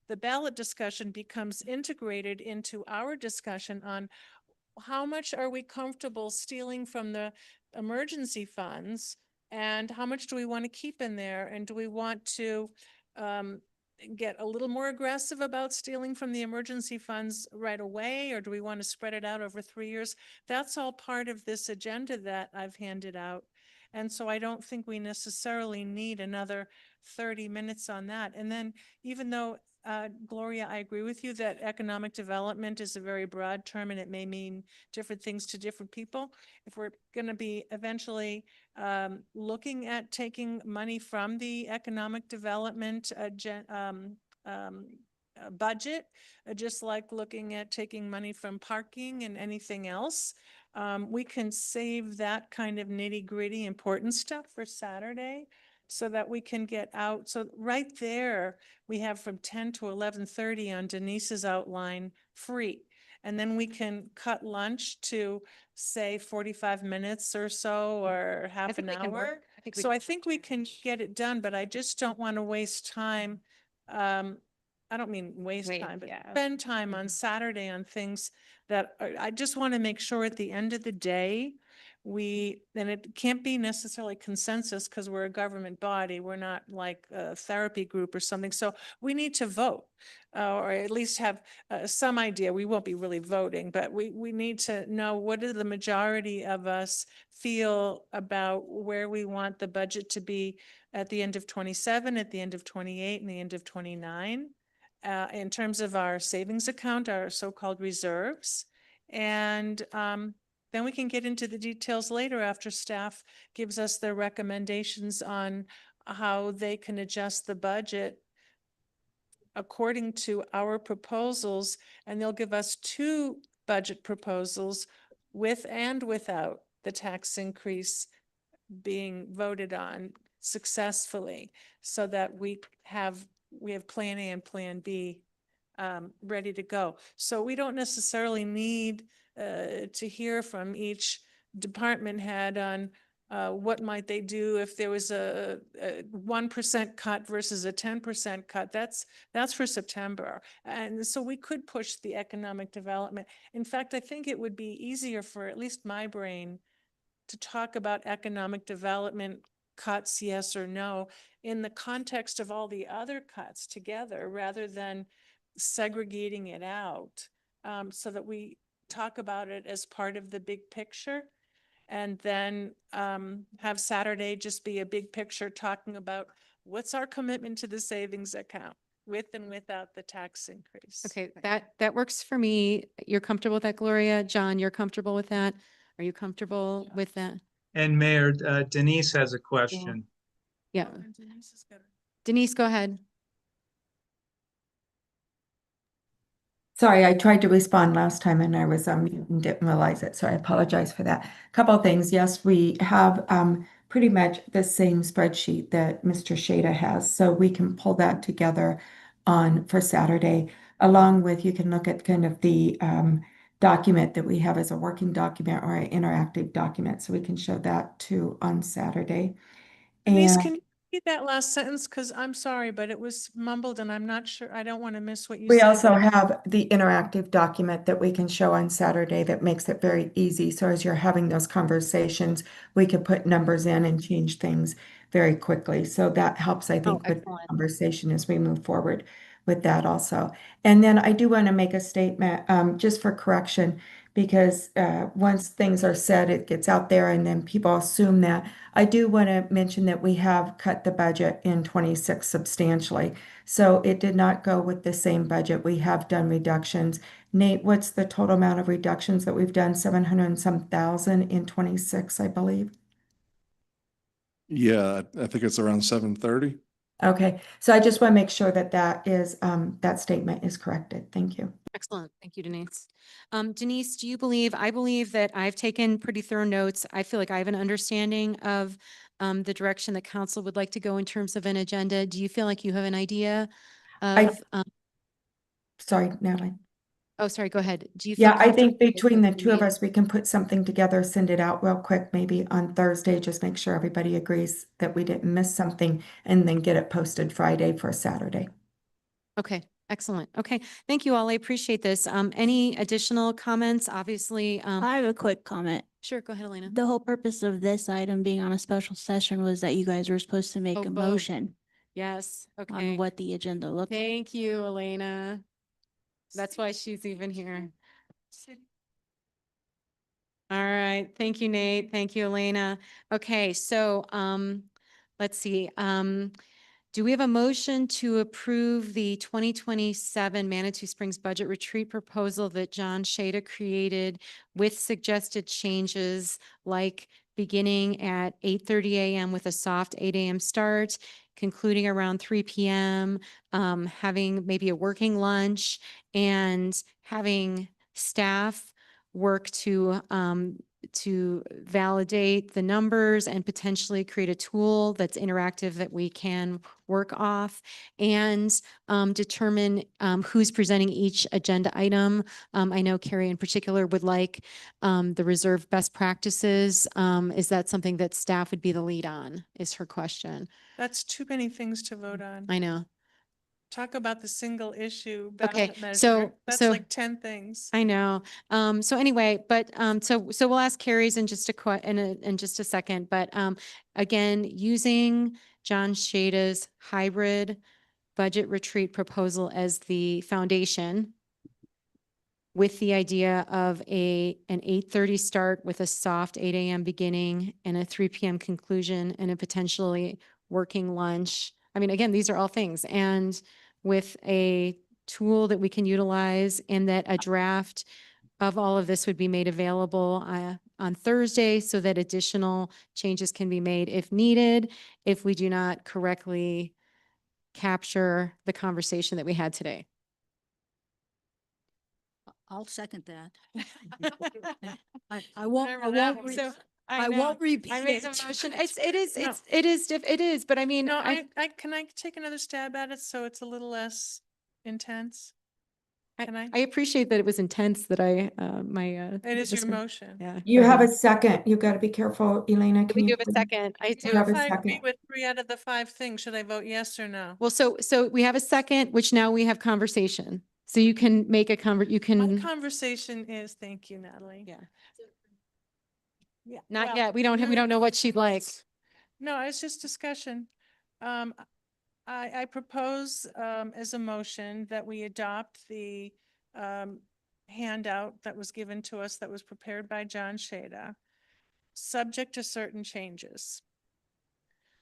the ballot discussion becomes integrated into our discussion on how much are we comfortable stealing from the emergency funds, and how much do we want to keep in there? And do we want to get a little more aggressive about stealing from the emergency funds right away, or do we want to spread it out over 3 years? That's all part of this agenda that I've handed out. And so I don't think we necessarily need another 30 minutes on that. And then even though Gloria, I agree with you that economic development is a very broad term and it may mean different things to different people. If we're going to be eventually looking at taking money from the economic development budget, just like looking at taking money from parking and anything else, we can save that kind of nitty-gritty important stuff for Saturday, so that we can get out. So right there, we have from 10 to 11:30 on Denise's outline free. And then we can cut lunch to say 45 minutes or so, or half an hour. So I think we can get it done, but I just don't want to waste time. I don't mean waste time, but spend time on Saturday on things that I just want to make sure at the end of the day, and it can't be necessarily consensus because we're a government body. We're not like a therapy group or something. So we need to vote, or at least have some idea. We won't be really voting, but we need to know what do the majority of us feel about where we want the budget to be at the end of 27, at the end of 28, and the end of 29. In terms of our savings account, our so-called reserves. And then we can get into the details later after staff gives us their recommendations on how they can adjust the budget according to our proposals. And they'll give us 2 budget proposals with and without the tax increase being voted on successfully, so that we have plan A and plan B ready to go. So we don't necessarily need to hear from each department head on what might they do if there was a 1% cut versus a 10% cut. That's for September. And so we could push the economic development. In fact, I think it would be easier for at least my brain to talk about economic development cuts, yes or no, in the context of all the other cuts together, rather than segregating it out, so that we talk about it as part of the big picture, and then have Saturday just be a big picture talking about what's our commitment to the savings account with and without the tax increase. Okay, that works for me. You're comfortable with that, Gloria? John, you're comfortable with that? Are you comfortable with that? And Mayor, Denise has a question. Yeah. Oh, and Denise is good. Denise, go ahead. Sorry, I tried to respond last time and I was on mute and didn't realize it, so I apologize for that. Couple of things. Yes, we have pretty much the same spreadsheet that Mr. Shada has, so we can pull that together for Saturday, along with, you can look at kind of the document that we have as a working document or an interactive document, so we can show that too on Saturday. Denise, And can you repeat that last sentence? Because I'm sorry, but it was mumbled and I'm not sure. I don't want to miss what you we said. also have the interactive document that we can show on Saturday that makes it very easy. So as you're having those conversations, we could put numbers in and change things very quickly. So that helps, I think, with the conversation as we move forward with that also. And then I do want to make a statement, just for correction, because once things are said, it gets out there and then people assume that. I do want to mention that we have cut the budget in 26 substantially. So it did not go with the same budget. We have done reductions. Nate, what's the total amount of reductions that we've done? 700 and some thousand in 26, I believe. Yeah, I think it's around 730. Okay, so I just want to make sure that that is that statement is corrected. Thank you. Excellent. Thank you, Denise. Denise, do you believe, I believe that I've taken pretty thorough notes. I feel like I have an understanding of the direction that council would like to go in terms of an agenda. Do you feel like you have an idea of, Sorry, Natalie. Oh, sorry, go ahead. Do you? Yeah, feel I think comfortable between the with two of me? us, we can put something together, send it out real quick, maybe on Thursday, just make sure everybody agrees that we didn't miss something, and then get it posted Friday for Saturday. Okay, excellent. Okay, thank you all. I appreciate this. Any additional comments? Obviously, I have a quick comment. sure, go ahead, Elena. The whole purpose of this item being on a special session was that you guys were supposed to make Oh, a vote. motion Yes, on okay. what the agenda looked. Thank you, Elena. That's why she's even here. All right, thank you, Nate. Thank you, Elena. Okay, so, let's see, do we have a motion to approve the 2027 Manitou Springs Budget Retreat proposal that John Shada created with suggested changes like beginning at 8:30 a.m. with a soft 8 a.m. start, concluding around 3 p.m., having maybe a working lunch, and having staff work to validate the numbers and potentially create a tool that's interactive that we can work off, and determine who's presenting each agenda item. I know Carrie in particular would like the reserve best practices. Is that something that staff would be the lead on, is her question. That's too many things to vote on. I know. Talk about the single issue Okay, ballot measure. so- That's so- like 10 things. I know. So anyway, but, so we'll ask Carrie's in just in just a second, but, again, using John Shada's hybrid budget retreat proposal as the foundation with the idea of an 8:30 start with a soft 8 a.m. beginning and a 3 p.m. conclusion and a potentially working lunch. I mean, again, these are all things. And with a tool that we can utilize, and that a draft of all of this would be made available on Thursday so that additional changes can be made if needed, if we do not correctly capture the conversation that we had today. I'll second that. I won't, Remember that one. So I know. won't repeat I made the it. motion. No. It is, but I mean, No, can I take another stab at it so it's a little less intense? Can I? I appreciate that it was intense that I, It is your motion. Yeah. You go have a ahead. second, you gotta be careful, Elena, We can do you? have a second. I do. You have If a I agree second. with 3 out of the 5 things, should I vote yes or no? Well, so we have a second, which now we have conversation. So you can make a you My can, conversation is, thank you, Natalie. yeah, Yeah. not well, yet. We don't no, know no, what she'd like. No, it's just discussion. I propose as a motion that we adopt the handout that was given to us that was prepared by John Shada, subject to certain changes.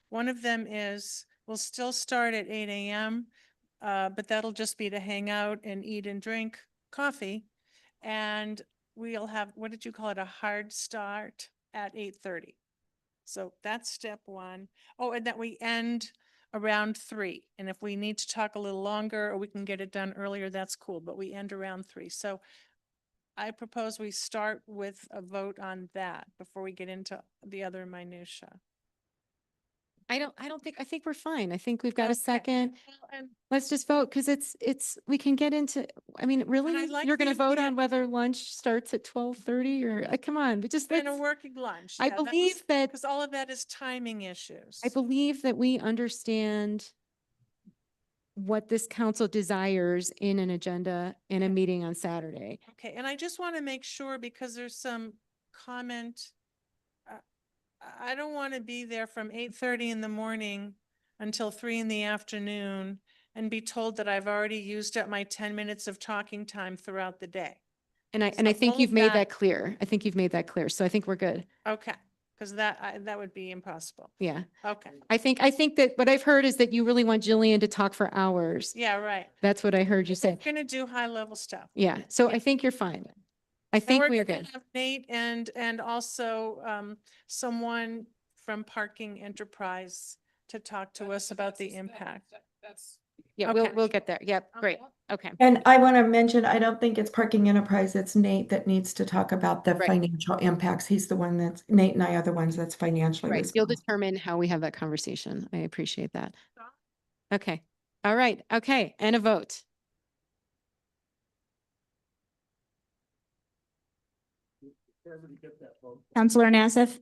One of them is we'll still start at 8 a.m., but that'll just be to hang out and eat and drink coffee. And we'll have, what did you call it? A hard start at 8:30. So that's step one. Oh, and that we end around 3. And if we need to talk a little longer or we can get it done earlier, that's cool, but we end around 3. So I propose we start with a vote on that before we get into the other minutia. I think we're fine. I think we've got a Okay. second. Well, and Let's just vote, because we can get into, I mean, really? like You're the gonna vote idea- on whether lunch starts at 12:30 or, come on, but just, in a let's, working lunch. I believe that, Because all of that is timing issues. I believe that we understand what this council desires in an agenda in a meeting on Saturday. Okay, and I just want to make sure because there's some comment. I don't want to be there from 8:30 in the morning until 3 in the afternoon and be told that I've already used up my 10 minutes of talking time throughout the day. And I So think all you've of made that- that clear. I think you've made that clear. So I think we're good. Okay, because that would be impossible. Yeah. Okay, I think that what I've heard is that you really want Jillian to talk for hours. yeah, right. That's what I heard you say. Going to do high level stuff. Yeah. So I think you're fine. I And think we're we're gonna good. have Nate and also someone from Parking Enterprise to talk to us about the impact. Yeah, Okay. we'll get there. Yep. Great. Okay. And I want to mention, I don't think it's Parking Enterprise, it's Nate that needs to talk about the Right. financial impacts. He's the one Nate and I are the ones that's financially Right. You'll responsible. determine how we have that conversation. I appreciate that. Okay. All right. Okay. And a vote. Counselor Nassif,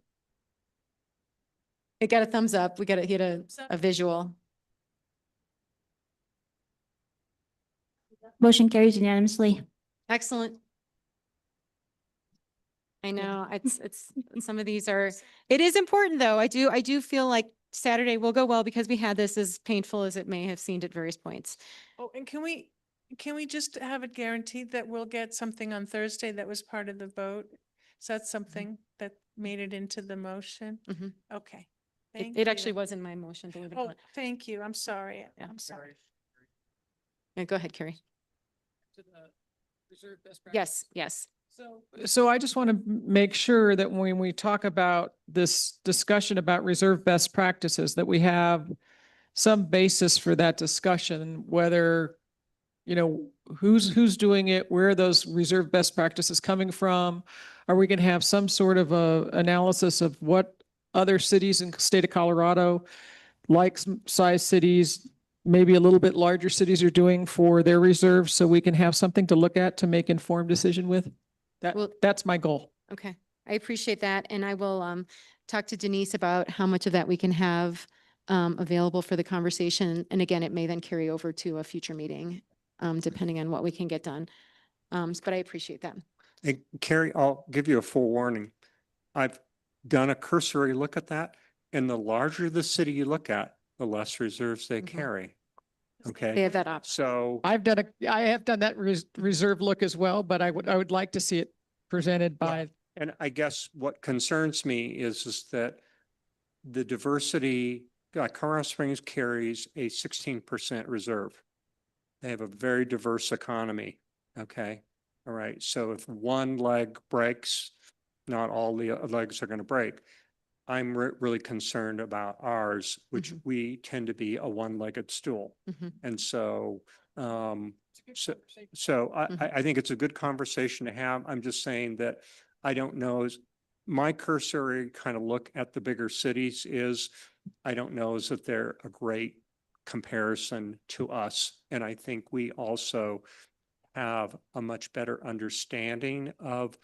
It got a thumbs up. We got to get a visual. motion carries unanimously. Excellent. I know it's some of these are, it is important though. I do feel like Saturday will go well because we had this, as painful as it may have seemed at various points. Oh, and can we just have it guaranteed that we'll get something on Thursday that was part of the vote? Is that something that made it into the motion? Mhm. Okay. It, Thank it actually you. was in my motion, believe it or Oh, not. thank you. I'm sorry. Yeah. I'm sorry. Yeah, go ahead, Carrie. Yes, yes. So I just want to make sure that when we talk about this discussion about reserve best practices, that we have some basis for that discussion, whether, you know, who's doing it, where are those reserve best practices coming from? Are we going to have some sort of a analysis of what other cities in the state of Colorado, like size cities, maybe a little bit larger cities are doing for their reserves, so we can have something to look at to make informed decision with? Well- That's my goal. Okay, I appreciate that. And I will talk to Denise about how much of that we can have available for the conversation. And again, it may then carry over to a future meeting, depending on what we can get done. But I appreciate that. Hey, Carrie, I'll give you a full warning. I've done a cursory look at that, and the larger the city you look at, the less reserves they Mhm. carry. They Okay, have that option. so I have done that reserve look as well, but I would like to see it presented by, and I guess what concerns me is that the diversity, Colorado Springs carries a 16% reserve. They have a very diverse economy. Okay. All right. So if one leg breaks, not all the legs are going to break. I'm really concerned about ours, which we tend to be a one-legged stool. Mhm. And so, so I think it's a good conversation to have. I'm just saying that I don't know, my cursory kind of look at the bigger cities is, I don't know is that they're a great comparison to us. And I think we also have a much better understanding of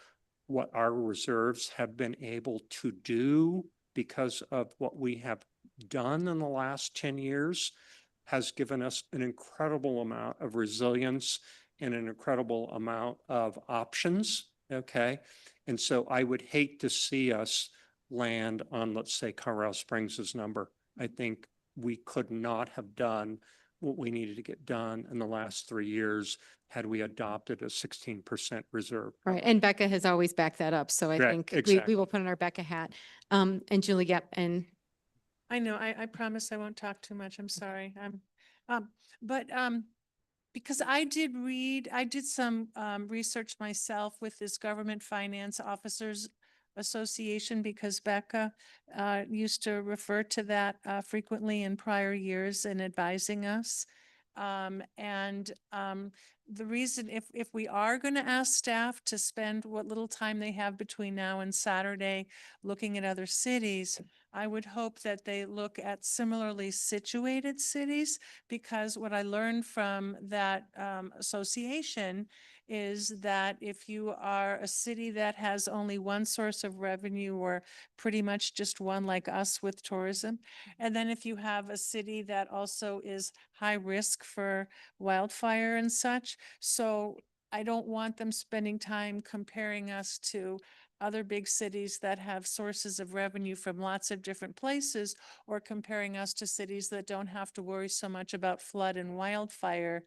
what our reserves have been able to do because of what we have done in the last 10 years has given us an incredible amount of resilience and an incredible amount of options. Okay. And so I would hate to see us land on, let's say, Colorado Springs' number. I think we could not have done what we needed to get done in the last 3 years had we adopted a 16% reserve. Right. And Becca has always backed that up. So I Right, think exactly. we will put on our Becca hat. And Julie, yep. And I know, I promise I won't talk too much. I'm sorry. But because I did some research myself with this Government Finance Officers Association because Becca used to refer to that frequently in prior years in advising us. The reason, if we are going to ask staff to spend what little time they have between now and Saturday looking at other cities, I would hope that they look at similarly situated cities, because what I learned from that association is that if you are a city that has only one source of revenue or pretty much just one like us with tourism, and then if you have a city that also is high risk for wildfire and such, so I don't want them spending time comparing us to other big cities that have sources of revenue from lots of different places, or comparing us to cities that don't have to worry so much about flood and wildfire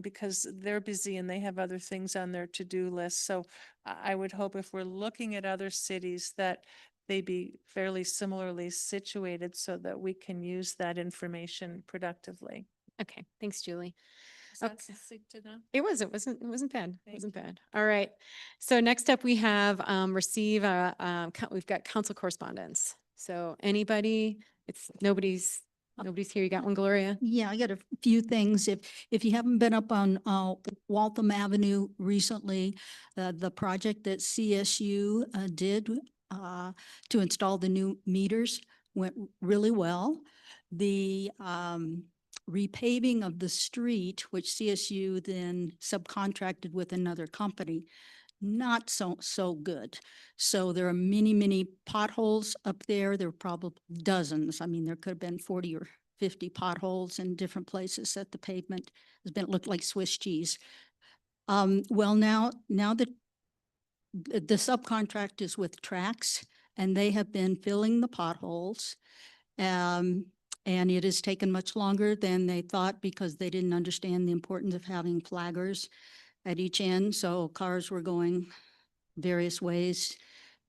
because they're busy and they have other things on their to-do list. So I would hope if we're looking at other cities that they be fairly similarly situated so that we can use that information productively. okay. Thanks, Julie. Is that Okay. succinct enough? It wasn't bad. It Thank wasn't bad. All right. So next up we have we've got council correspondence. So anybody, nobody's here. You got one, Gloria? Yeah, I got a few things. If you haven't been up on Waltham Avenue recently, the project that CSU did to install the new meters went really well. The repaving of the street, which CSU then subcontracted with another company, not so good. So there are many potholes up there. There are probably dozens. I mean, there could have been 40 or 50 potholes in different places that the pavement has been, looked like Swiss cheese. Well, now that the subcontract is with Trax, and they have been filling the potholes. And it has taken much longer than they thought because they didn't understand the importance of having flaggers at each end. So cars were going various ways.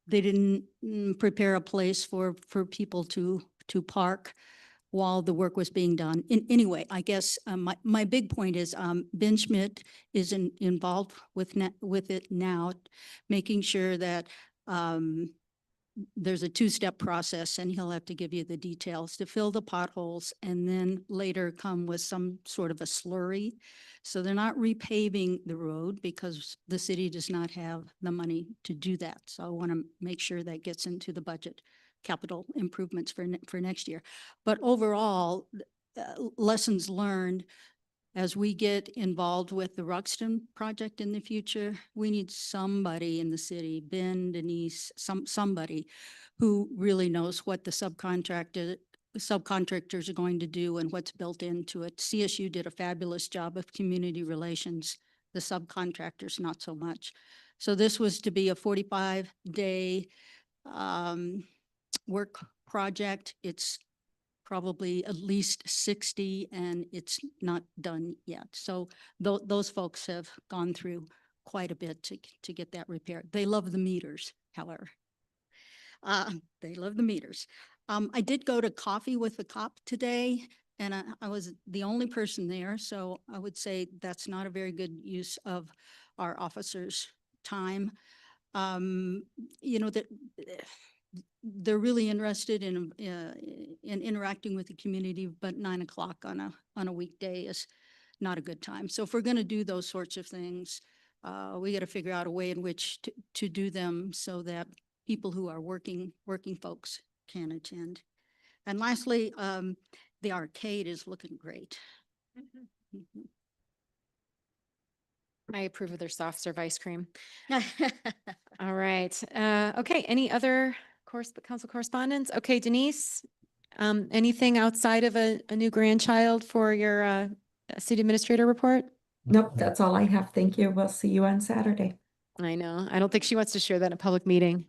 They didn't prepare a place for people to park while the work was being done. Anyway, I guess my big point is Ben Schmidt is involved with it now, making sure that there's a two-step process, and he'll have to give you the details to fill the potholes and then later come with some sort of a slurry. So they're not repaving the road because the city does not have the money to do that. So I want to make sure that gets into the budget capital improvements for next year. But overall, lessons learned, as we get involved with the Ruxton project in the future, we need somebody in the city, Ben, Denise, somebody who really knows what the subcontractors are going to do and what's built into it. CSU did a fabulous job of community relations, the subcontractors not so much. So this was to be a 45-day work project. It's probably at least 60, and it's not done yet. So those folks have gone through quite a bit to get that repaired. They love the meters, however. They love the meters. I did go to Coffee with the Cop today, and I was the only person there. So I would say that's not a very good use of our officers' time. You know, that they're really interested in interacting with the community, but 9 o'clock on a weekday is not a good time. So if we're going to do those sorts of things, we got to figure out a way in which to do them so that people who are working folks can attend. And lastly, the arcade is looking great. Mhm. I approve of their soft serve ice cream. All right. Okay. Any other council correspondence? Okay, Denise, anything outside of a new grandchild for your city administrator report? Nope, that's all I have. Thank you. We'll see you on Saturday. I know. I don't think she wants to share that in a public meeting.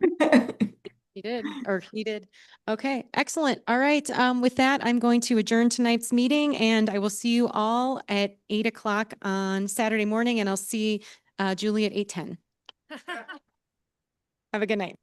He did, or he did. Okay, excellent. All right. With that, I'm going to adjourn tonight's meeting, and I will see you all at 8 o'clock on Saturday morning, and I'll see Julie at 8:10. Have a good night.